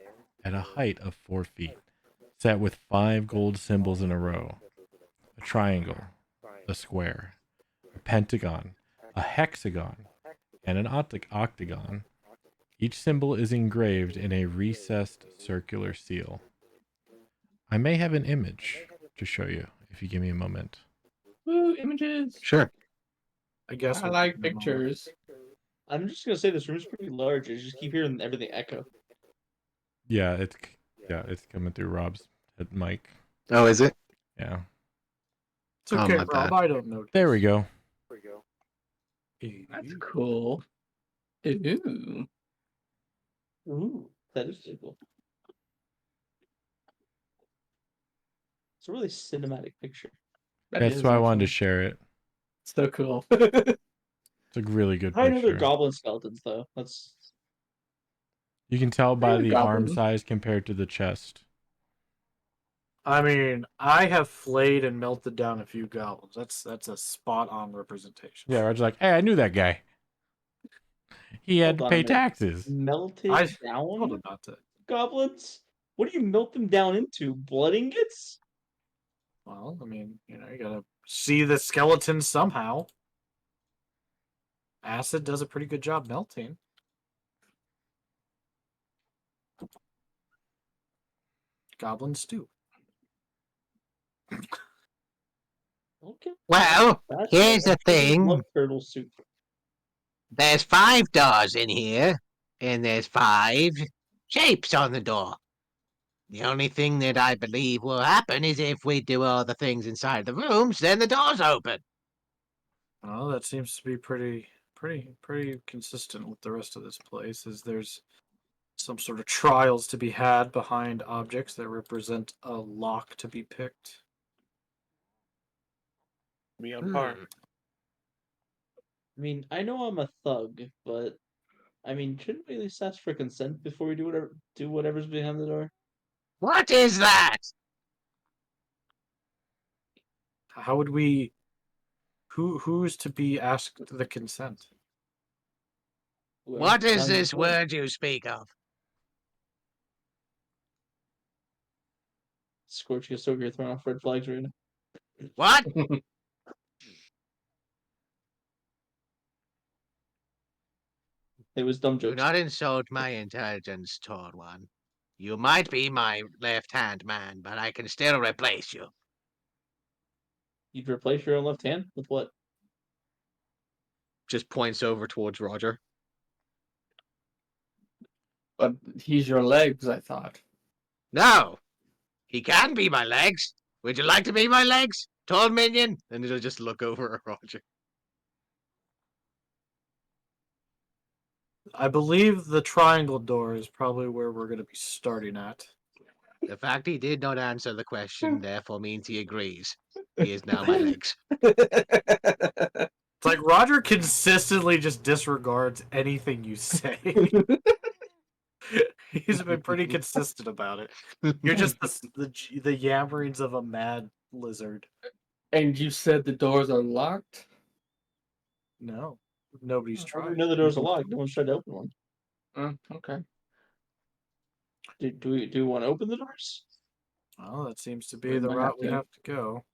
at a height of 4 feet, set with 5 gold symbols in a row: a triangle, a square, a pentagon, a hexagon, and an octagon. Each symbol is engraved in a recessed circular seal. I may have an image to show you if you give me a moment. Woo, images. Sure. I guess I like pictures. I'm just gonna say this room's pretty large. I just keep hearing everything echo. Yeah, it's coming through Rob's mic. Oh, is it? Yeah. It's okay, my Rob. bad. I don't know. There we go. That's cool. Ooh. Ooh, that is pretty cool. It's a really cinematic picture. That's why I wanted to share it. So cool. It's a really good I know they're picture. goblin skeletons though. That's You can tell by They're the arm goblin. size compared to the chest. I mean, I have flayed and melted down a few goblins. That's a spot on representation. Yeah, Roger's like, hey, I knew that guy. He had Hold to on a pay minute. taxes. melted I told down him not to. goblins. What do you melt them down into? Blood ingots? Well, I mean, you gotta see the skeleton somehow. Acid does a pretty good job melting. Goblin stew. Okay. Well, That's here's the thing. Love turtle soup. There's 5 doors in here, and there's 5 shapes on the door. The only thing that I believe will happen is if we do all the things inside the rooms, then the doors open. Well, that seems to be pretty consistent with the rest of this place. Is there's some sort of trials to be had behind objects that represent a lock to be picked. Be on par. I mean, I know I'm a thug, but I mean, shouldn't we at least ask for consent before we do whatever's behind the door? What is that? How would we? Who's to be asked the consent? What is Sounds this good. word you speak of? Scorch is over here throwing off red flags right now. What? It was dumb Do jokes. not insult my intelligence, tall one. You might be my left-hand man, but I can still replace you. You'd replace your own left hand with what? Just points over towards Roger. But he's your legs, I thought. No! He can be my legs. Would you like to be my legs, tall minion? And it'll just look over at Roger. I believe the triangle door is probably where we're going to be starting at. The fact he did not answer the question therefore means he agrees. He is now my legs. It's like Roger consistently just disregards anything you say. He's been pretty consistent about it. You're just the yammerings of a mad lizard. And you said the doors are locked? No, nobody's How do tried. we know the doors are locked? No one's tried to open one. Okay. Do we want to open the doors? Well, that seems to be We the might route have we to. have to go.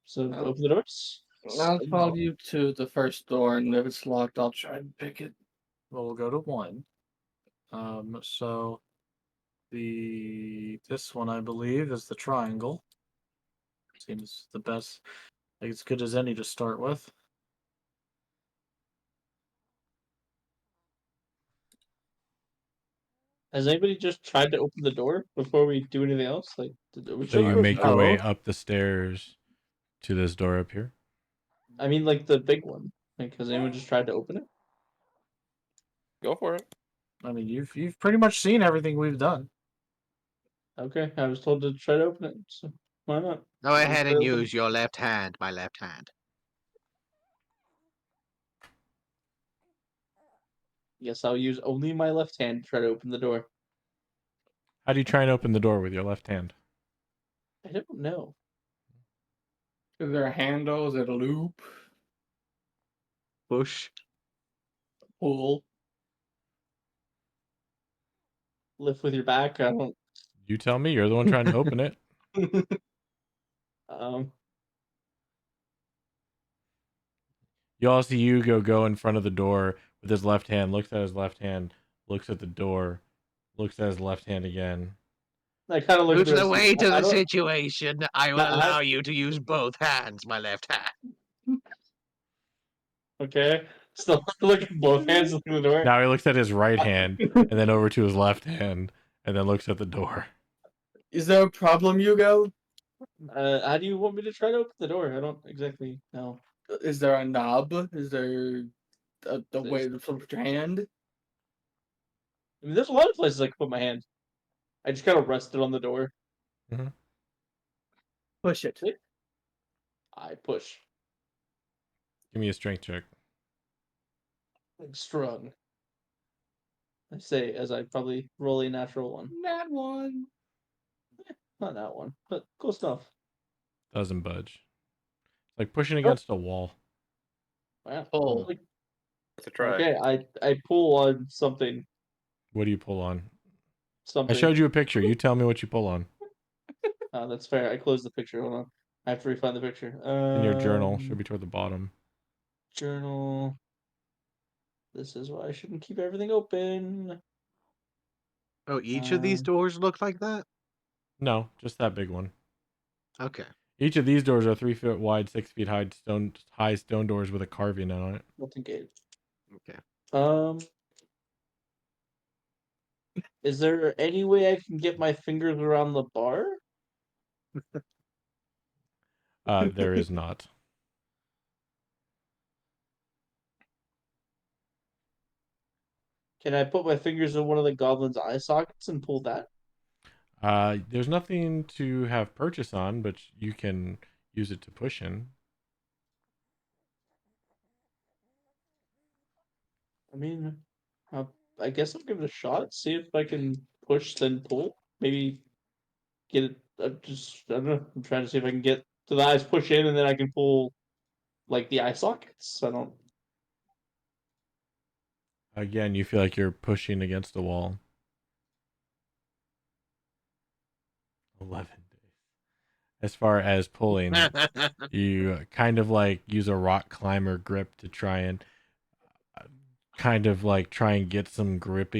So Oh. open the doors. I'll follow you to the first door, and if it's locked, I'll try and pick it. Well, we'll go to one. So this one I believe is the triangle. Seems the best, like as good as any to start with. Has anybody just tried to open the door before we do anything else? Like, So you make your way No. up the stairs to this door up here. I mean, like the big one. Like, has anyone just tried to open it? Go for it. I mean, you've pretty much seen everything we've done. Okay, I was told to try to open it, so why not? Go ahead and Open. use your left hand, my left hand. Yes, I'll use only my left hand to try to open the door. How do you try and open the door with your left hand? I don't know. Is there a handle? Is it a loop? Push. Pull? Lift with your back. I don't. You tell me. You're the one trying to open it. You all see Hugo go in front of the door with his left hand, looks at his left hand, looks at the door, looks at his left hand again. I kind of look Due at to the this, weight I of the don't- situation, I will No, I- allow you to use both hands, my left hand. Okay. Still look at both hands. Look at the door. Now he looks at his right hand and then over to his left hand and then looks at the door. Is there a problem, Hugo? How do you want me to try to open the door? I don't exactly know. Is there a knob? Is there a way to flip your hand? I mean, there's a lot of places I can put my hand. I just kind of rest it on the door. Push it. I push. Give me a strength check. Like strung. I say as I probably roll a natural one. That one. Not that one, but close enough. Doesn't budge. It's like pushing against a wall. Wow. Pull. Like, It's a try. okay, I pull on something. What do you pull on? Something. I showed you a picture. You tell me what you pull on. That's fair. I closed the picture. Hold on. I have to refine the picture. In your journal. Should be toward the bottom. Journal. This is why I shouldn't keep everything open. Oh, each of these doors look like that? No, just that big one. Okay. Each of these doors are 3 feet wide, 6 feet high stone doors with a carving on it. Nothing gate. Okay. Is there any way I can get my fingers around the bar? There is not. Can I put my fingers in one of the goblin's eye sockets and pull that? There's nothing to have purchase on, but you can use it to push in. I mean, I guess I'll give it a shot. See if I can push then pull. Maybe get it. I don't know. I'm trying to see if I can get to the eyes, push in, and then I can pull like the eye sockets. I don't. Again, you feel like you're pushing against the wall. 11 days. As far as pulling, you kind of like use a rock climber grip to try and get some grip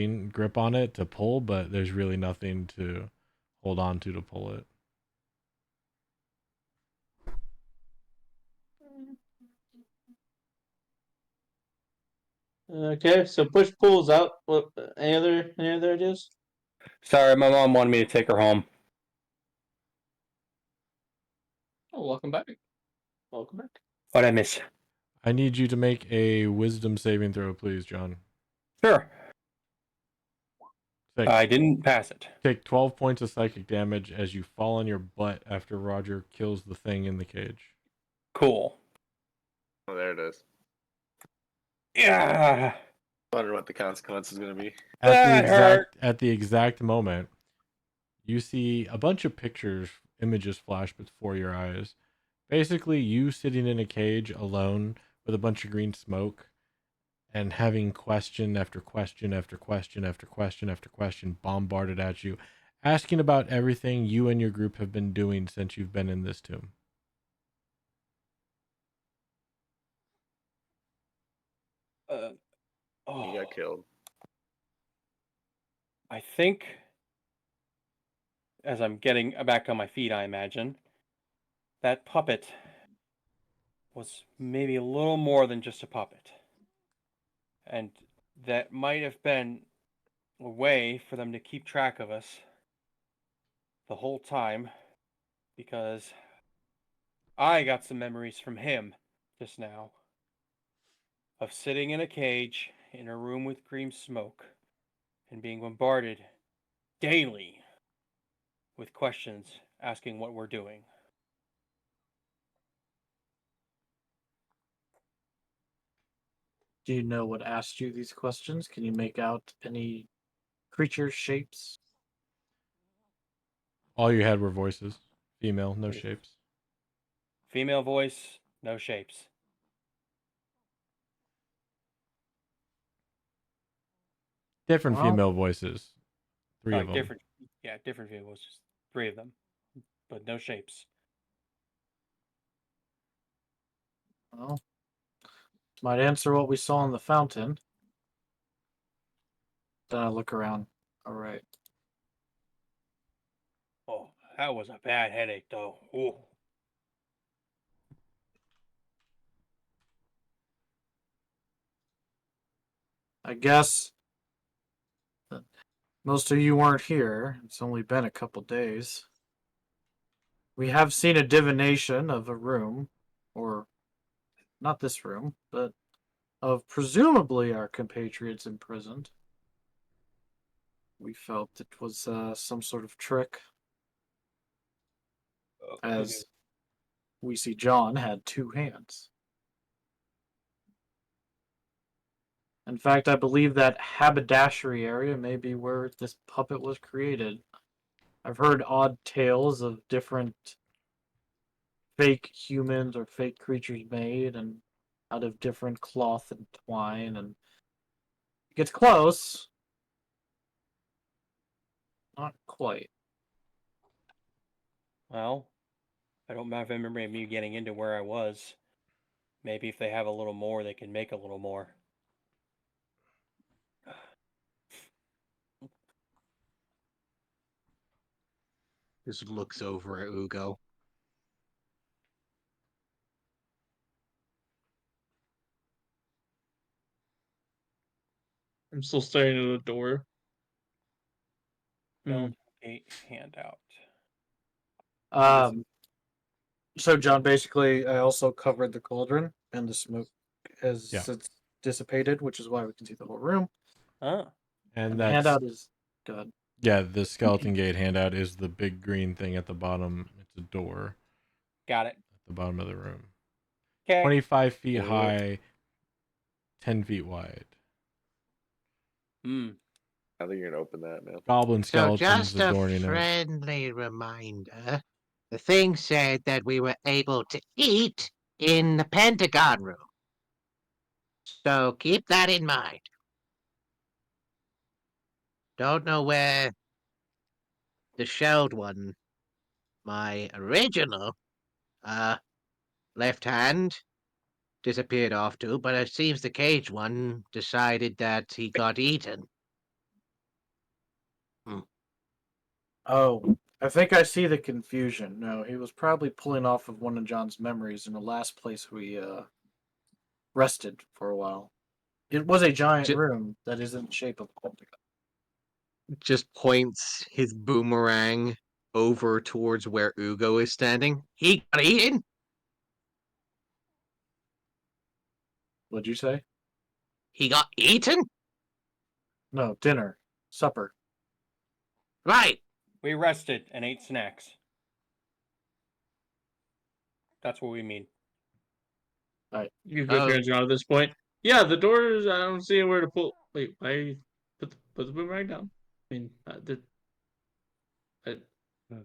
on it to pull, but there's really nothing to hold on to pull it. Okay, so push pulls out. What? Any other ideas? Sorry, my mom wanted me to take her home. Oh, welcome back. Welcome back. What'd I miss? I need you to make a wisdom saving throw, please, John. Sure. 6. I didn't pass it. Take 12 points of psychic damage as you fall on your butt after Roger kills the thing in the cage. Cool. Oh, there it is. Yeah. I wonder what the consequence is going to be. At the exact moment, you see a bunch of images flash before your eyes. Basically, you sitting in a cage alone with a bunch of green smoke and having question after question after question after question after question bombarded at you, asking about everything you and your group have been doing since you've been in this tomb. He got killed. I think, as I'm getting back on my feet, I imagine, that puppet was maybe a little more than just a puppet. And that might have been a way for them to keep track of us the whole time, because I got some memories from him just now of sitting in a cage in a room with green smoke and being bombarded daily with questions asking what we're doing. Do you know what asked you these questions? Can you make out any creature shapes? All you had were voices. Female, no shapes. Female voice, no shapes. Different Well, female voices. 3 of them. Different female voices. 3 of them, but no shapes. well, might answer what we saw in the fountain. Then I look around. All right. Oh, that was a bad headache, though. Ooh. I guess most of you weren't here. It's only been a couple days. We have seen a divination of a room, or not this room, but of presumably our compatriots imprisoned. We felt it was some sort of trick, as we see John had 2 hands. In fact, I believe that haberdashery area may be where this puppet was created. I've heard odd tales of different fake humans or fake creatures made and out of different cloth and twine, and it gets close. Not quite. Well, I don't have memory of me getting into where I was. Maybe if they have a little more, they can make a little more. Just looks over at Ugo. I'm still staring at the door. Skeleton gate handout. So John, basically, I also covered the cauldron, and the smoke has it's dissipated, which is why we can see the whole room. Ah. And the that's handout is good. Yeah, the skeleton gate handout is the big green thing at the bottom. It's a door. Got it. At the bottom of the room. Okay. 25 feet high, 10 feet wide. I think you're gonna open that, man. Goblin So skeletons just a adorning it. friendly reminder. The thing said that we were able to eat in the Pentagon room. So keep that in mind. Don't know where the shelled one my original left hand disappeared off too, but it seems the cage one decided that he got eaten. Oh, I think I see the confusion. No, he was probably pulling off of one of John's memories in the last place we rested for a while. It was a giant Ju- room that is in the shape of a pentagon. Just points his boomerang over towards where Ugo is standing. He got eaten? What'd you say? He got eaten? No, dinner, supper. Right. We rested and ate snacks. That's what we mean. You go here, John. At this point, yeah, the doors. I don't see where to pull. Wait, why put the boomerang down? I mean,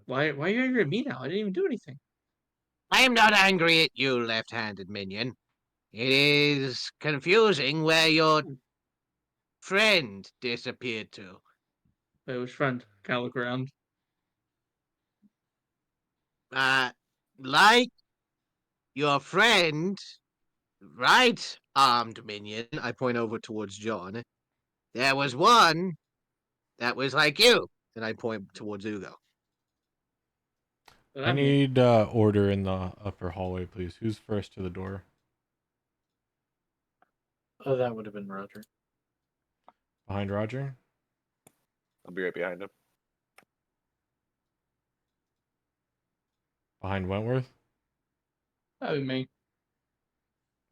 why are you angry at me now? I didn't even do anything. I am not angry at you, left-handed minion. It is confusing where your friend disappeared to. Wait, which friend? Kind of look around. Like your friend, right, armed minion. I point over towards John, There was one that was like you. and I point towards Ugo. What I I mean, need order in the upper hallway, please. Who's first to the door? Oh, that would have been Roger. Behind Roger? I'll be right behind him. Behind Wentworth? That'd be me.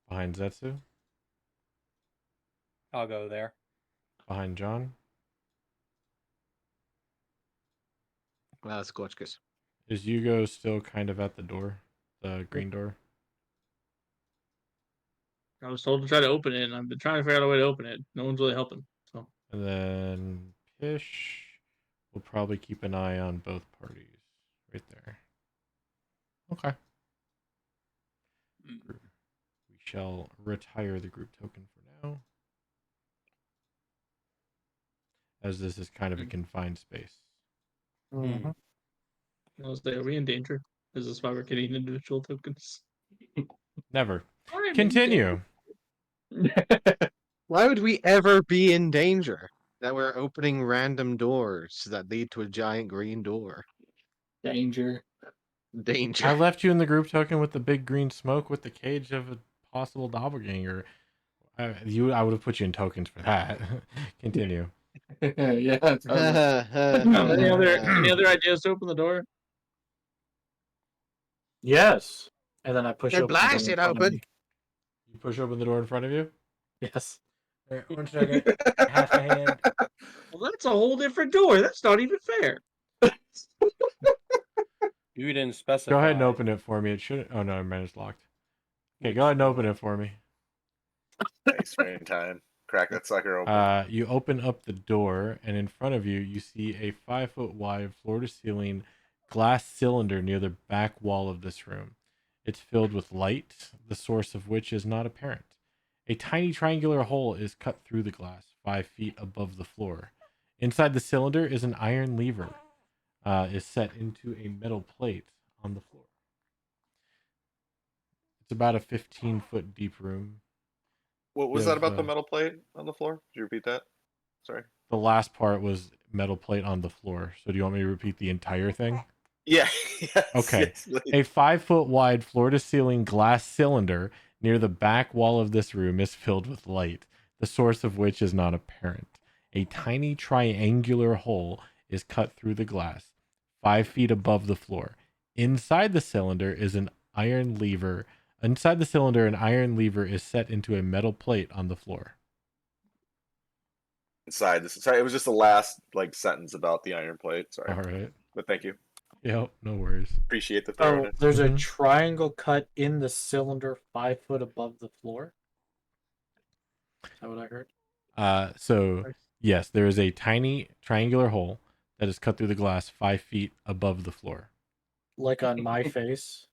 Behind Zetsu? I'll go there. Behind John? Scorchkus. Is Hugo still kind of at the door? The green door? I was told to try to open it, and I've been trying to figure out a way to open it. No one's really helping. So And then Pish will probably keep an eye on both parties. Right there. Okay. We shall retire the group token for now, as this is kind of a confined space. Mm-hmm. I'll say, are we in danger? Is this why we're getting individual tokens? Never. I'm in Continue. Why would we ever be in danger? That we're opening random doors that lead to a giant green door. Danger. Danger. I left you in the group token with the big green smoke with the cage of a possible doppelganger. I would have put you in tokens for that. Continue. Yeah. Totally. Any other ideas to open the door? Yes. And then I push Then open the door blast in it front of open. me. You push open the door in front of you? Yes. One second. Half a hand. Well, that's a whole different door. That's not even fair. You didn't specify. Go ahead and open it for me. It should. Oh no, man, it's locked. Okay, go ahead and open it for me. Thanks for your time. Crack that sucker open. You open up the door, and in front of you, you see a 5-foot wide, floor-to-ceiling glass cylinder near the back wall of this room. It's filled with light, the source of which is not apparent. A tiny triangular hole is cut through the glass, 5 feet above the floor. Inside the cylinder is an iron lever, is set into a metal plate on the floor. It's about a 15-foot deep room. What was Yeah, that about the the- metal plate on the floor? Could you repeat that? Sorry. The last part was metal plate on the floor. So do you want me to repeat the entire thing? Yeah. Yes, Okay. yes, please. A 5-foot wide floor to ceiling glass cylinder near the back wall of this room is filled with light, the source of which is not apparent. A tiny triangular hole is cut through the glass, 5 feet above the floor. Inside the cylinder is an iron lever. Inside the cylinder, an iron lever is set into a metal plate on the floor. Inside this. Sorry, it was just the last sentence about the iron plate. Sorry, All right. but thank you. Yep, no worries. Appreciate the Oh, thoroughness. there's a Mhm. triangle cut in the cylinder 5 foot above the floor. Is that what I heard? So yes, there is a tiny triangular hole that is cut through the glass 5 feet above the floor. Like on my face.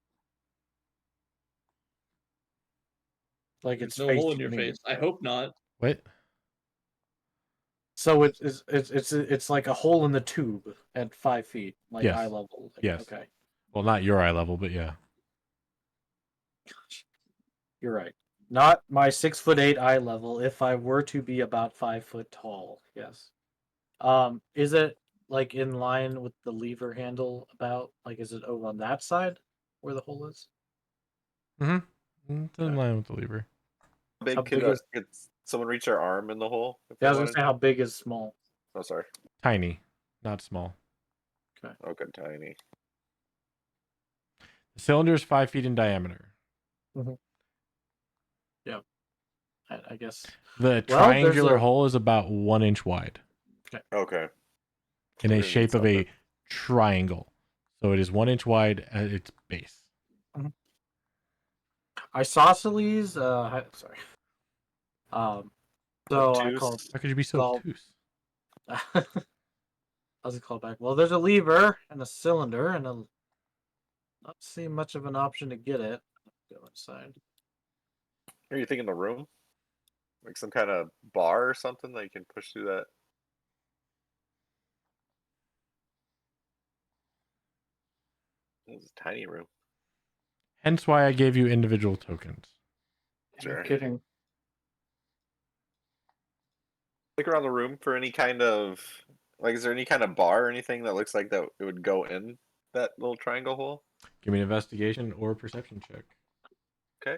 Like There's it's no hole in facing your me. face. I hope not. What? So it's like a hole in the tube at 5 feet, like Yes. eye level. Like, Yes. Okay. Well, not your eye level, but yeah. You're right. Not my 6'8" eye level. If I were to be about 5 foot tall, yes. Is it like in line with the lever handle? About like, is it over on that side where the hole is? Mm-hmm. It's in Okay. line with the lever. How Big big is? could someone reach their arm in the hole? If Yeah, I they was gonna wanted say how big is small. Oh, sorry. Tiny, not small. Okay, tiny. The cylinder is 5 feet in diameter. Yeah, I guess. The Well, there's triangular a- hole is about 1 inch wide Okay. in We're a gonna need shape of a something. triangle. So it is 1 inch wide at its base. Isosceles. Sorry. So I Obtuse. called. How could you be so Well- obtuse? How's it called back? Well, there's a lever and a cylinder, and a not see much of an option to get it. Go inside. Are you thinking the room? Like some kind of bar or something that you can push through that? This is a tiny room. Hence why I gave you individual tokens. Sure. No kidding. Look around the room for any kind of is there any kind of bar or anything that looks like that it would go in that little triangle hole? Give me an investigation or a perception check. Okay.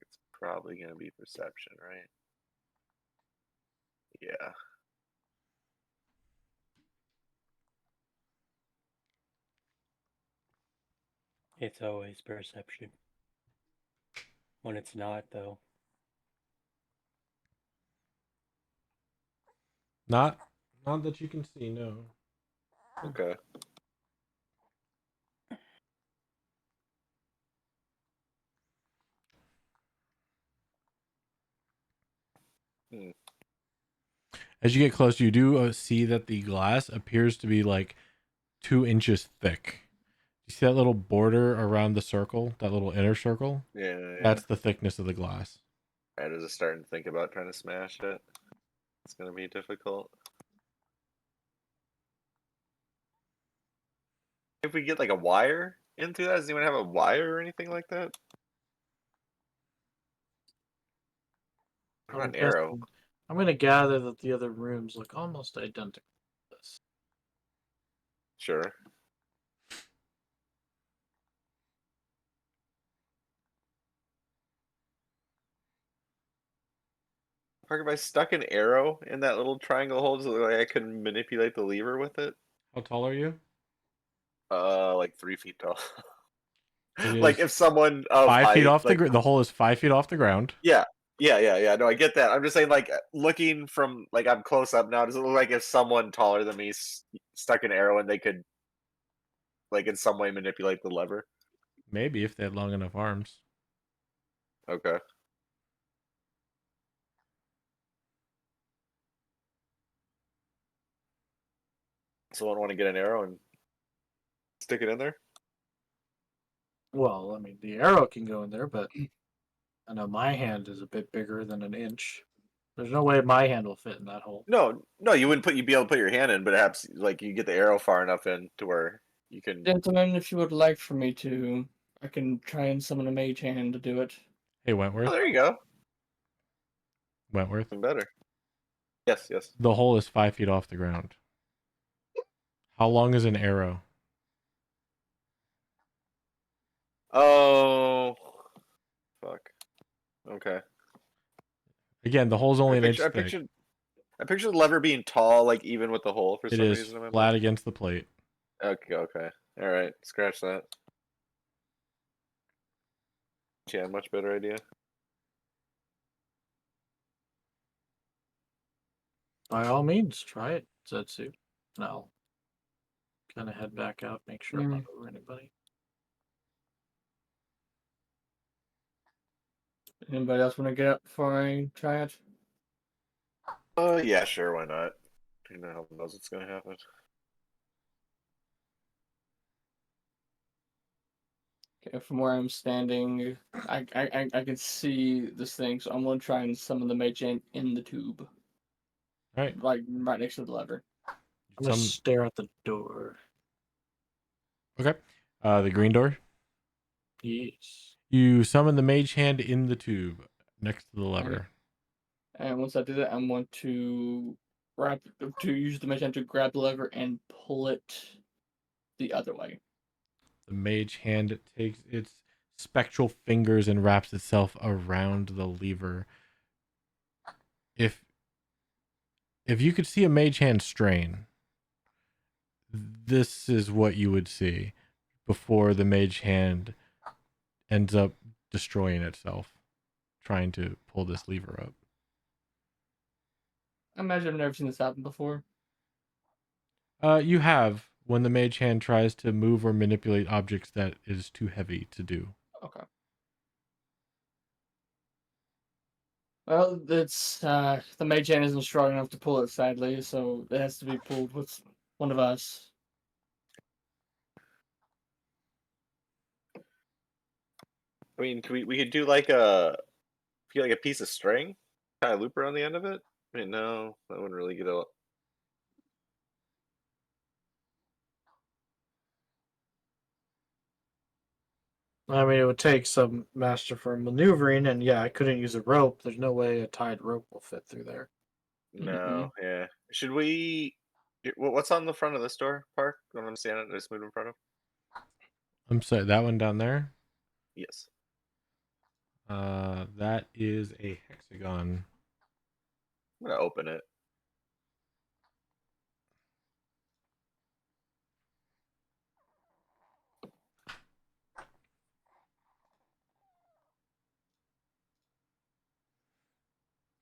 It's probably gonna be perception, right? Yeah. It's always perception. When it's not, though. Not that you can see, no. Okay. As you get close, you do see that the glass appears to be like 2 inches thick. You see that little border around the circle, that little inner circle? Yeah. That's the thickness of the glass. I was just starting to think about trying to smash it. It's gonna be difficult. If we get like a wire into that, does anyone have a wire or anything like that? How about an arrow? I'm going to gather that the other rooms look almost identical to this. Sure. Parker, if I stuck an arrow in that little triangle hole, so like I could manipulate the lever with it. How tall are you? Like 3 feet tall. It Like is if someone of 5 feet height, off like, the hole is 5 feet off the ground. Yeah. No, I get that. I'm just saying, like, looking from like I'm close up now. Does it look like if someone taller than me stuck an arrow and they could, like, in some way manipulate the lever? Maybe if they had long enough arms. Okay. Someone want to get an arrow and stick it in there? Well, I mean, the arrow can go in there, but I know my hand is a bit bigger than an inch. There's no way my hand will fit in that hole. No, you wouldn't you'd be able to put your hand in, but perhaps like you get the arrow far enough in to where you can. Gentlemen, if you would like for me to, I can try and summon a mage hand to do it. Hey, Oh, Wentworth. there you go. Wentworth. Even better. Yes. The hole is 5 feet off the ground. How long is an arrow? Oh, fuck. Okay. Again, the hole's only an inch I thick. picture the lever being tall, like even with the hole for It some is reason. In my flat mind. against the plate. Okay. All right. Scratch that. Yeah, much better idea. By all means, try it, Zetsu. And I'll kind of head back out, make sure I'm not over anybody. Anybody else want to get up before I try it? Yeah, sure. Why not? Who the hell knows what's gonna happen? Okay, from where I'm standing, I can see this thing, so I'm gonna try and summon the mage hand in the tube, All right. like right next to the lever. I'm gonna stare at the door. Okay. The green door. Yes. You summon the mage hand in the tube next to the lever. And once I do that, I'm going to use the mage hand to grab the lever and pull it the other way. The mage hand takes its spectral fingers and wraps itself around the lever. If you could see a mage hand strain, this is what you would see before the mage hand ends up destroying itself trying to pull this lever up. I imagine I've never seen this happen before. You have when the mage hand tries to move or manipulate objects that is too heavy to do. Okay. Well, it's the mage hand isn't strong enough to pull it, sadly, so it has to be pulled with one of us. I mean, we could do like a piece of string, kind of loop around the end of it. I mean, no, that wouldn't really get a. I mean, it would take some masterful maneuvering, and yeah, I couldn't use a rope. There's no way a tied rope will fit through there. No, yeah. Should we? What's on the front of this door, Park? Don't understand it. Just move in front of. I'm sorry, that one down there? Yes. That is a hexagon. I'm gonna open it.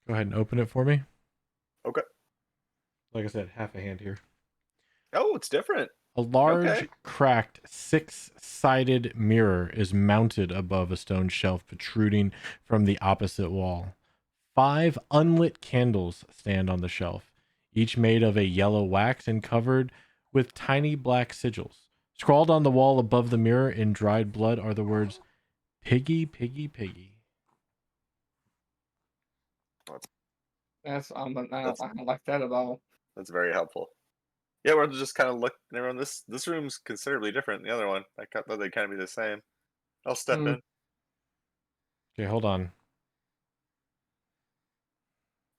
Go ahead and open it for me. Okay. Like I said, half a hand here. Oh, it's different. A large, Okay. cracked, six-sided mirror is mounted above a stone shelf protruding from the opposite wall. 5 unlit candles stand on the shelf, each made of a yellow wax and covered with tiny black sigils. Scrawled on the wall above the mirror in dried blood are the words, "Piggy, piggy, piggy." I don't like that at all. That's very helpful. Yeah, we're just kind of looking around. This room's considerably different than the other one. I thought they'd kind of be the same. I'll step in. Okay, hold on.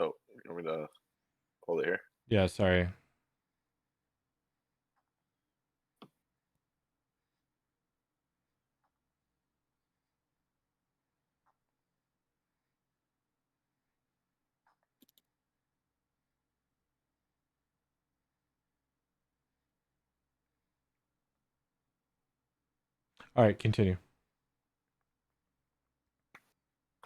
Oh, you want me to hold it here? Yeah, sorry. All right, continue.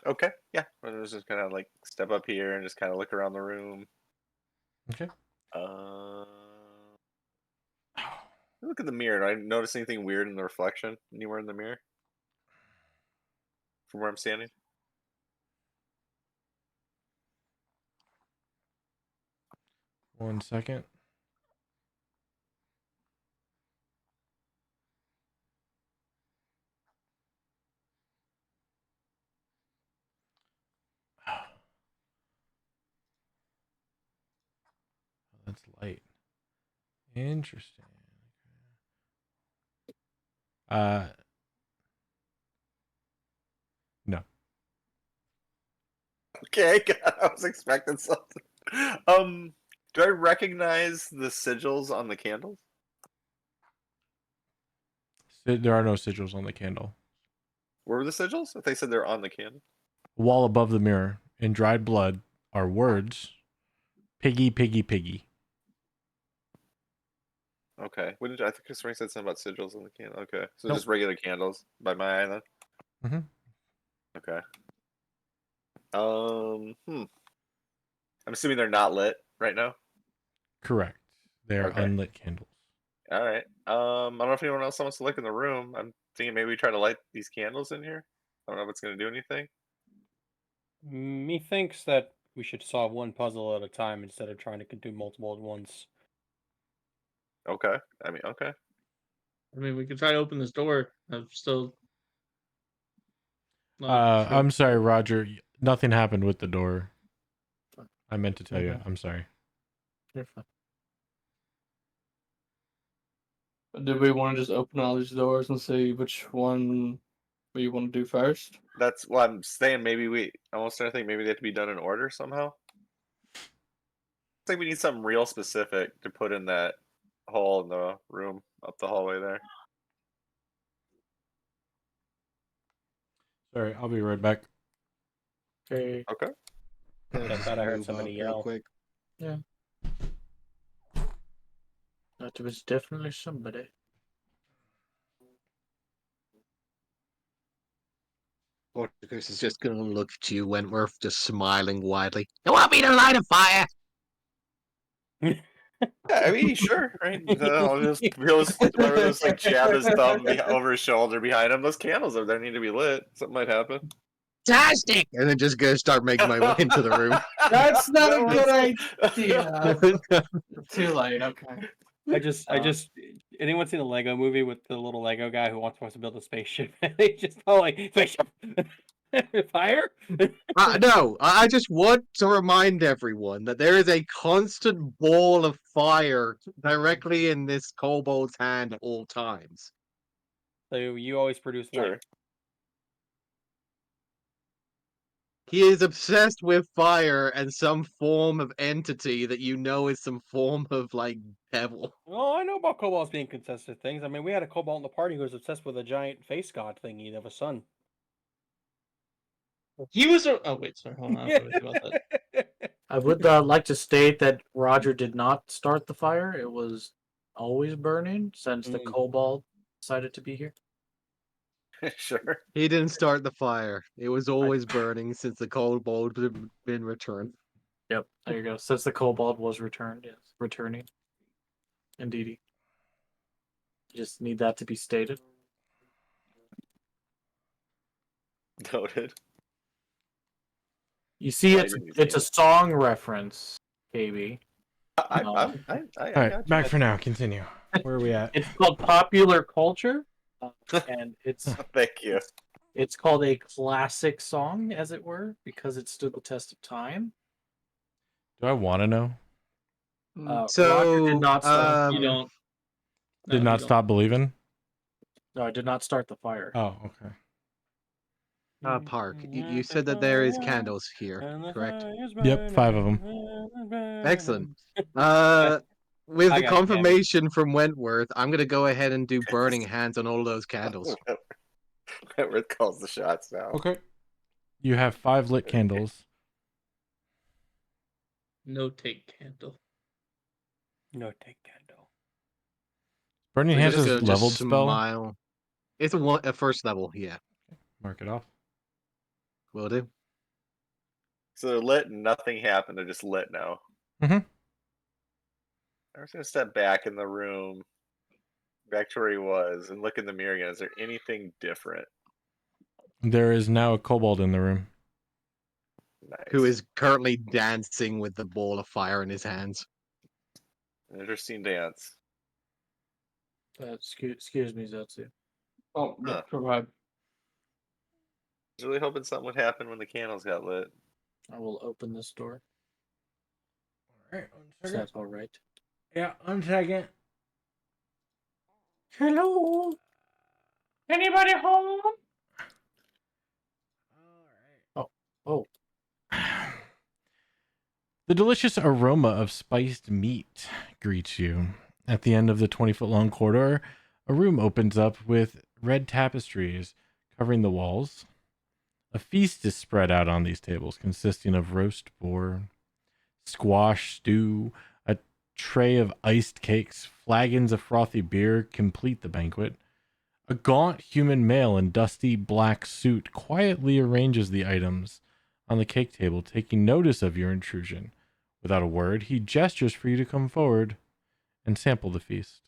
Okay. Yeah, I was just gonna like step up here and just kind of look around the room. Okay. Look at the mirror. Do I notice anything weird in the reflection anywhere in the mirror from where I'm standing? One second. That's light. Interesting. No. Okay, I was expecting something. Do I recognize the sigils on the candles? There are no sigils on the candle. Where were the sigils? If they said they're on the candle. Wall above the mirror, in dried blood, are words, "Piggy, piggy, piggy." Okay. When did I think somebody said something about sigils on the candle? Okay, so Nope. just regular candles by my eye then. Mhm. Okay. I'm assuming they're not lit right now. Correct. They are Okay. unlit candles. All right. I don't know if anyone else wants to look in the room. I'm thinking maybe we try to light these candles in here. I don't know if it's gonna do anything. Methinks that we should solve one puzzle at a time instead of trying to do multiple at once. Okay. I mean, okay. I mean, we could try to open this door. I'm still not sure. I'm sorry, Roger. Nothing happened with the door. I meant to tell you. I'm sorry. You're fine. Do we want to just open all these doors and see which one we want to do first? That's what I'm saying. Maybe I almost started thinking maybe they have to be done in order somehow. I think we need something real specific to put in that hole in the room up the hallway there. Sorry, I'll be right back. Okay. Okay. I thought I heard somebody yell. Quick. Yeah. That was definitely somebody. Portuguese is just gonna look at you, Wentworth, just smiling widely. You want me to light a fire? Yeah, I mean, sure, right? He'll just like jab his thumb over his shoulder behind him. Those candles over there need to be lit. Something might happen. Fantastic! And then just gonna start making my way into the room. That's not a That good idea. Too late. Okay. I just, anyone seen the Lego movie with the little Lego guy who wants to build a spaceship? And they just all like spaceship, fire. No, I just want to remind everyone that there is a constant ball of fire directly in this kobold's hand at all times. So you always produce Sure. light. He is obsessed with fire and some form of entity that you know is some form of like devil. Oh, I know about kobolds being consistent things. I mean, we had a kobold in the party who was obsessed with a giant face god thingy of a sun. He was a. Oh wait, sorry. Hold on. I don't know anything about that. I would like to state that Roger did not start the fire. It was always burning since the kobold decided to be here. Sure. He didn't start the fire. It was always burning since the kobold had been returned. Yep, there you go. Since the kobold was returned, yes, returning. Indeedy. Just need that to be stated. Noted. You see, Well, it's a song reference, KB. I All right, got back you. for now. Continue. Where are we at? It's called popular culture, and it's Thank you. it's called a classic song, as it were, because it stood the test of time. Do I want to know? Roger did not start. You don't. Did you not don't. stop believing? No, I did not start the fire. Oh, okay. Park, you said that there is candles here, correct? Yep, 5 of them. Excellent. With I the got you, confirmation from Wentworth, I'm gonna go ahead and do burning hands on all those candles. Wentworth calls the shots now. Okay. You have 5 lit candles. No take candle. No take candle. Burning So hands you're is just gonna leveled spell. smile. It's a first level, yeah. Mark it off. Will do. So they're lit and nothing happened. They're just lit now. Mhm. I'm just gonna step back in the room, back to where he was, and look in the mirror again. Is there anything different? There is now a kobold in the room. Nice. Who is currently dancing with the ball of fire in his hands. An interesting dance. Excuse me, Zetsu. Oh, Huh. provide. I was really hoping something would happen when the candles got lit. I will open this door. Alright, Is that all right? Yeah, 1 second. Hello? Anybody home? Oh. The delicious aroma of spiced meat greets you. At the end of the 20-foot-long corridor, a room opens up with red tapestries covering the walls. A feast is spread out on these tables, consisting of roast boar, squash stew, a tray of iced cakes, flagons of frothy beer complete the banquet. A gaunt human male in dusty black suit quietly arranges the items on the cake table, taking notice of your intrusion. Without a word, he gestures for you to come forward and sample the feast.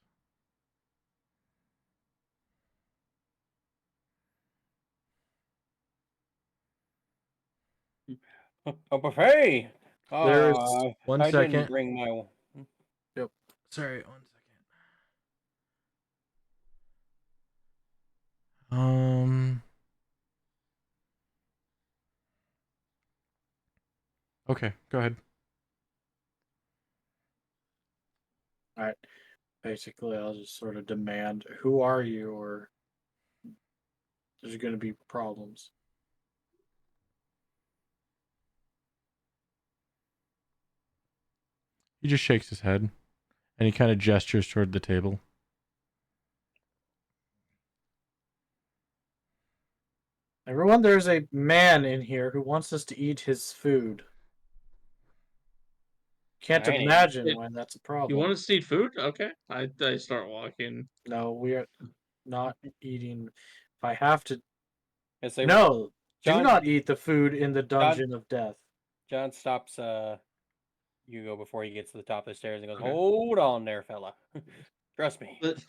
A buffet. There's One I second. didn't bring my. Sorry, 1 second. Okay, go ahead. All right. Basically, I'll just sort of demand, "Who are you?" Or there's going to be problems. He just shakes his head, and he kind of gestures toward the table. Everyone, there's a man in here who wants us to eat his food. Can't Dining. imagine when that's a problem. You want to eat food? Okay. I start walking. No, we are not eating. If I have to, Yes, they- no, John- do not eat the food in the dungeon of death. John stops Hugo before he gets to the top of the stairs and goes, Okay. "Hold on there, fella. Trust me. But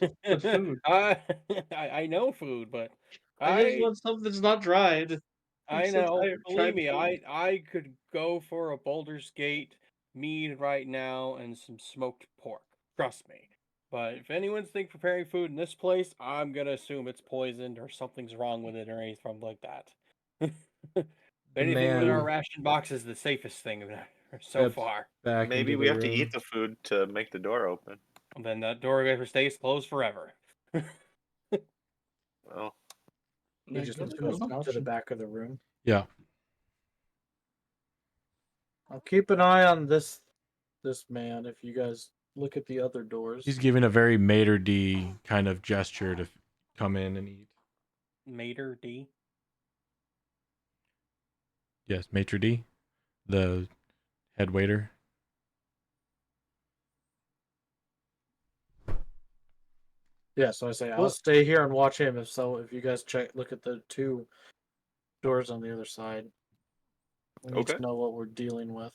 food. I know food, but I just want something that's not dried. I I'm so know. tired of Believe fried me, food. I could go for a Baldur's Gate mead right now and some smoked pork. Trust me. But if anyone's preparing food in this place, I'm gonna assume it's poisoned or something's wrong with it or anything like that. Anything with our man ration box is the safest thing so steps far. back Maybe into we the have to room. eat the food to make the door open. And then that door stays closed forever. Well, He Yeah, just that's goes an to the option. back of the room. Yeah. I'll keep an eye on this man. If you guys look at the other doors, He's giving a very maitre d' kind of gesture to come in and eat. Mater D. Yes, maitre d', the head waiter. yeah. So I say I'll Well- stay here and watch him. If you guys look at the two doors on the other side. We need Okay. to know what we're dealing with.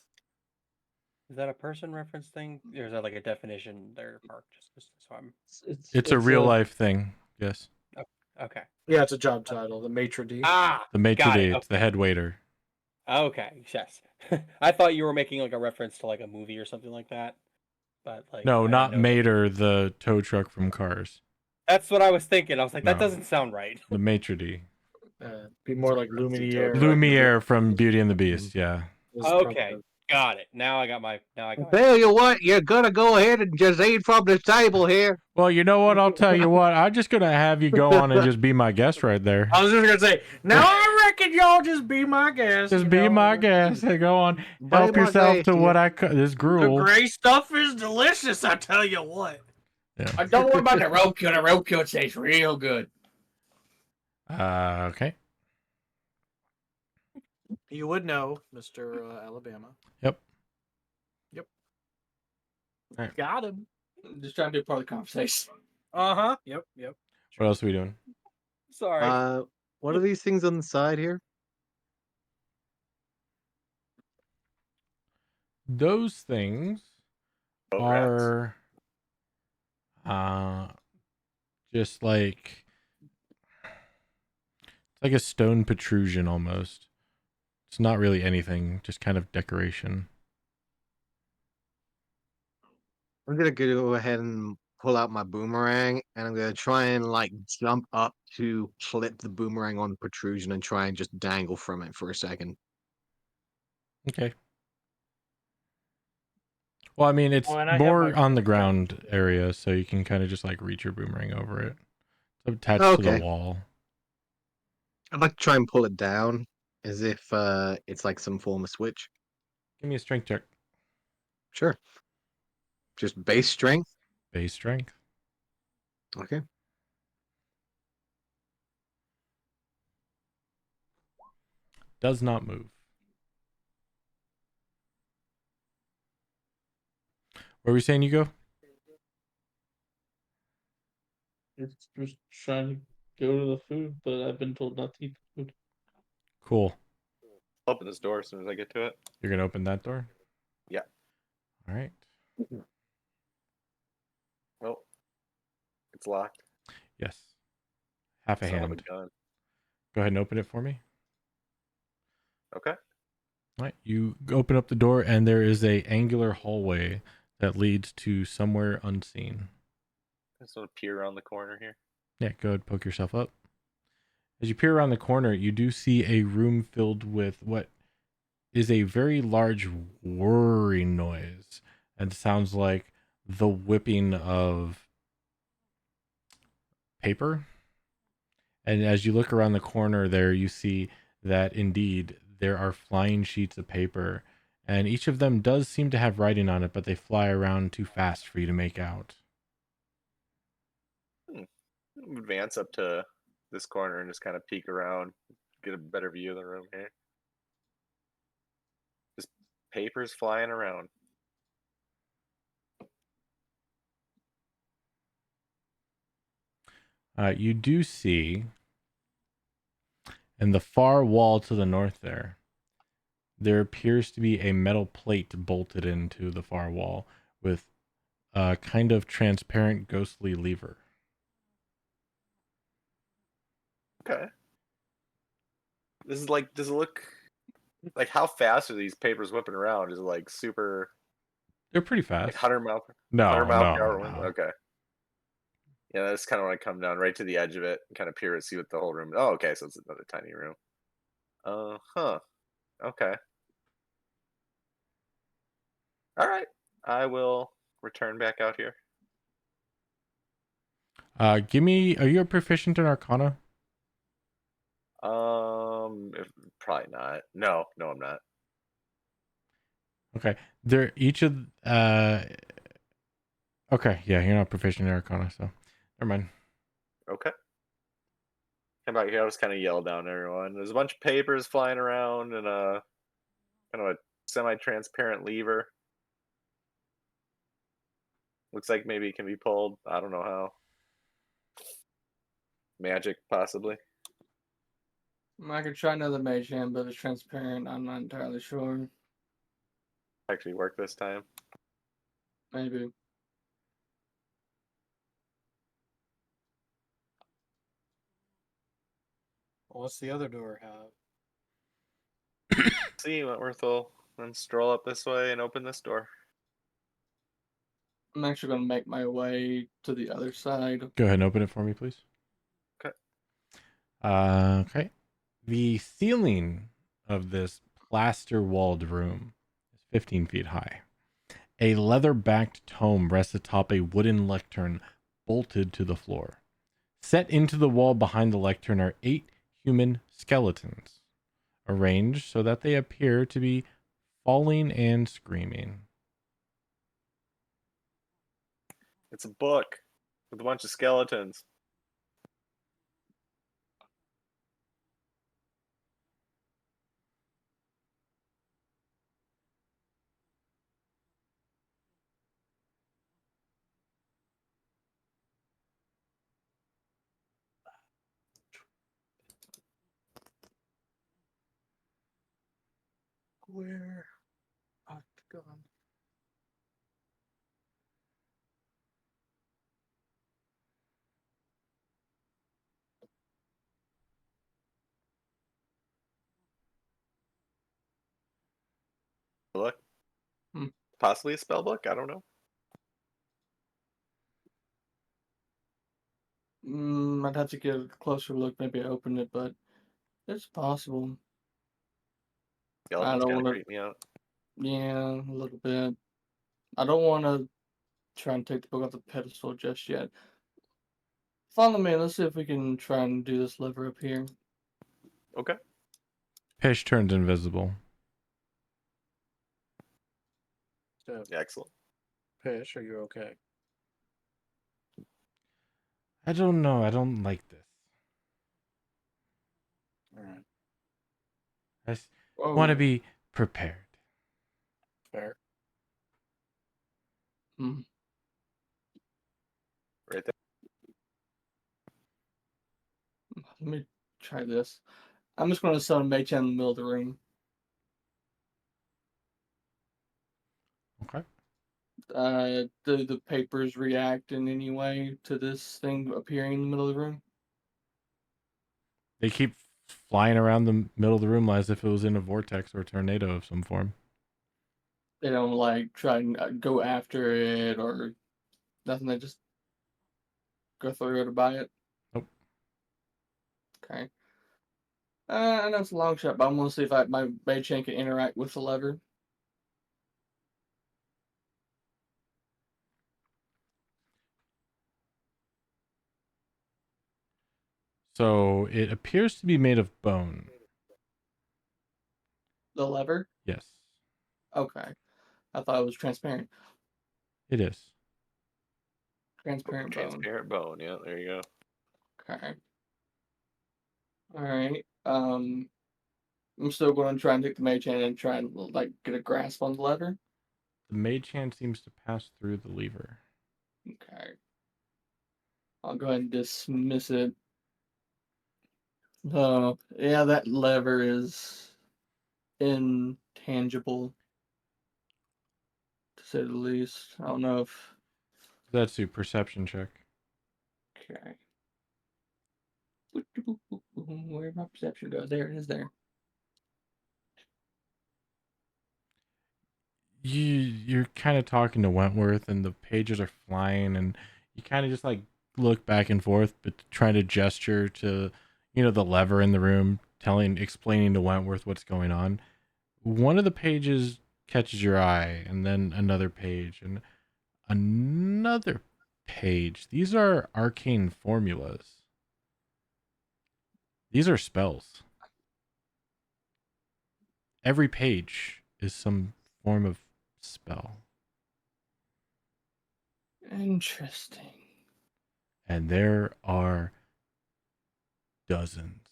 Is that a person reference thing? Or is that like a definition there, Mark? Just so I'm It's a real life thing. Yes. okay. Yeah, it's a job title, the maitre d'. The maitre got d', it. it's the head waiter. Okay, yes. I thought you were making like a reference to like a movie or something like that. But like No, I didn't not know that. Mater, the tow truck from Cars. That's what I was thinking. I was like, that No. doesn't sound right. The maitre d'. Be more like Lumiere. Lumiere from Beauty and the Beast, yeah. Okay, got it. Now I got my. Tell you what, you're gonna go ahead and just eat from this table here. Well, you know what? I'll tell you what. I'm just going to have you go on and just be my guest right there. I was just gonna say, now I reckon y'all just be my guest. Just you be know? my guest. Hey, go on. Be Help my yourself guest, to yeah. what this The gruel. gray stuff is delicious. I tell you what. Yeah. Don't worry about the roadkill. The roadkill tastes real good. Okay. You would know, Mr. Alabama. Yep. Yep. Alright. Got him. Just trying to be part of the conversation. Uh-huh. Yep. What else are we doing? Sorry. What are these things on the side here? Those things rats. are just like it's like a stone protrusion almost. It's not really anything, just kind of decoration. I'm gonna go ahead and pull out my boomerang, and I'm gonna try and like jump up to clip the boomerang on the protrusion and try and just dangle from it for a second. Okay. Well, I mean, it's Oh, and I have more my- on the ground area, so you can kind of just like reach your boomerang over it. It's attached to the Okay. wall. I'd like to try and pull it down as if it's like some form of switch. Give me a strength check. Sure. Just base strength. Base strength. Okay. Does not move. Where were we saying you go? It's just trying to go to the food, but I've been told not to eat the food. Cool. I'll open this door as soon as I get to it. You're gonna open that door? Yeah. All right. Oh, it's locked. Yes. Half a Son of hand. gun. Go ahead and open it for me. Okay. All right. You open up the door, and there is a angular hallway that leads to somewhere unseen. I just want to peer around the corner here. Yeah, go ahead, poke yourself up. As you peer around the corner, you do see a room filled with what is a very large whirring noise, and sounds like the whipping of paper. And as you look around the corner there, you see that indeed there are flying sheets of paper, and each of them does seem to have writing on it, but they fly around too fast for you to make out. Advance up to this corner and just kind of peek around, get a better view of the room here. Just papers flying around. You do see in the far wall to the north there appears to be a metal plate bolted into the far wall with a kind of transparent ghostly lever. Okay. This is like, does it look like, how fast are these papers whipping around? Is it like super, They're pretty like fast. 100 mile per No, 100-mile-per-hour no, wind? no. Okay. Yeah, that's kind of when I come down right to the edge of it and kind of peer and see what the whole room. Oh, okay, so it's another tiny room. Huh. Okay. All right. I will return back out here. Give me. Are you a proficient in Arcana? Probably not. No, I'm not. Okay. They're each of. Okay. Yeah, you're not proficient in Arcana, so never mind. Okay. How about here? I'll just kind of yell down to everyone. There's a bunch of papers flying around and a kind of a semi-transparent lever. Looks like maybe it can be pulled. I don't know how. Magic, possibly. I could try another mage hand, but it's transparent. I'm not entirely sure. Actually work this time. Maybe. What's the other door have? See, Wentworth will then stroll up this way and open this door. I'm actually going to make my way to the other side. Go ahead and open it for me, please. Okay. Okay. The ceiling of this plaster-walled room is 15 feet high. A leather-backed tome rests atop a wooden lectern bolted to the floor. Set into the wall behind the lectern are 8 human skeletons, arranged so that they appear to be falling and screaming. It's a book with a bunch of skeletons. Where? Octagon. Look. Hmm. Possibly a spell book? I don't know. I'd have to get a closer look, maybe open it, but it's possible. Skeletons don't kind of wanna- creep me out. Yeah, a little bit. I don't want to try and take the book off the pedestal just yet. Follow me. Let's see if we can try and do this lever up here. Okay. Pish turns invisible. So, Excellent. Pish, are you okay? I don't know. I don't like this. All right. I just Whoa. want to be prepared. Fair. Hmm. Right there. Let me try this. I'm just going to summon Mage Hand in the middle of the room. Okay. Do the papers react in any way to this thing appearing in the middle of the room? They keep flying around the middle of the room as if it was in a vortex or tornado of some form. They don't like try and go after it or nothing. They just go through it or by it. Nope. Okay. I know it's a long shot, but I'm gonna see if my Mage Hand can interact with the lever. So it appears to be made of bone. The lever? Yes, Okay. I thought it was transparent. it is. Transparent bone. Transparent bone. Yeah, there you go. Okay. All right. I'm still going to try and take the mage hand and try and like get a grasp on the lever. The mage hand seems to pass through the lever. Okay. I'll go ahead and dismiss it. Oh, yeah, that lever is intangible, to say the least. I don't know if. That's a perception check. Okay. Where'd my perception go? There it is. There. You're kind of talking to Wentworth, and the pages are flying, and you kind of just like look back and forth, but trying to gesture to, the lever in the room, explaining to Wentworth what's going on. One of the pages catches your eye, and then another page, and another page. These are arcane formulas. These are spells. Every page is some form of spell. Interesting. And there are dozens,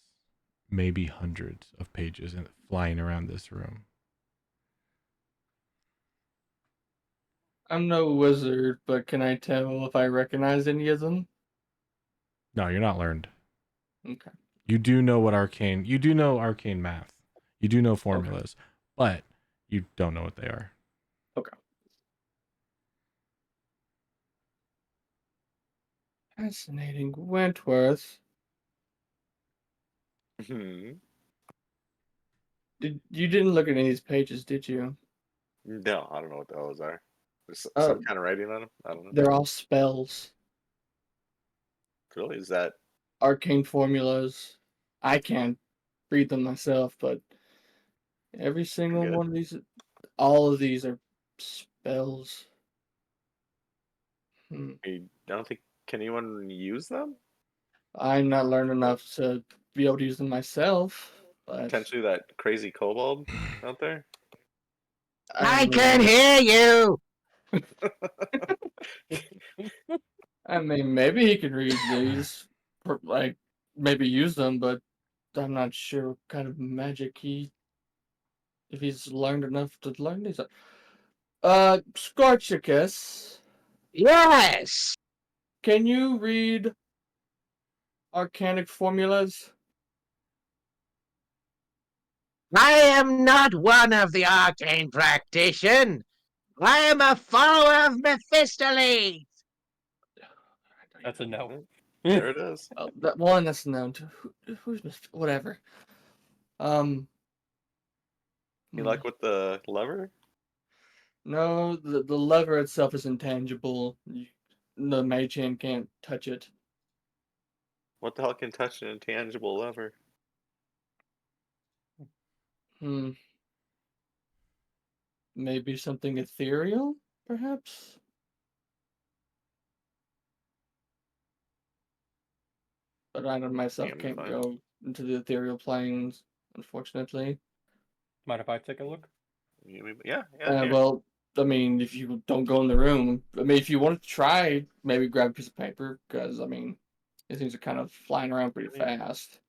maybe hundreds of pages flying around this room. I'm no wizard, but can I tell if I recognize any of them? No, you're not learned. Okay. You do know arcane math. You do know formulas, but you don't know what they are. Okay. Fascinating. Wentworth, Hmm. you didn't look at any of these pages, did you? No, I don't know what the hell those are. There's Oh. some kind of writing on them. I don't know. They're all spells, Really, is that arcane formulas. I can't read them myself, but every single good? one of these, all of these are spells. I don't think can anyone use them? I'm not learned enough to be able to use them myself, but Potentially that crazy kobold out there. I can hear you. I mean, maybe he could read these, like maybe use them, but I'm not sure what kind of magic if he's learned enough to learn these. Scorchicus, Yes. can you read arcanic formulas? I am not one of the arcane practitioners. I am a follower of Mephistopheles. That's a no. There it is. That one that's known to who's whatever. You like with the lever? No, the lever itself is intangible. The mage hand can't touch it. What the hell can touch an intangible lever? Maybe something ethereal, perhaps? But I myself Can't can't find go into the ethereal planes, unfortunately. Mind if I take a look? Yeah. Here. Well, I mean, if you don't go in the room, I mean, if you want to try, maybe grab a piece of paper, because, I mean, these things are kind of flying around pretty fast.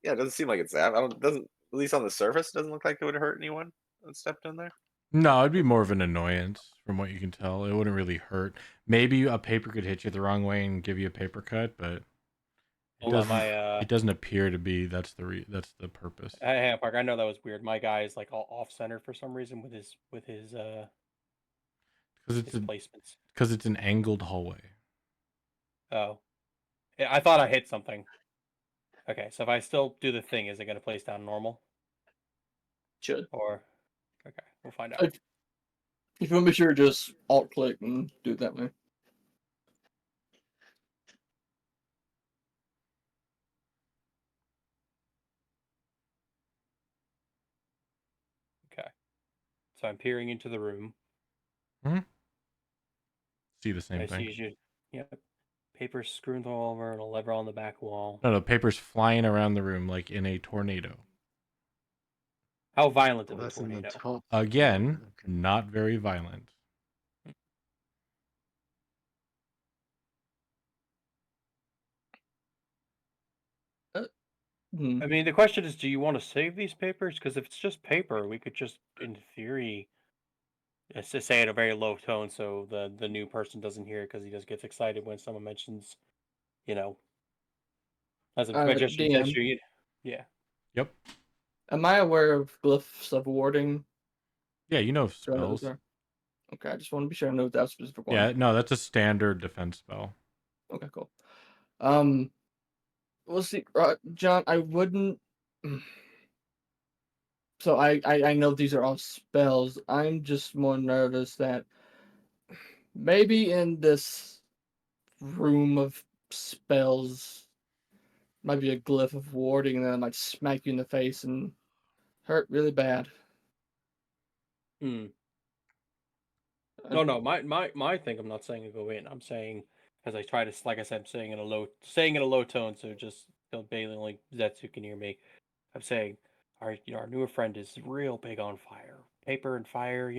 Yeah, it doesn't seem like it's that. Doesn't at least on the surface, it doesn't look like it would hurt anyone that stepped in there. No, it'd be more of an annoyance from what you can tell. It wouldn't really hurt. Maybe a paper could hit you the wrong way and give you a paper cut, but it doesn't appear to be. That's the purpose. Hey, Park, I know that was weird. My guy is like all off center for some reason with his placements. Because it's an angled hallway. Oh, yeah, I thought I hit something. Okay, so if I still do the thing, is it going to place down normal? Should. Or okay, we'll find out. If you want to be sure, just alt click and do it that way. Okay, so I'm peering into the room. See the same thing. Yep. Papers screwed all over and a lever on the back wall. No, paper's flying around the room like in a tornado. How violent of Well, a that's in the tornado? top. Again, Okay. not very violent. Hmm. I mean, the question is, do you want to save these papers? Because if it's just paper, we could just, in theory, say it at a very low tone so the new person doesn't hear it because he just gets excited when someone mentions, you know, as a magician DM. history. Yeah. Yep. Am I aware of glyphs of warding? Yeah, you know Do I know those spells. are? Okay, I just want to be sure I know that specific one. Yeah, no, that's a standard defense spell. Okay, cool. We'll see, John. I wouldn't. So I know these are all spells. I'm just more nervous that maybe in this room of spells might be a glyph of warding, and then I might smack you in the face and hurt really bad. Hmm. No. My thing. I'm not saying to go in. I'm saying because I try to, like I said, saying in a low tone, so just Bailey only Zetsu can hear me. I'm saying our newer friend is real big on fire, paper and fire.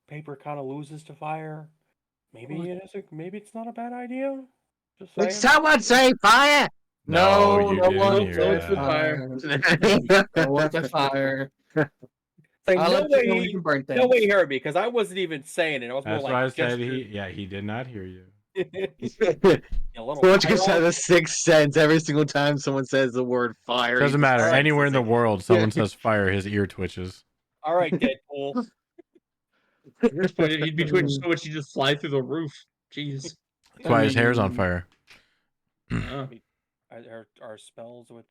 Paper kind of loses to fire. Maybe maybe it's not a bad idea. Just Did saying. someone say fire? No, No, you no didn't one hear no, said it's the that. fire. No one said fire. Like, I'll no let you know when way, you can burn things. no way he heard me because I wasn't even saying it. I was more That's like why I said gesturing. he did not hear you. A little Portuguese fire. has a sixth sense every single time someone says the word fire. Doesn't he just matter. All right. Anywhere in the senses it. world, someone says fire, his ear twitches. All right, Deadpool. But he'd be twitching so much he'd just fly through the roof. Jeez. That's why his hair's on fire. Uh, Are spells with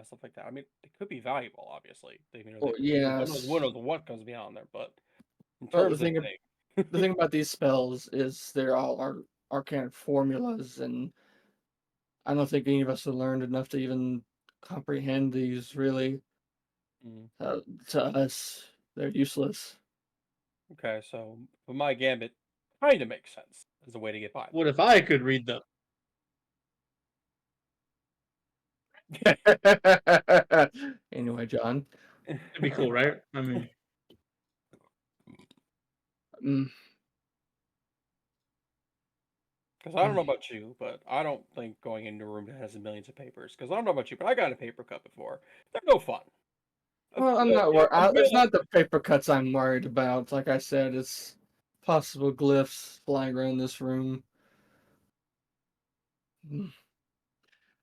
stuff like that? I mean, it could be valuable. Obviously, Well, one yes. knows what comes beyond there. But in Well, terms of the thing about these spells is they're all arcane formulas, and I don't think any of us have learned enough to even comprehend these. Really, Mm. to us, they're useless. Okay, so but my gambit kind of makes sense as a way to get by. what if I could read them? Anyway, John. It'd be cool, right? I mean, Mm, Because I don't know about you, but I don't think going into a room that has millions of papers. Because I don't know about you, but I got a paper cut before. They're no fun. well, I'm not worried. It's not the paper cuts I'm worried about. Like I said, it's possible glyphs flying around this room.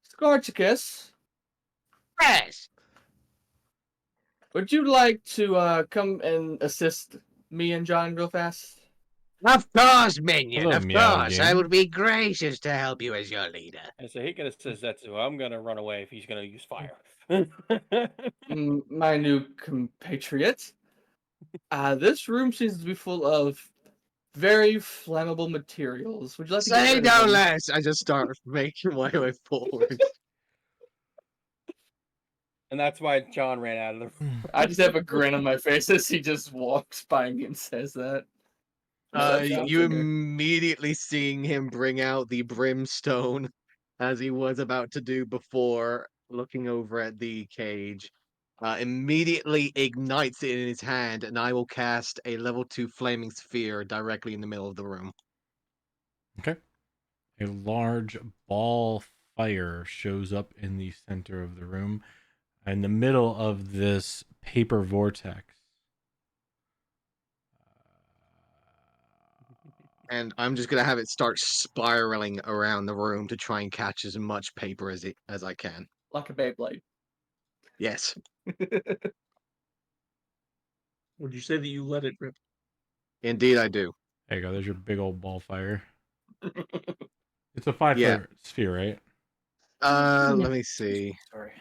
Scorchicus, Yes. would you like to come and assist me and John real fast? Of course, minion. Hello, Of meow course. I game. would be gracious to help you as your leader. And so he gonna says Zetsu, I'm gonna run away if he's gonna use fire. My new compatriot. This room seems to be full of very flammable materials. Would you like to get Say rid no of them? less. I just start making my way forward. And that's why John ran out of the room. I just have a grin on my face as he just walks by me and says that. You immediately seeing him bring out the brimstone as he was about to do before, looking over at the cage. Immediately ignites it in his hand, and I will cast a level 2 flaming sphere directly in the middle of the room. Okay. A large ball fire shows up in the center of the room, in the middle of this paper vortex. And I'm just gonna have it start spiraling around the room to try and catch as much paper as I can. Like a Beyblade. Yes. would you say that you let it rip? Indeed I do. There you go. There's your big old ball fire. It's a 5 Yeah. foot sphere, right? Let me see. Sorry.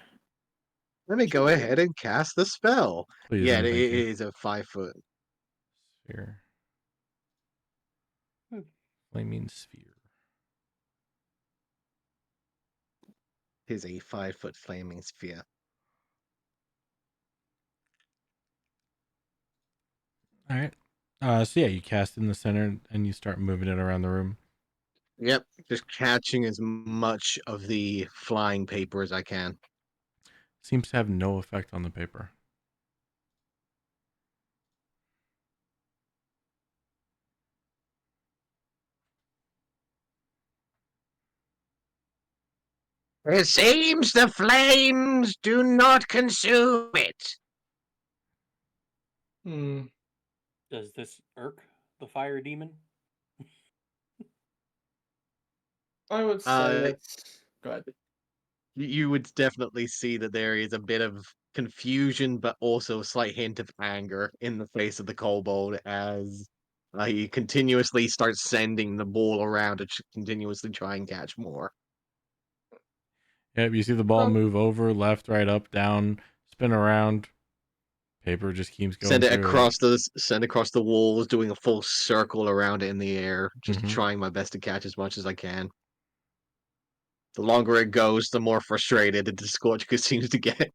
Let me go ahead and cast the spell. Please Yeah, and it thank you. is a 5 foot. Sphere. Flaming sphere. It is a 5 foot flaming sphere. All right. So yeah, you cast in the center and you start moving it around the room. Yep, just catching as much of the flying paper as I can. Seems to have no effect on the paper. It seems the flames do not consume it. Hmm. Does this irk the fire demon? I would say Uh, it's. Go ahead. you would definitely see that there is a bit of confusion, but also a slight hint of anger in the face of the kobold as he continuously starts sending the ball around to continuously try and catch more. Yep, you see the ball move over, left, right, up, down, spin around. Paper just keeps going Send it through it. across the walls, doing a full circle around it in the air, just Mhm. trying my best to catch as much as I can. The longer it goes, the more frustrated the Scorchka seems to get.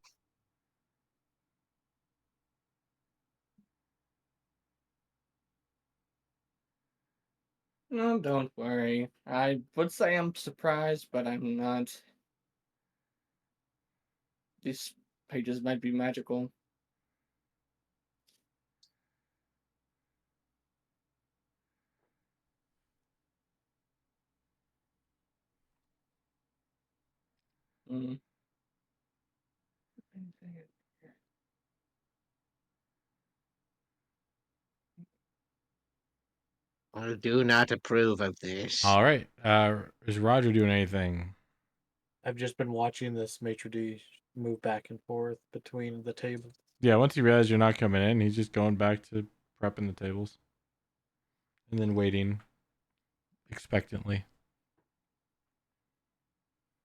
No, don't worry. I would say I'm surprised, but I'm not. These pages might be magical. Mm. I do not approve of this. All right. Is Roger doing anything? I've just been watching this maitre d' move back and forth between the tables. Yeah, once he realizes you're not coming in, he's just going back to prepping the tables. And then waiting expectantly.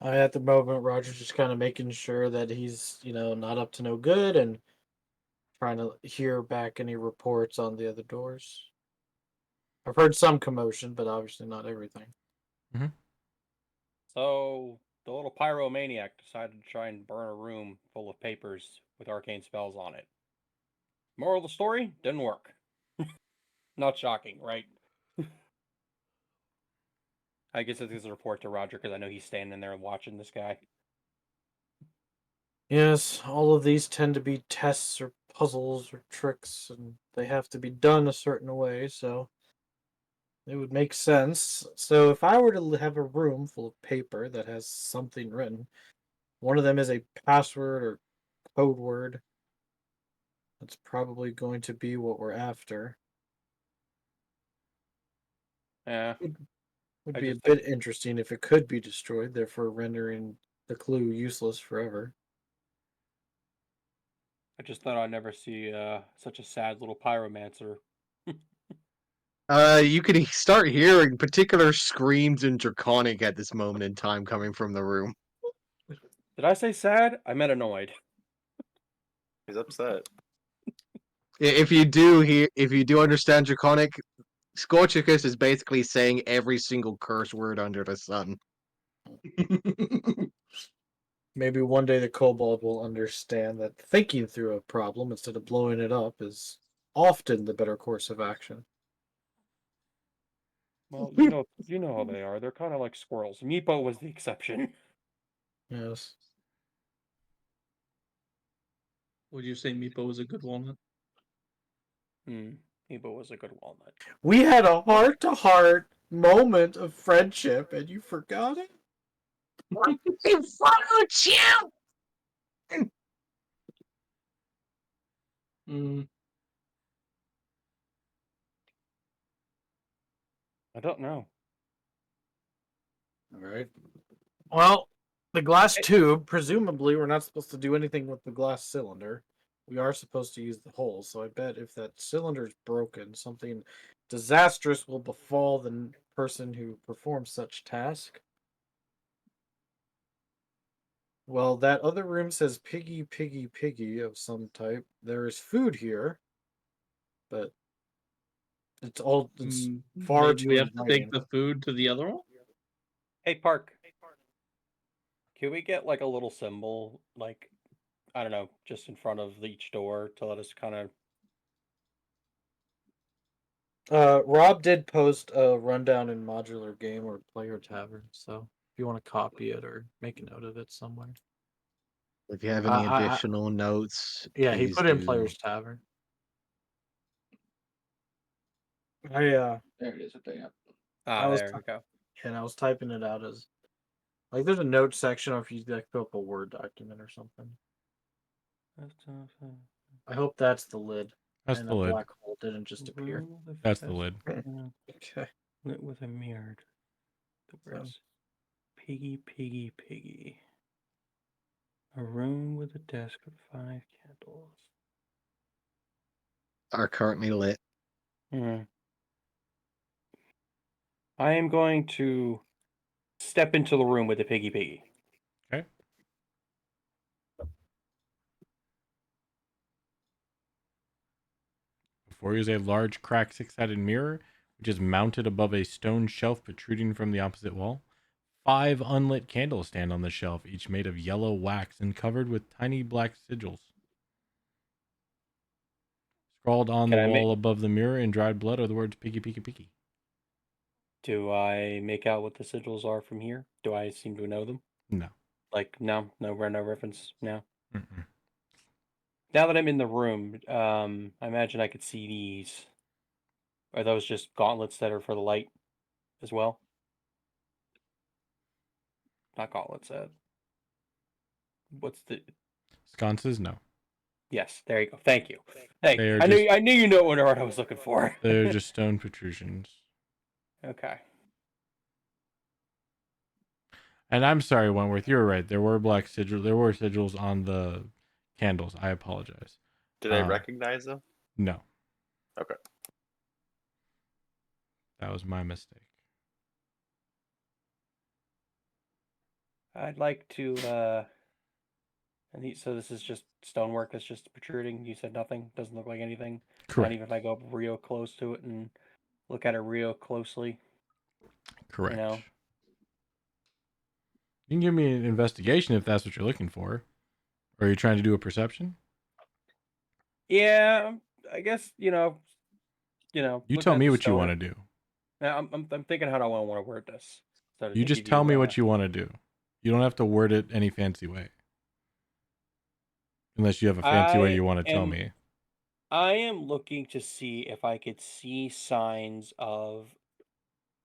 At the moment, Roger's just kind of making sure that he's, not up to no good and trying to hear back any reports on the other doors. I've heard some commotion, but obviously not everything. So the little pyromaniac decided to try and burn a room full of papers with arcane spells on it. Moral of the story: didn't work. Not shocking, right? I guess it is a report to Roger because I know he's standing there watching this guy. Yes, all of these tend to be tests or puzzles or tricks, and they have to be done a certain way, so it would make sense. So if I were to have a room full of paper that has something written, one of them is a password or code word. That's probably going to be what we're after. Yeah, Would I be a just think bit interesting if it could be destroyed, therefore rendering the clue useless forever. I just thought I'd never see such a sad little pyromancer. You could start hearing particular screams in Draconic at this moment in time coming from the room. Did I say sad? I meant annoyed. He's upset. If you do understand Draconic, Scorchicus is basically saying every single curse word under the sun. Maybe one day the kobold will understand that thinking through a problem instead of blowing it up is often the better course of action. Well, you know how they are. They're kind of like squirrels. Meepo was the exception. Yes. Would you say Meepo was a good walnut? Meepo was a good walnut. We had a heart-to-heart moment of friendship, and you forgot it? It followed you. Mm. I don't know. All right. Well, the glass tube, presumably, we're not supposed to do anything with the glass cylinder. We are supposed to use the hole, so I bet if that cylinder's broken, something disastrous will befall the person who performs such task. Well, that other room says piggy, piggy, piggy of some type. There is food here, but it's far Maybe too we have to take inviting. the food to the other one. Hey, Park. Can we get like a little symbol, like I don't know, just in front of each door to let us kind of Rob did post a rundown in Modular Game or Player Tavern, so if you want to copy it or make a note of it somewhere. If you have any additional notes, Yeah, he please put in do. Player's Tavern. There it is. Up there. Ah, was there we go. And I was typing it out as like there's a note section, or if you like fill up a Word document or something. I hope that's the lid. That's and the a lid. black hole didn't just appear. That's the lid. Okay. Lit with a mirrored. The words piggy. A room with a desk with 5 candles. Are currently lit. I am going to step into the room with the piggy. Okay. Before you is a large cracked 6-sided mirror, which is mounted above a stone shelf protruding from the opposite wall. 5 unlit candles stand on the shelf, each made of yellow wax and covered with tiny black sigils. Scrawled on Can the I wall above the mirror in dried blood are the words piggy. Do I make out what the sigils are from here? Do I seem to know them? No. Like, no reference, no. Mm-mm. Now that I'm in the room, I imagine I could see these. Are those just gauntlets that are for the light as well? Not gauntlets, what's the... Sconces? No. Yes, there you go. Thank you. Hey, They are I knew you know what word I was looking for. They're just stone protrusions. Okay. And I'm sorry, Wentworth, you were right. There were black sigils. There were sigils on the candles. I apologize. Did I recognize them? No. Okay. That was my mistake. I'd like to, so this is just stonework that's just protruding. You said nothing? Doesn't look like anything? Correct. Not even if I go real close to it and look at it real closely? Correct. You know? You can give me an investigation if that's what you're looking for. Or are you trying to do a perception? Yeah, I guess, you You tell me what you want to do. I'm thinking how do I want to word this. You just tell me what you want to do. You don't have to word it any fancy way. Unless you have a fancy way you want to tell me. I am looking to see if I could see signs of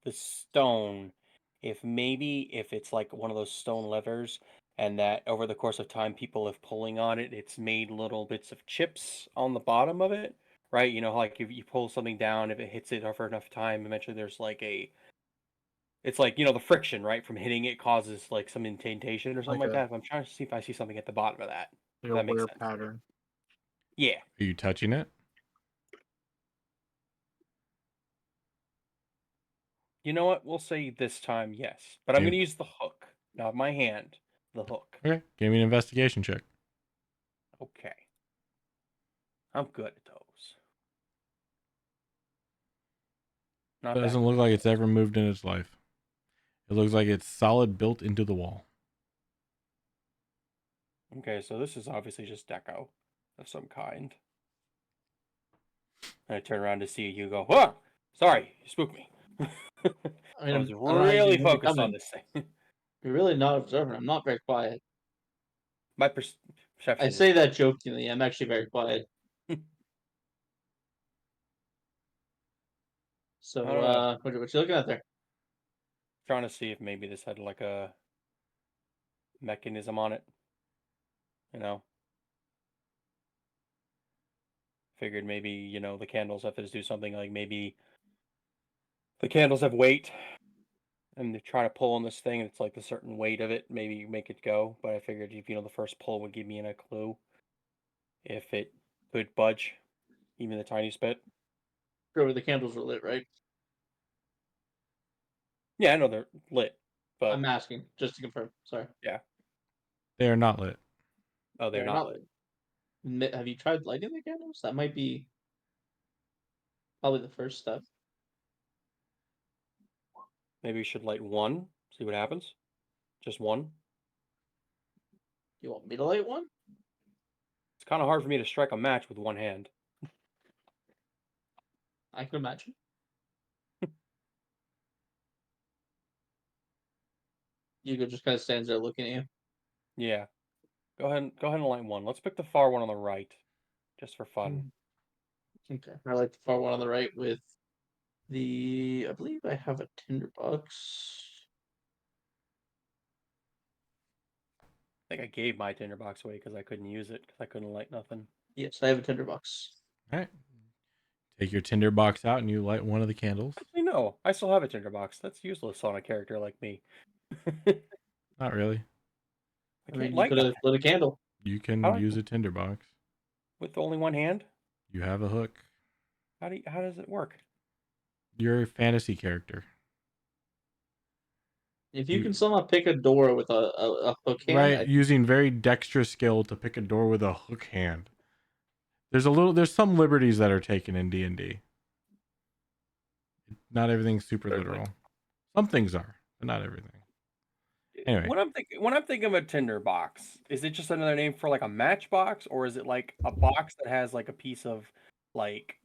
the stone, if it's like one of those stone levers, and that over the course of time people have pulling on it, it's made little bits of chips on the bottom of it, right? You know, like if you pull something down, if it hits it for enough time, eventually there's like it's like, the friction, right, from hitting it causes like some indentation or something like that. I'm trying to see if I see something at the bottom of that. If that makes sense. Pattern. Yeah. Are you touching it? You know what? We'll say this time yes. But I'm going to use the hook. Not my hand. The hook. Okay. Give me an investigation check. Okay. I'm good at those. It doesn't look like it's ever moved in its life. It looks like it's solid built into the wall. Okay, so this is obviously just deco of some kind. And I turn around to see you go, whoa! Sorry, you spooked me. I was really focused on this thing. You're really not observant. I'm not very quiet. My perception. I say that jokingly. I'm actually very quiet. So, what you looking at there? Trying to see if maybe this had like a mechanism on it. You know? Figured maybe, the candles have to do something like maybe the candles have weight and they're trying to pull on this thing and it's like a certain weight of it, maybe make it go. But I figured if, the first pull would give me a clue if it could budge, even the tiniest bit. Sure, the candles are lit, right? Yeah, I know they're lit, but I'm asking just to confirm. Sorry. Yeah. They are not lit. Oh, they're not lit. Have you tried lighting the candles? That might be probably the first step. Maybe we should light one, see what happens. Just one. You want me to light one? It's kind of hard for me to strike a match with one hand. I can imagine. Hugo just kind of stands there looking at you. Yeah. Go ahead and light one. Let's pick the far one on the right, just for fun. Okay. I like the far one on the right with I believe I have a tinderbox. I think I gave my tinderbox away because I couldn't use it because I couldn't light nothing. Yes, I have a tinderbox. All right. Take your tinderbox out and you light one of the candles. Actually, no. I still have a tinderbox. That's useless on a character like me. Not really. I I can't mean, you light could have nothing lit a candle. You can How do I- use a tinderbox. with only one hand. You have a hook. How does it work? You're a fantasy character. If you can somehow pick a door with a hook hand, Right, using very dexterous skill to pick a door with a hook hand. There's some liberties that are taken in D&D. Not everything's super literal. Some things are, but not everything. Anyway, When I'm thinking of a tinderbox, is it just another name for like a matchbox, or is it like a box that has like a piece of like?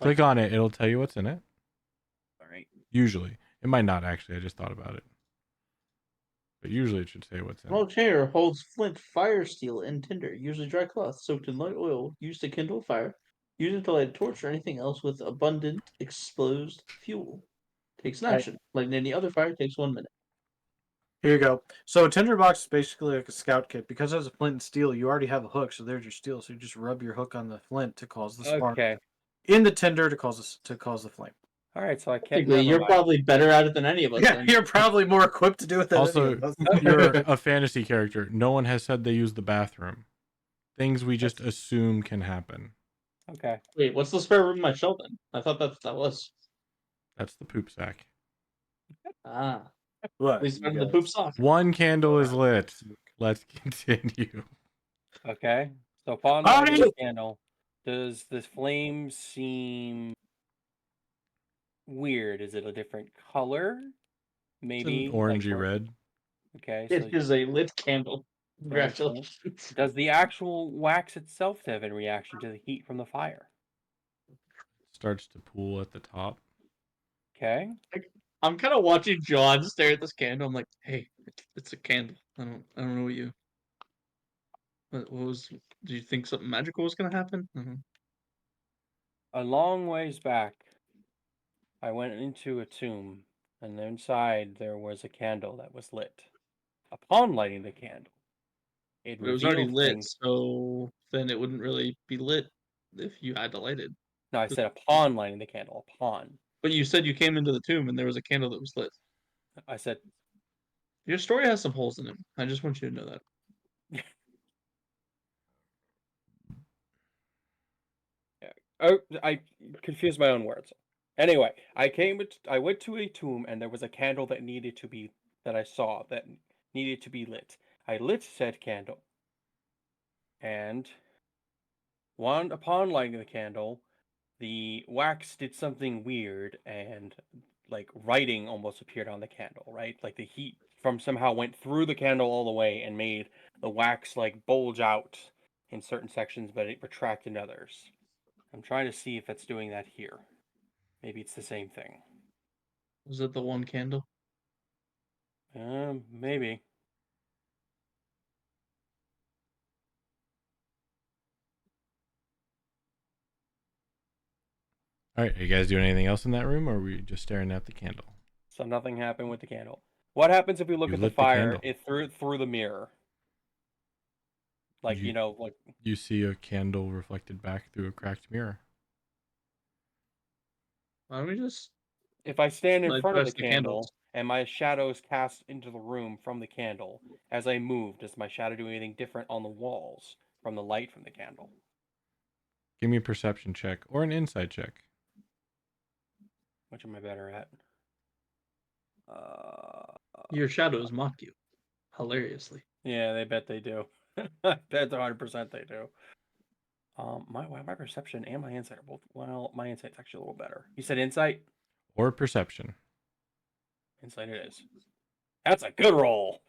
click on it. It'll tell you what's in it. All right. Usually. It might not actually. I just thought about it. But usually it should say what's in Small it. chair holds flint, fire, steel, and tinder. Usually dry cloth soaked in light oil used to kindle fire. Use it to light a torch or anything else with abundant exposed fuel. Takes an Right. action. Like any other fire, takes 1 minute. Here you go. So a tinderbox is basically like a scout kit. Because it has a flint and steel, you already have a hook, so there's your steel. So you just rub your hook on the flint to cause the spark. Okay. In the tinder to cause the flame. All right. So I can't. Technically, Never you're mind. probably better at it than any of us. Yeah, then. you're probably more equipped to do it than any Also, of us. you're a fantasy character. No one has said they use the bathroom. Things we just assume can happen. Okay. Wait, what's the spare room in my shell then? I thought that was. That's the poop sack. Ah. What? At least better than the poop sock. One candle is lit. Let's continue. Okay. So upon lighting the candle, does this flame seem weird? Is it a different color? Maybe Orangey like, red. Okay. So It is a lit candle. Very cool. Congratulations. Does the actual wax itself have any reaction to the heat from the fire? Starts to pool at the top. Okay. I'm kind of watching John stare at this candle. I'm like, hey, it's a candle. I don't know what you. What was? Do you think something magical was gonna happen? A long ways back, I went into a tomb, and inside there was a candle that was lit. Upon lighting the candle, it It was already revealed lit, things. so then it wouldn't really be lit if you had to light it. No, I said upon lighting the candle. Upon. But you said you came into the tomb and there was a candle that was lit. I said, Your story has some holes in it. I just want you to know that. oh, I confused my own words. Anyway, I went to a tomb, and there was a candle that I saw that needed to be lit. I lit said candle, and upon lighting the candle, the wax did something weird, and like writing almost appeared on the candle, right? Like the heat from somehow went through the candle all the way and made the wax like bulge out in certain sections, but it retracted in others. I'm trying to see if it's doing that here. Maybe it's the same thing. Was it the one candle? Maybe. All right, are you guys doing anything else in that room, or are we just staring at the candle? So nothing happened with the candle. What happens if we look You at the lit the fire? candle. It through the mirror. Like You- like You see a candle reflected back through a cracked mirror. Why don't we just if I stand in light front the of the rest of the candle candles? and my shadow is cast into the room from the candle, as I move, does my shadow do anything different on the walls from the light from the candle? Give me a perception check or an insight check. Which am I better at? Your shadows mock you hilariously. Yeah, they bet they do. I bet 100% they do. My perception and my insight are both. Well, my insight's actually a little better. You said insight? Or perception. Insight it is. That's a good roll.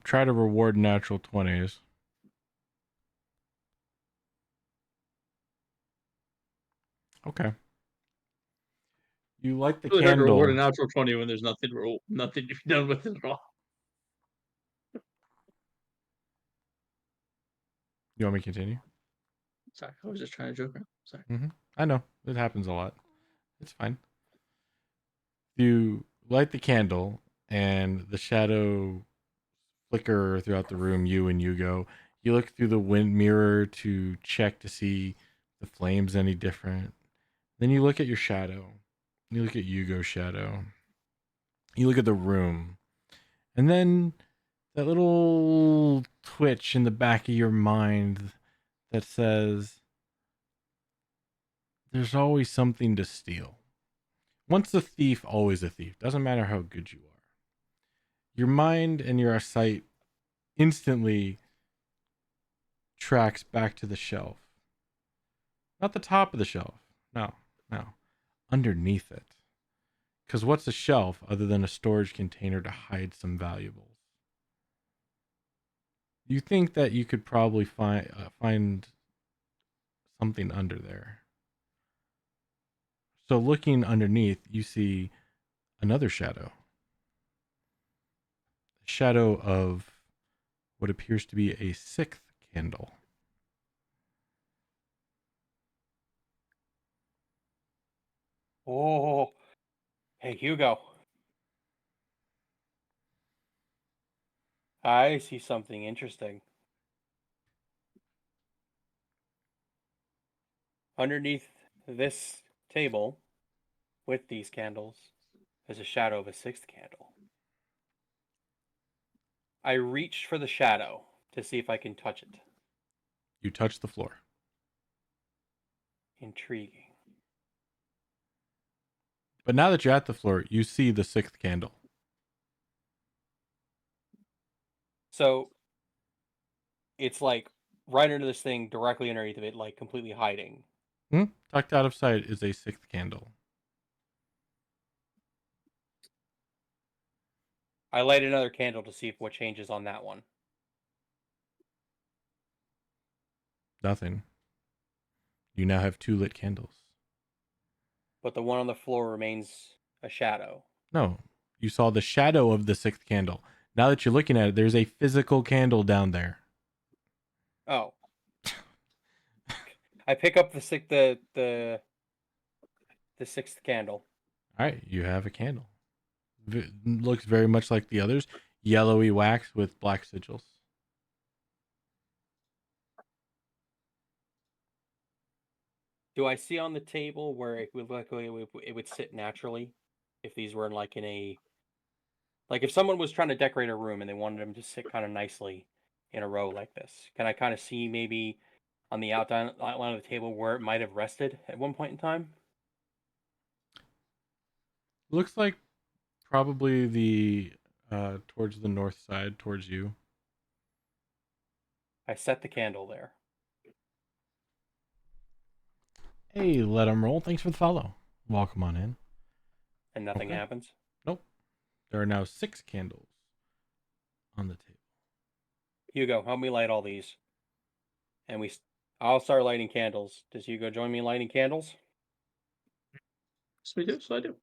Try to reward natural 20s. Okay. You light the Really hard to reward a candle. natural 20 when there's nothing to be done with it at all. You want me to continue? Sorry, I was just trying to joke around. Sorry. I know. It happens a lot. It's fine. You light the candle, and the shadow flicker throughout the room. You and Hugo. You look through the wind mirror to check to see the flames any different. Then you look at your shadow. You look at Hugo's shadow. You look at the room. And then that little twitch in the back of your mind that says, there's always something to steal. Once a thief, always a thief. Doesn't matter how good you are. Your mind and your sight instantly tracks back to the shelf. Not the top of the shelf. No. Underneath it. Because what's a shelf other than a storage container to hide some valuables? You think that you could probably find something under there. So looking underneath, you see another shadow. A shadow of what appears to be a sixth candle. Oh, hey, Hugo. I see something interesting. Underneath this table, with these candles, is a shadow of a sixth candle. I reached for the shadow to see if I can touch it. You touch the floor. Intriguing. But now that you're at the floor, you see the sixth candle. So it's like right under this thing, directly underneath of it, like completely hiding. Tucked out of sight is a sixth candle. I light another candle to see if what changes on that one. Nothing. You now have 2 lit candles. But the one on the floor remains a shadow. No, you saw the shadow of the sixth candle. Now that you're looking at it, there's a physical candle down there. Oh. I pick up the sixth candle. All right, you have a candle. Looks very much like the others. Yellowy wax with black sigils. Do I see on the table where it would look like it would sit naturally if these were like in a, like if someone was trying to decorate a room and they wanted them to sit kind of nicely in a row like this? Can I kind of see maybe on the outline of the table where it might have rested at one point in time? Looks like probably the towards the north side, towards you. I set the candle there. Hey, let 'em roll. Thanks for the follow. Welcome on in. And nothing happens? Nope. There are now 6 candles on the table. Hugo, help me light all these. And I'll start lighting candles. Does Hugo join me in lighting candles? Yes, we do. So I do.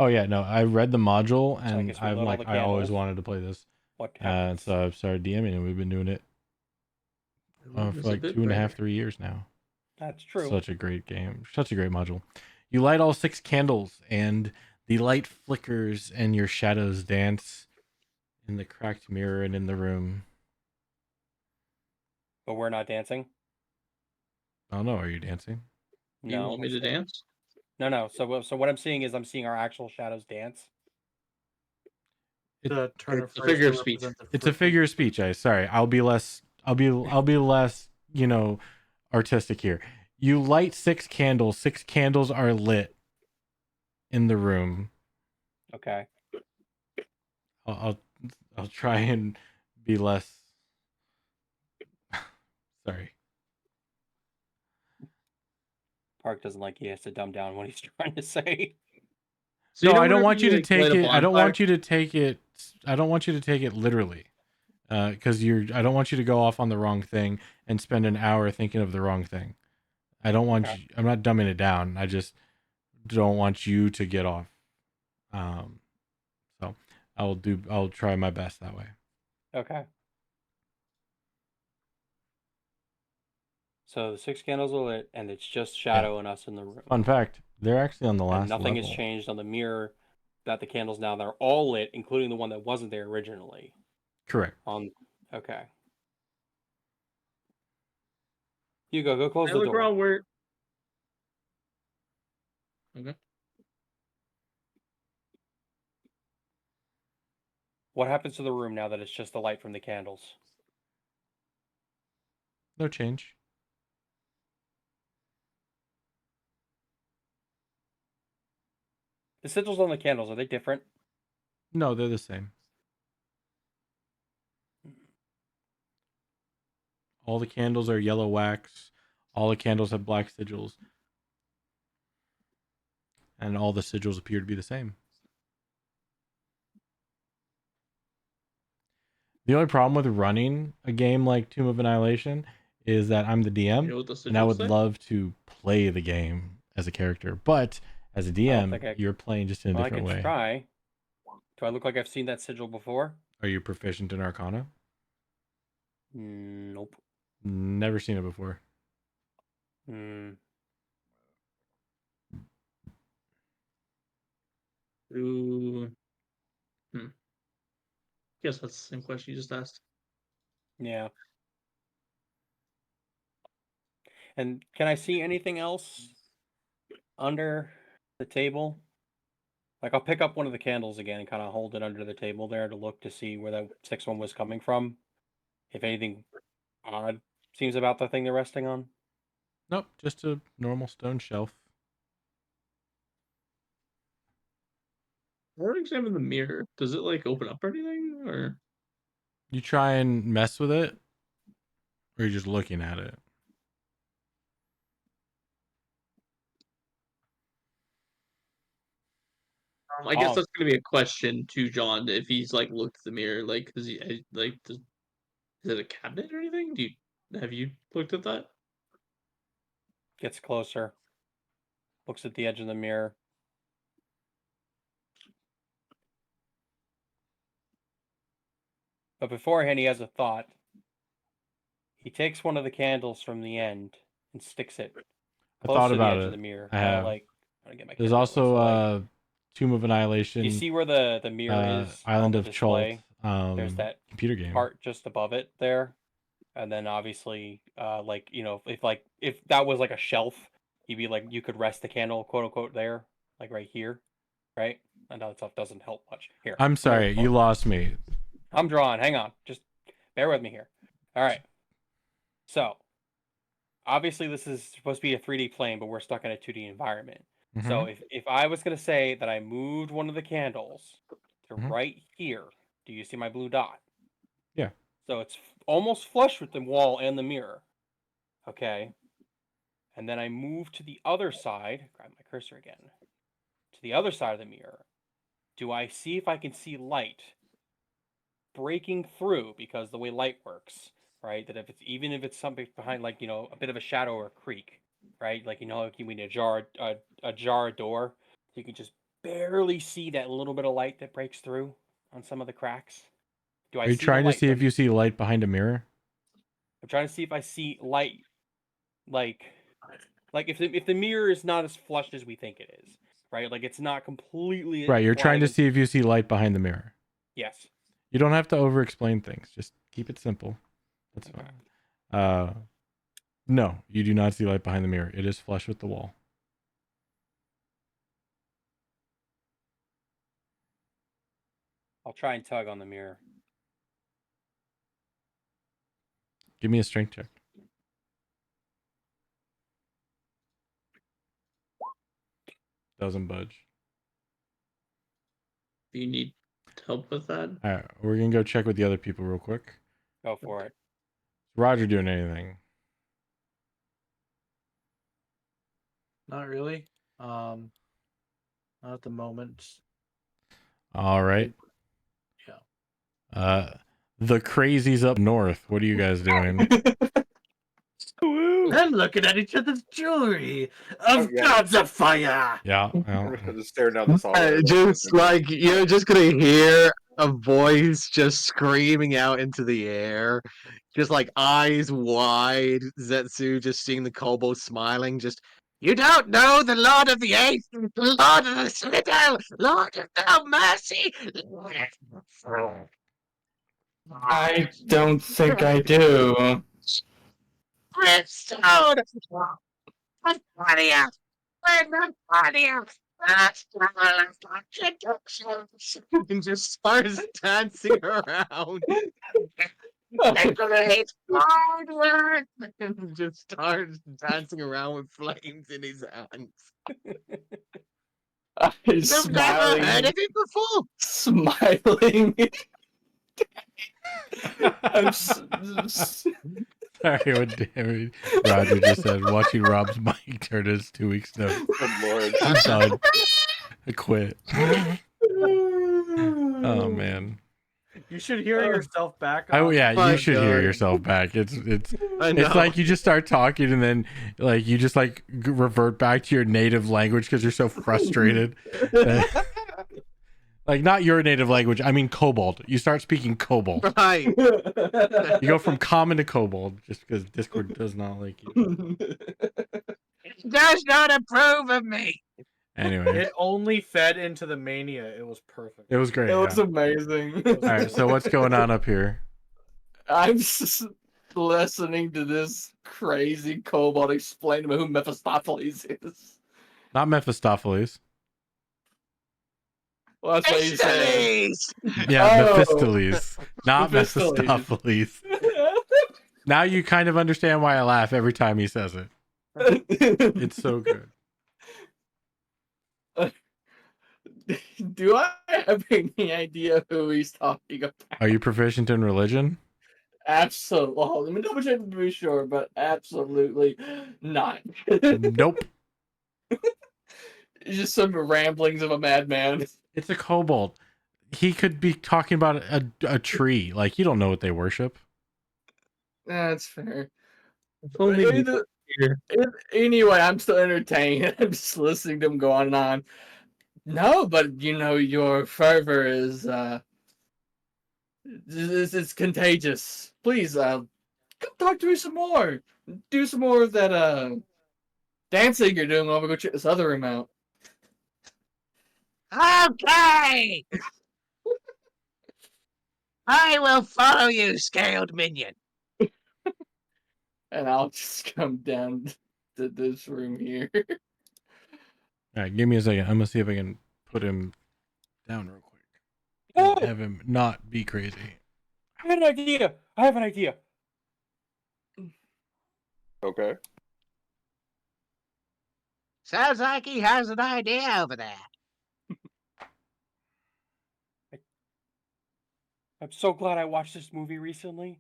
Oh yeah, no, I read the module I and guess we I'm lit all like, the I always candles. wanted to play this. What And happens? so I've started DMing and we've been doing it for It's a like bit 2.5, brighter. 3 years now. That's true. Such a great game. Such a great module. You light all 6 candles and the light flickers and your shadows dance in the cracked mirror and in the room. But we're not dancing? I don't know, are you dancing? Do you No. want me to dance? No. So what I'm seeing is I'm seeing our actual shadows dance. The turn of It's a phrase figure to of speech. represent the It's a fruit. figure of speech. Sorry. I'll be less, artistic here. You light 6 candles. 6 candles are lit in the room. Okay. I'll try and be less. Sorry. Park doesn't like he has to dumb down what he's trying to say. So you No, know I don't whenever want you to like, take light a it. I don't bonfire- want you to take it. I don't want you to take it literally, because I don't want you to go off on the wrong thing and spend an hour thinking of the wrong thing. I don't want Okay. you. I'm not dumbing it down. I just don't want you to get off. So I'll try my best that way. Okay. So the 6 candles are lit, and it's just Shadow and us in the room. Fun fact: they're actually on the last And nothing level. has changed on the mirror. That the candles now they're all lit, including the one that wasn't there originally. Correct. Okay. Hugo, go close I the look door. around where. Okay. What happens to the room now that it's just the light from the candles? No change. The sigils on the candles, are they different? No, they're the same. All the candles are yellow wax. All the candles have black sigils. And all the sigils appear to be the same. The only problem with running a game like Tomb of Annihilation is that I'm the DM, You know what the and I sigils would say? love to play the game as a character. But as a DM, you're playing just in a Well, I different can way. try. Do I look like I've seen that sigil before? Are you proficient in Arcana? Nope. Never seen it before. Ooh. Guess that's the same question you just asked. Yeah. And can I see anything else under the table? Like, I'll pick up one of the candles again and kind of hold it under the table there to look to see where that 6th one was coming from. If anything odd seems about the thing they're resting on. Nope, just a normal stone shelf. I want to examine the mirror. Does it like open up or anything? Or You try and mess with it, or you're just looking at it? I guess that's gonna be a question to John if he's like looked at the mirror, like because he like is it a cabinet or anything? Have you looked at that? Gets closer. Looks at the edge of the mirror. But beforehand, he has a thought. He takes one of the candles from the end and sticks it close to the edge of the mirror. I have. Like, I get my There's camera also going, so, Tomb of Annihilation. you see where the mirror is? Island on of the display? Chult. There's that computer game part just above it there, and then obviously, like if that was like a shelf, you'd be like you could rest the candle, quote unquote, there, like right here, right? I know that stuff doesn't help much. Here, I'm sorry, you lost me. I'm drawing. Hang on, just bear with me here. All right. So, obviously, this is supposed to be a 3D plane, but we're stuck in a 2D environment. So, if I was going to say that I moved one of the candles to right here, do you see my blue dot? Yeah. So, it's almost flush with the wall and the mirror. Okay. And then I move to the other side, grab my cursor again, to the other side of the mirror. Do I see if I can see light breaking through, because the way light works, right? That if it's something behind, like, a bit of a shadow or a creak, right? Like, like when you jar a door, you can just barely see that little bit of light that breaks through on some of the cracks. Do I Are you see the trying to light see if from- you see light behind a mirror? I'm trying to see if I see light, like if the mirror is not as flushed as we think it is, right? Like it's not completely Right, you're trying to flat see if you see light behind the mirror. Yes. You don't have to over explain things. Just keep it simple. That's Okay. fine. No, you do not see light behind the mirror. It is flush with the wall. I'll try and tug on the mirror. Give me a strength check. Doesn't budge. Do you need help with that? All right, we're gonna go check with the other people real quick. Go for it. Is Roger doing anything? Not really. Not at the moment. All right. Yeah. The crazies up north. What are you guys doing? They're looking at each other's jewelry of yeah. gods of fire. Yeah. Well, Just staring down this hallway. Just like you're just gonna hear a voice just screaming out into the air, just like eyes wide. Zetsu just seeing the kobold smiling. Just You don't know the Lord of the Eighth, Lord of the Citadel, Lord of no mercy. I don't think I do. Brimstone! What funnier? We're not funnier. That's contradictions. and just starts dancing around. Decorate forward. And just starts dancing around with flames in his hands. He's You've never smiling. heard of it before? Smiling. I'm sorry, what David Roger just said. Watching Rob's mic turn his 2 weeks note. Good lord. I'm done. I quit. Oh man. You should hear yourself back. Oh yeah, my you should hear God. yourself back. It's I know. it's like you just start talking and then like you just like revert back to your native language because you're so frustrated. Like not your native language. I mean Kobold. You start speaking Kobold. Right. You go from common to Kobold just because Discord does not like you. It does not approve of me. Anyway, It only fed into the mania. It was perfect. it was great. It was Yeah. amazing. All right, so what's going on up here? I'm just listening to this crazy kobold explain to me who Mephistopheles is. Not Mephistopheles. Well, that's what he said. Mephistopheles! Yeah, Oh. Mephistopheles. Not Mephistopheles. Mephistopheles. Now you kind of understand why I laugh every time he says it. It's so good. Do I have any idea who he's talking about? Are you proficient in religion? Absolutely. Let me double check to be sure, but absolutely not. Nope. It's just some ramblings of a madman. It's a kobold. He could be talking about a tree. Like, you don't know what they worship. That's fair. Only Either- Anyway, I'm still entertained. I'm just listening to him go on and on. No, but you know, your fervor is it's contagious. Please, come talk to me some more. Do some more of that dancing you're doing while we go check this other room out. Okay! I will follow you, scaled minion. And I'll just come down to this room here. All right, give me a second. I'm gonna see if I can put him down real quick. Oh, Have him not be crazy. I have an idea. I have an idea. Okay. Sounds like he has an idea over there. I'm so glad I watched this movie recently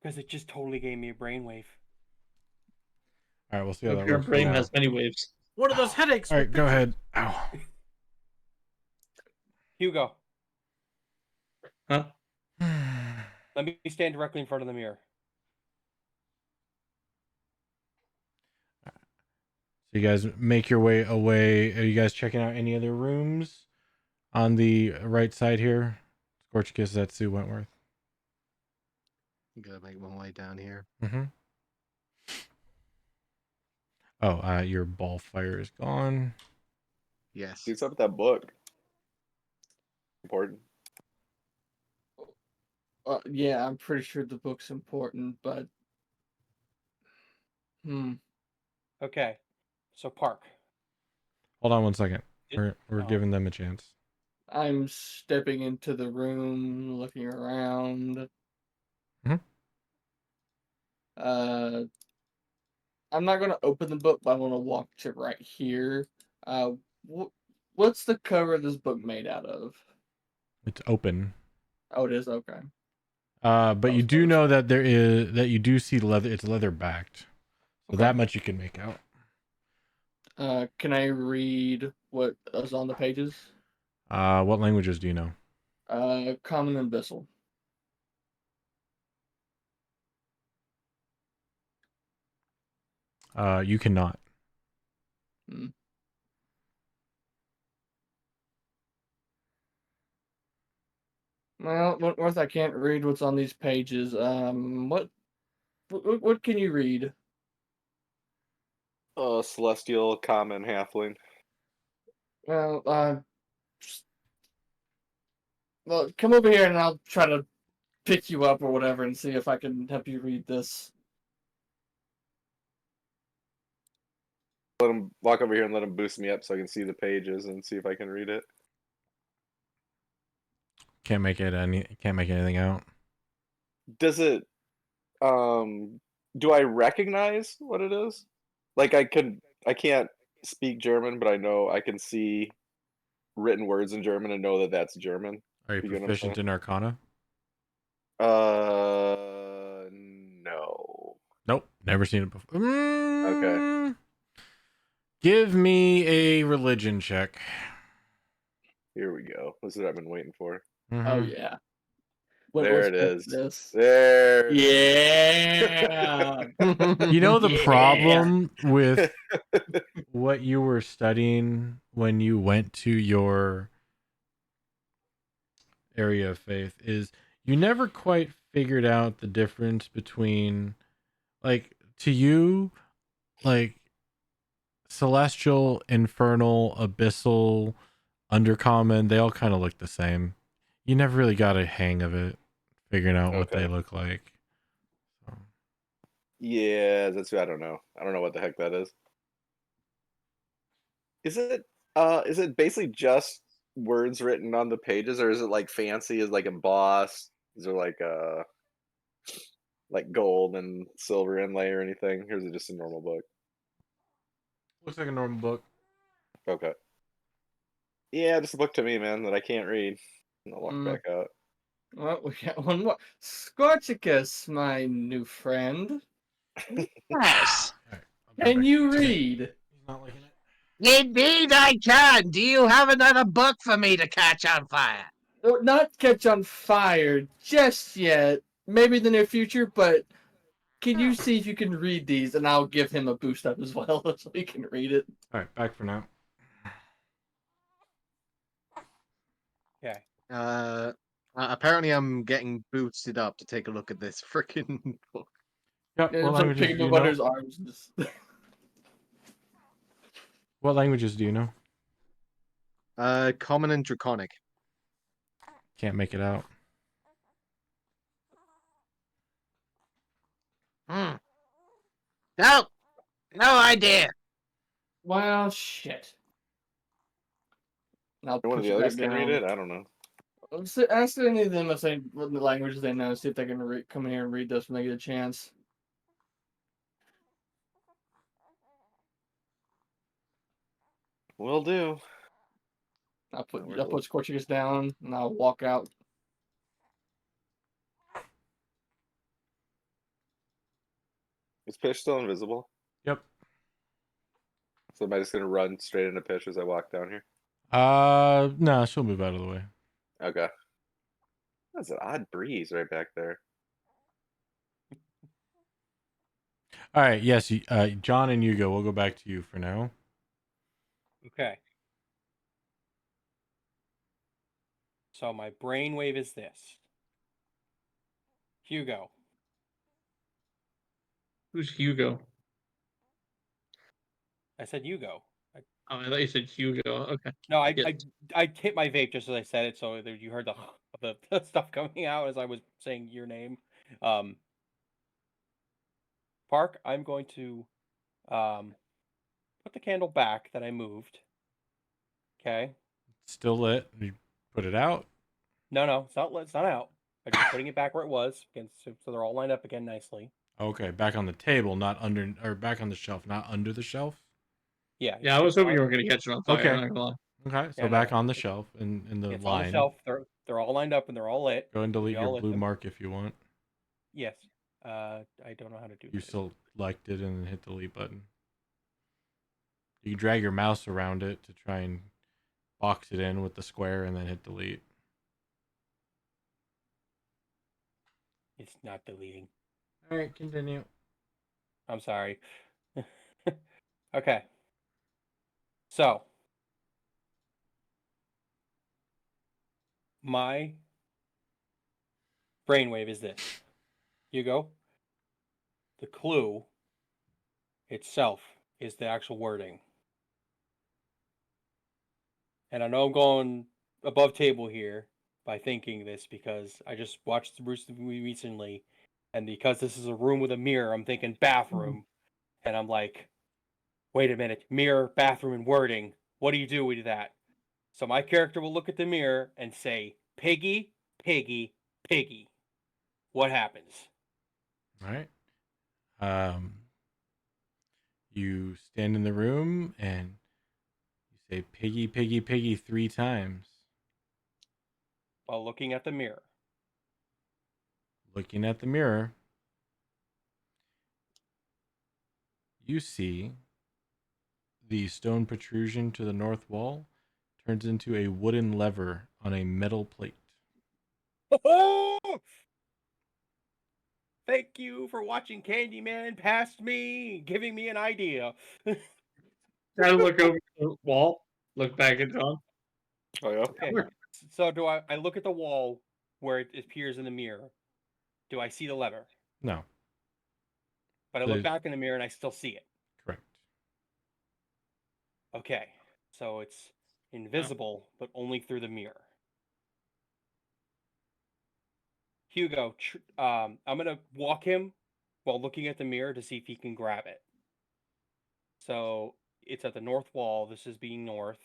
because it just totally gave me a brainwave. All right, we'll see how that Your works. brain now. has many waves. What are those headaches? All right, go ahead. Ow. Hugo, Huh? let me stand directly in front of the mirror. So you guys make your way away. Are you guys checking out any other rooms on the right side here? Scorch Kiss, Zetsu, Wentworth. I'm gonna make my way down here. Mm-hmm. Oh, your ball fire is gone. Yes. See what's up with that book. Important. Yeah, I'm pretty sure the book's important, but Okay, so Park. Hold on one second. We're Oh. giving them a chance. I'm stepping into the room, looking around. Mhm. I'm not gonna open the book, but I want to walk to right here. What's the cover of this book made out of? It's open. Oh, it is, okay. But you do know that you do see leather. It's leather backed, so Okay. that much you can make out. Can I read what is on the pages? What languages do you know? Common and Abyssal. You cannot. Hmm. Well, Wentworth, I can't read what's on these pages. What can you read? Celestial, common, halfling. Well, well, come over here and I'll try to pick you up or whatever and see if I can help you read this. Let him walk over here and let him boost me up so I can see the pages and see if I can read it. Can't make anything out. Does it do I recognize what it is? Like I can't speak German, but I know I can see written words in German and know that that's German. Are you You get what I'm proficient saying? in Arcana? No. Nope, never seen it before. Okay. Give me a religion check. Here we go. This is what I've been waiting for. Oh Mhm. yeah. There it is. This? There. Yeah. You know the Yeah. problem with what you were studying when you went to your area of faith is you never quite figured out the difference between, like, to you, like, celestial, infernal, abyssal, undercommon, they all kind of look the same. You never really got a hang of it, figuring out what they Okay. look like. So, Yeah, that's I don't know. I don't know what the heck that is. Is it basically just words written on the pages, or is it like fancy, is like embossed? Is there like gold and silver inlay or anything? Or is it just a normal book? looks like a normal book. Okay. Yeah, just a book to me, man, that I can't read. And I'll walk back out. Well, we got one more. Scorchicus, my new friend. Yes. All right, I'll be Can back. you read? He's not liking it. Indeed, I can. Do you have another book for me to catch on fire? Not catch on fire just yet. Maybe in the near future, but can you see if you can read these? And I'll give him a boost up as well so he can read it. All right, back for now. Okay. Apparently, I'm getting boosted up to take a look at this freaking book. Yep. And What it's like languages picking do you him under know? his arms. Just... What languages do you know? Common and Draconic. Can't make it out. Hmm. No, no idea. Well, shit. And I'll One of push the it others back can read down. it? I don't know. Ask any of them if they what the languages they know. See if they can come in here and read this when they get a chance. Will do. I'll put Where's I'll the- put Scorchicus down and I'll walk out. Is Pish still invisible? Yep. So am I just gonna run straight into Pish as I walk down here? No, she'll move out of the way. Okay. That's an odd breeze right back there. All right. Yes. John and Hugo, we'll go back to you for now. Okay. So my brainwave is this. Hugo. Who's Hugo? I said Hugo. Oh, I thought you said Hugo. Okay. No, Yes. I hit my vape just as I said it, so you heard the stuff coming out as I was saying your name. Park, I'm going to put the candle back that I moved. Okay. Still lit. You put it out. No, it's not lit. It's not out. I'm just putting it back where it was, again, so they're all lined up again nicely. Okay, back on the table, not under, or back on the shelf, not under the shelf. Yeah. Yeah, I was hoping you were going to catch it on fire. Okay. I'm not gonna lie. Okay, so Yeah, back no. on the shelf in the It's on the line. shelf. They're all lined up and they're all lit. Go and delete We all your lit blue them. mark if you want. Yes. I don't know how to do You that. selected and hit the delete button. You can drag your mouse around it to try and box it in with the square and then hit delete. It's not deleting. All right, continue. I'm sorry. Okay. So, my brainwave is this. Hugo, the clue itself is the actual wording. And I know I'm going above table here by thinking this because I just watched the Bruce movie recently, and because this is a room with a mirror, I'm thinking bathroom, and I'm like, wait a minute, mirror, bathroom, and wording. What do you do with that? So my character will look at the mirror and say, Piggy, Piggy, Piggy. What happens? All right. You stand in the room and you say "piggy, piggy, piggy" 3 times. While looking at the mirror. Looking at the mirror, you see the stone protrusion to the north wall turns into a wooden lever on a metal plate. Oh! Thank you for watching Candyman past me, giving me an idea. I look over the wall, look back at John. Oh yeah. Okay, so do I look at the wall where it appears in the mirror? Do I see the lever? No, But I look back in the mirror and I still see it. correct. Okay, so it's invisible, but only through the mirror. Hugo, I'm gonna walk him while looking at the mirror to see if he can grab it. So it's at the north wall. This is being north.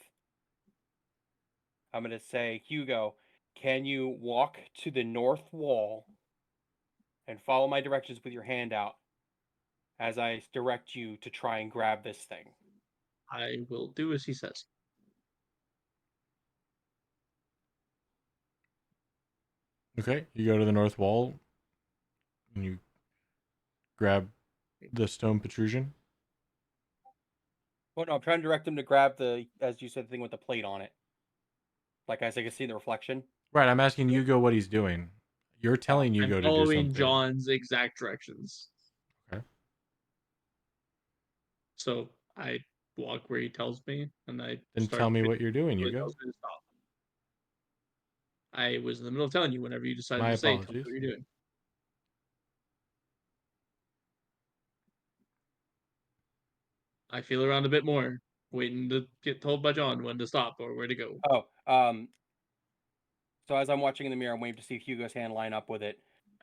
I'm gonna say, Hugo, can you walk to the north wall and follow my directions with your hand out as I direct you to try and grab this thing? I will do as he says. Okay, you go to the north wall and you grab the stone protrusion. Well, no, I'm trying to direct him to grab the, as you said, the thing with the plate on it. Like, as I can see the reflection. Right, I'm asking Hugo what he's doing. You're telling I'm Hugo to do following something. John's exact directions. Okay. So I walk where he tells me, and I Then start tell me to what you're doing, he Hugo. tells me to stop. I was in the middle of telling you whenever you decided My to say, tell me apologies. what you're doing. I feel around a bit more, waiting to get told by John when to stop or where to go. Oh, so as I'm watching in the mirror, I'm waiting to see if Hugo's hand line up with it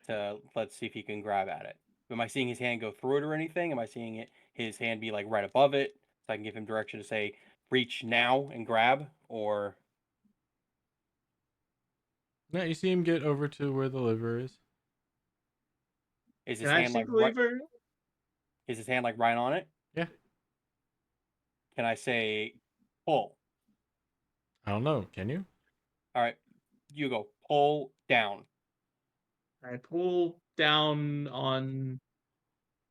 to let's see if he can grab at it. Am I seeing his hand go through it or anything? Am I seeing his hand be like right above it so I can give him direction to say reach now and grab? Or No, you see him get over to where the liver is. is his Can I hand see like the right, lever? is his hand like right on it? Yeah. Can I say pull? I don't know. Can you? All right, Hugo, pull down. I pull down on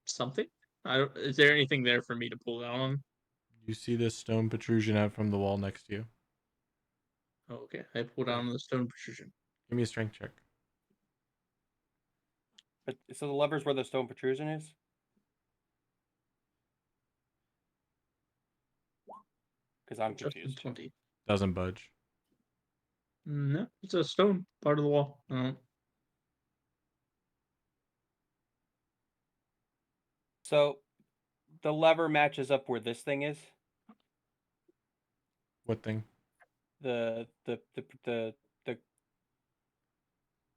something. Is there anything there for me to pull down on? You see this stone protrusion out from the wall next to you. Oh, okay, I pull down on the stone protrusion. Give me a strength check. But so the lever's where the stone protrusion is? Because I'm Just confused. 20. Doesn't budge. No, it's a stone part of the wall. So the lever matches up where this thing is. What thing? The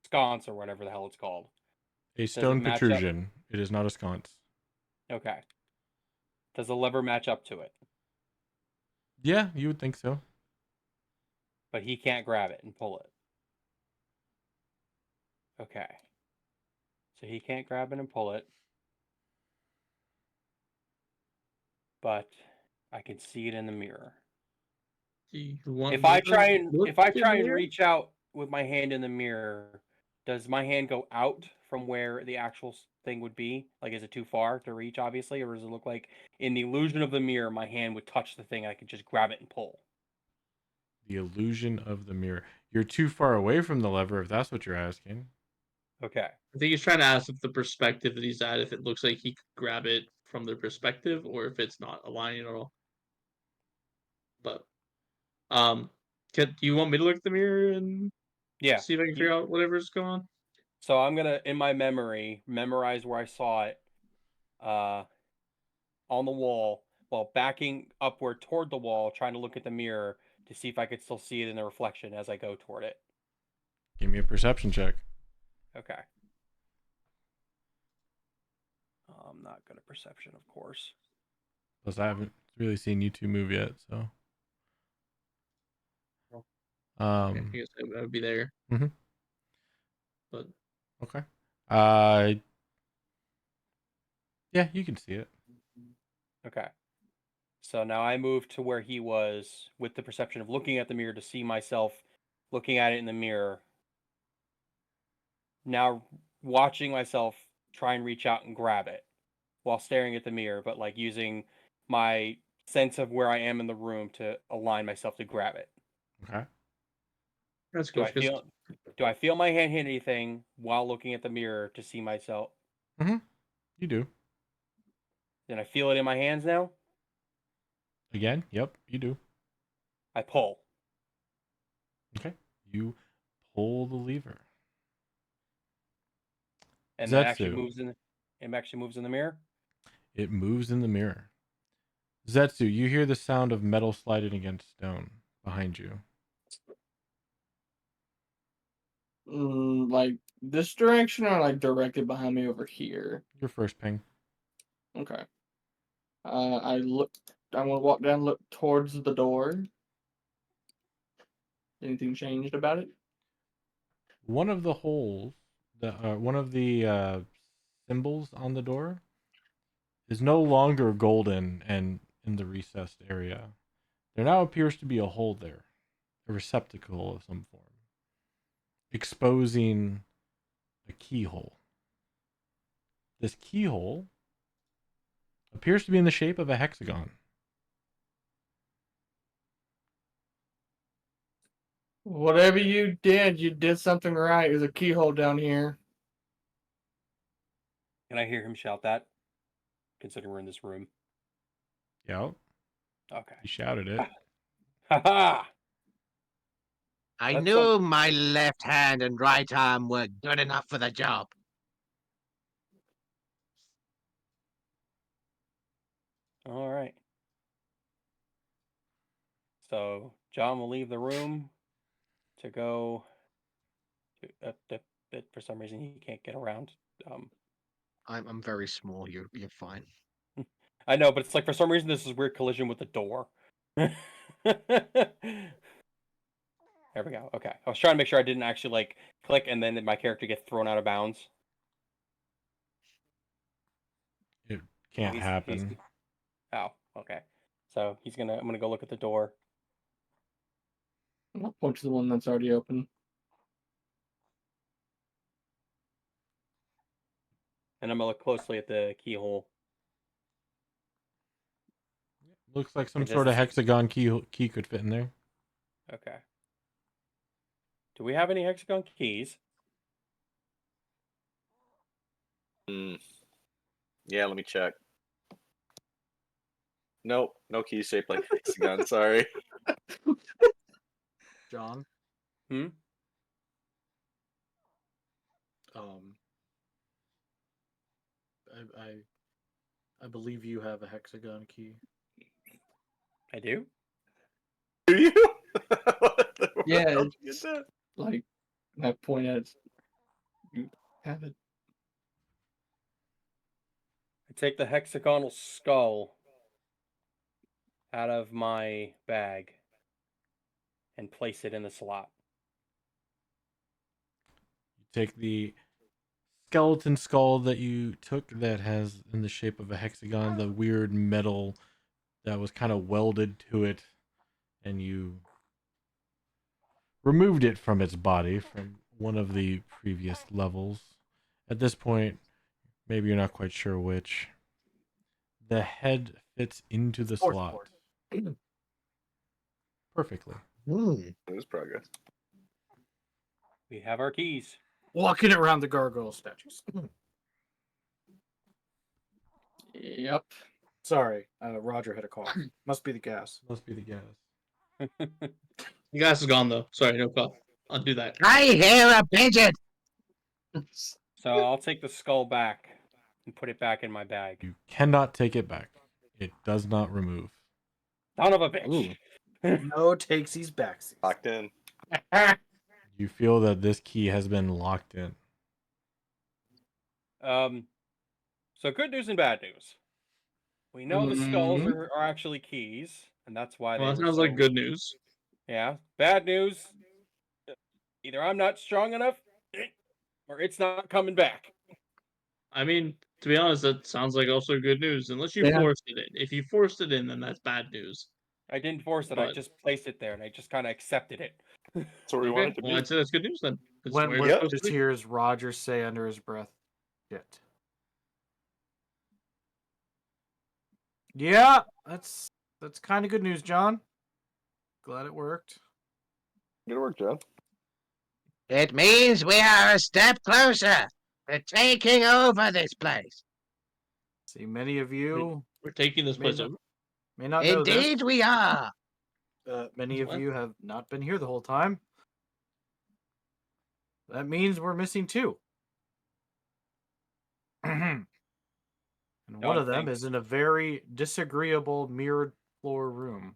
sconce or whatever the hell it's called. A stone match up? protrusion. It is not a sconce. Okay. Does the lever match up to it? Yeah, you would think so. But he can't grab it and pull it. Okay. So he can't grab it and pull it. But I can see it in the mirror. Do you want If me I to try and look in the mirror? reach out with my hand in the mirror, does my hand go out from where the actual thing would be? Like, is it too far to reach, obviously, or does it look like in the illusion of the mirror, my hand would touch the thing, I could just grab it and pull? The illusion of the mirror. You're too far away from the lever, if that's what you're asking. Okay. I think he's trying to ask if the perspective that he's at, if it looks like he could grab it from their perspective, or if it's not aligning at all. But, do you want me to look at the mirror and Yeah. see if I can figure out whatever's going on? So I'm gonna, in my memory, memorize where I saw it, on the wall, while backing upward toward the wall, trying to look at the mirror to see if I could still see it in the reflection as I go toward it. Give me a perception check. Okay. I'm not good at perception, of course. Plus, I haven't really seen you two move yet, so. I guess I would be there. Mhm. But Okay. Yeah, you can see it. Okay. So now I move to where he was with the perception of looking at the mirror to see myself looking at it in the mirror. Now watching myself try and reach out and grab it while staring at the mirror, but like using my sense of where I am in the room to align myself to grab it. Okay. that's Do cool. I feel do I feel my hand hit anything while looking at the mirror to see myself? You do. Then I feel it in my hands now? Again? Yep, you do. I pull. Okay. You pull the lever. And then Zetsu. it actually moves in the mirror? It moves in the mirror. Zetsu, you hear the sound of metal sliding against stone behind you. Like this direction or like directly behind me over here? Your first ping. Okay. I look. I want to walk down, look towards the door. Anything changed about it? One of the holes, one of the symbols on the door, is no longer golden and in the recessed area. There now appears to be a hole there, a receptacle of some form, exposing a keyhole. This keyhole appears to be in the shape of a hexagon. Whatever you did something right. There's a keyhole down here. Can I hear him shout that? Considering we're in this room. Yep. Okay. He shouted it. Ha ha! I That's knew my left hand and right arm were good enough for the job. All right. So John will leave the room to go for some reason he can't get around. I'm very small. You're fine. I know, but it's like for some reason this is weird collision with the door. There we go. Okay. I was trying to make sure I didn't actually like click and then my character get thrown out of bounds. It can't happen. Oh, okay. So I'm gonna go look at the door. I'll point to the one that's already open. And I'm gonna look closely at the keyhole. Looks like some It sort of doesn't hexagon key could fit in there. Okay. Do we have any hexagon keys? Yeah, let me check. Nope, no keys shaped like hexagon. Sorry. John. Hmm? I believe you have a hexagon key. I do? Do you? What the Yeah, world? it's Get that? like I point at it. You have it. I take the hexagonal skull out of my bag and place it in the slot. You take the skeleton skull that you took that has in the shape of a hexagon, the weird metal that was kind of welded to it, and you removed it from its body from one of the previous levels. At this point, maybe you're not quite sure which. The head fits into the Fourth slot floor. perfectly. Hmm. It is progress. We have our keys. Walking around the gargoyle statues. Yep. Sorry, Roger had a cough. Must be the gas. Must be the gas. The gas is gone though. Sorry, no cough. Undo that. I hear a pigeon. So I'll take the skull back and put it back in my bag. You cannot take it back. It does not remove. Son of a bitch. No takesies backsies. Locked in. You feel that this key has been locked in. So good news and bad news. We know the skulls Mhm. are actually keys, and that's why Well, that they were sounds like good news. Yeah. Bad news. Either I'm not strong enough, or it's not coming back. I mean, to be honest, that sounds like also good news. Unless you Yeah. forced it in. If you forced it in, then that's bad news. I didn't force it. I But- just placed it there, and I just kind of accepted it. That's where we want it to well, be. I'd say that's good news then. It's When where it's what supposed to just be. hears Roger say under his breath, "Shit." Yeah, that's kind of good news, John. Glad it worked. Good work, John. It means we are a step closer to taking over this place. See, many of you We're taking this place Maybe- over. may not know this. Indeed, we are. Many of What? you have not been here the whole time. That means we're missing two. And one of them is in a very disagreeable mirrored floor room.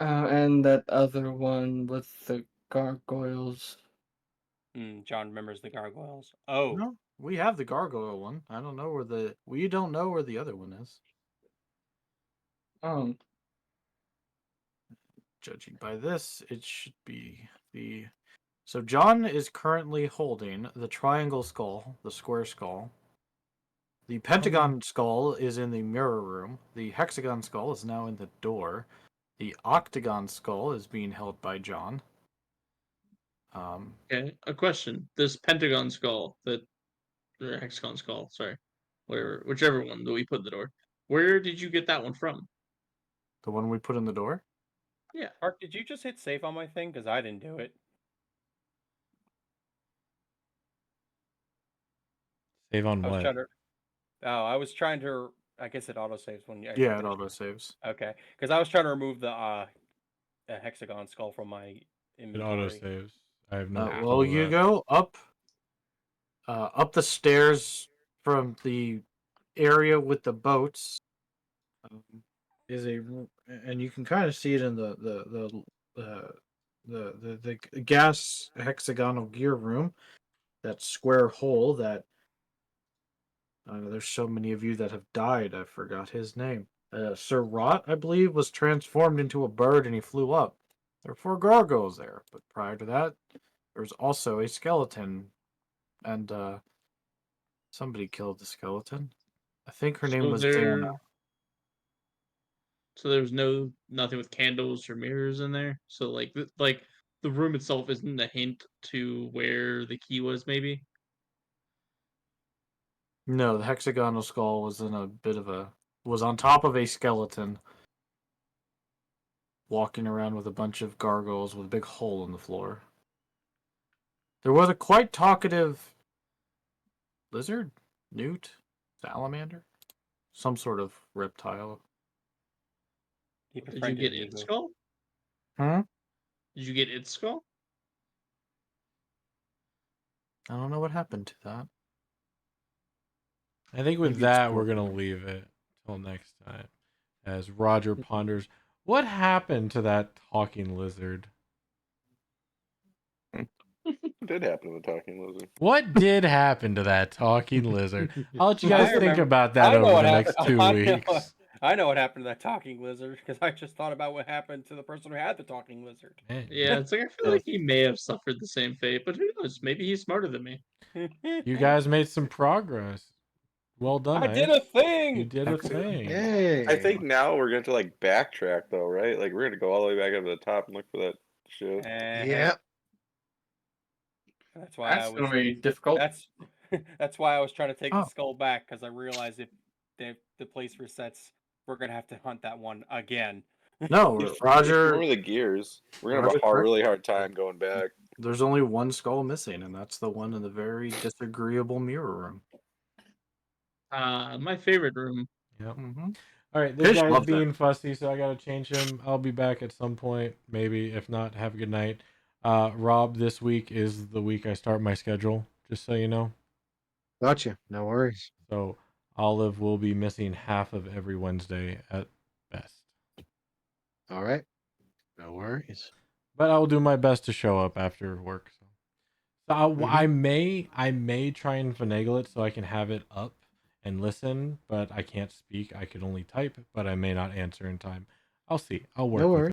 And that other one with the gargoyles. John remembers the gargoyles. Oh, No, we have the gargoyle one. I don't know where we don't know where the other one is. Oh, Judging by this, it should be the. So John is currently holding the triangle skull, the square skull. The pentagon skull is in the mirror room. The hexagon skull is now in the door. The octagon skull is being held by John. Okay, a question. This pentagon skull or hexagon skull, sorry, whichever one that we put in the door. Where did you get that one from? The one we put in the door. Yeah. Mark, did you just hit save on my thing? Because I didn't do it. Save on I was what? trying to. Oh, I was trying to. I guess it auto saves when you. Yeah, it auto saves. Okay, because I was trying to remove the hexagon skull from my It inventory. auto saves. I have no. Well, control of you that. go up the stairs from the area with the boats. Is a and you can kind of see it in the gas hexagonal gear room, that square hole that there's so many of you that have died. I forgot his name. Sir Rot, I believe, was transformed into a bird and he flew up. There were 4 gargoyles there, but prior to that, there was also a skeleton, and somebody killed the skeleton. I think her name was Dana. So there was nothing with candles or mirrors in there. So like the room itself isn't a hint to where the key was, maybe. No, the hexagonal skull was was on top of a skeleton, walking around with a bunch of gargoyles with a big hole in the floor. There was a quite talkative lizard, newt, salamander, some sort of reptile. He Did you befriended get me, its though. skull? Huh? Did you get its skull? I don't know what happened to that. I think with Maybe it's that, we're broken. gonna leave it till next time, as Roger ponders what happened to that talking lizard. What did happen to the talking lizard? What did happen to that talking lizard? I'll let you I guys think remember- about that I know over what the next happened. 2 I know weeks. I know what happened to that talking lizard because I just thought about what happened to the person who had the talking lizard. Man, Yeah, it's like I feel like he may have suffered the same fate, but who knows? Maybe he's smarter than me. you guys made some progress. Well done. I did a thing. You did a thing. Yay! I think now we're going to like backtrack though, right? Like we're going to go all the way back up to the top and look for that shit. Yep. That's why That's gonna be difficult. That's why I was trying to take Oh. the skull back, because I realized if the place resets, we're gonna have to hunt that one again. No, If Roger. you remember the gears, we're gonna have Roger, a correct. really hard time going back. There's only one skull missing, and that's the one in the very disagreeable mirror room. My favorite room. Yep. Mm-hmm. All right, this Fish guy's loves being fussy, so I gotta change him. I'll be back at some point, maybe. If not, have a good night. Rob, this week is the week I start my schedule, just so you know. Gotcha. No worries. So Olive will be missing half of every Wednesday at best. All right. No worries. But I will do my best to show up after work. So I may try and finagle it so I can have it up and listen, but I can't speak. I can only type, but I may not answer in time. I'll see. I'll work No with worries. it.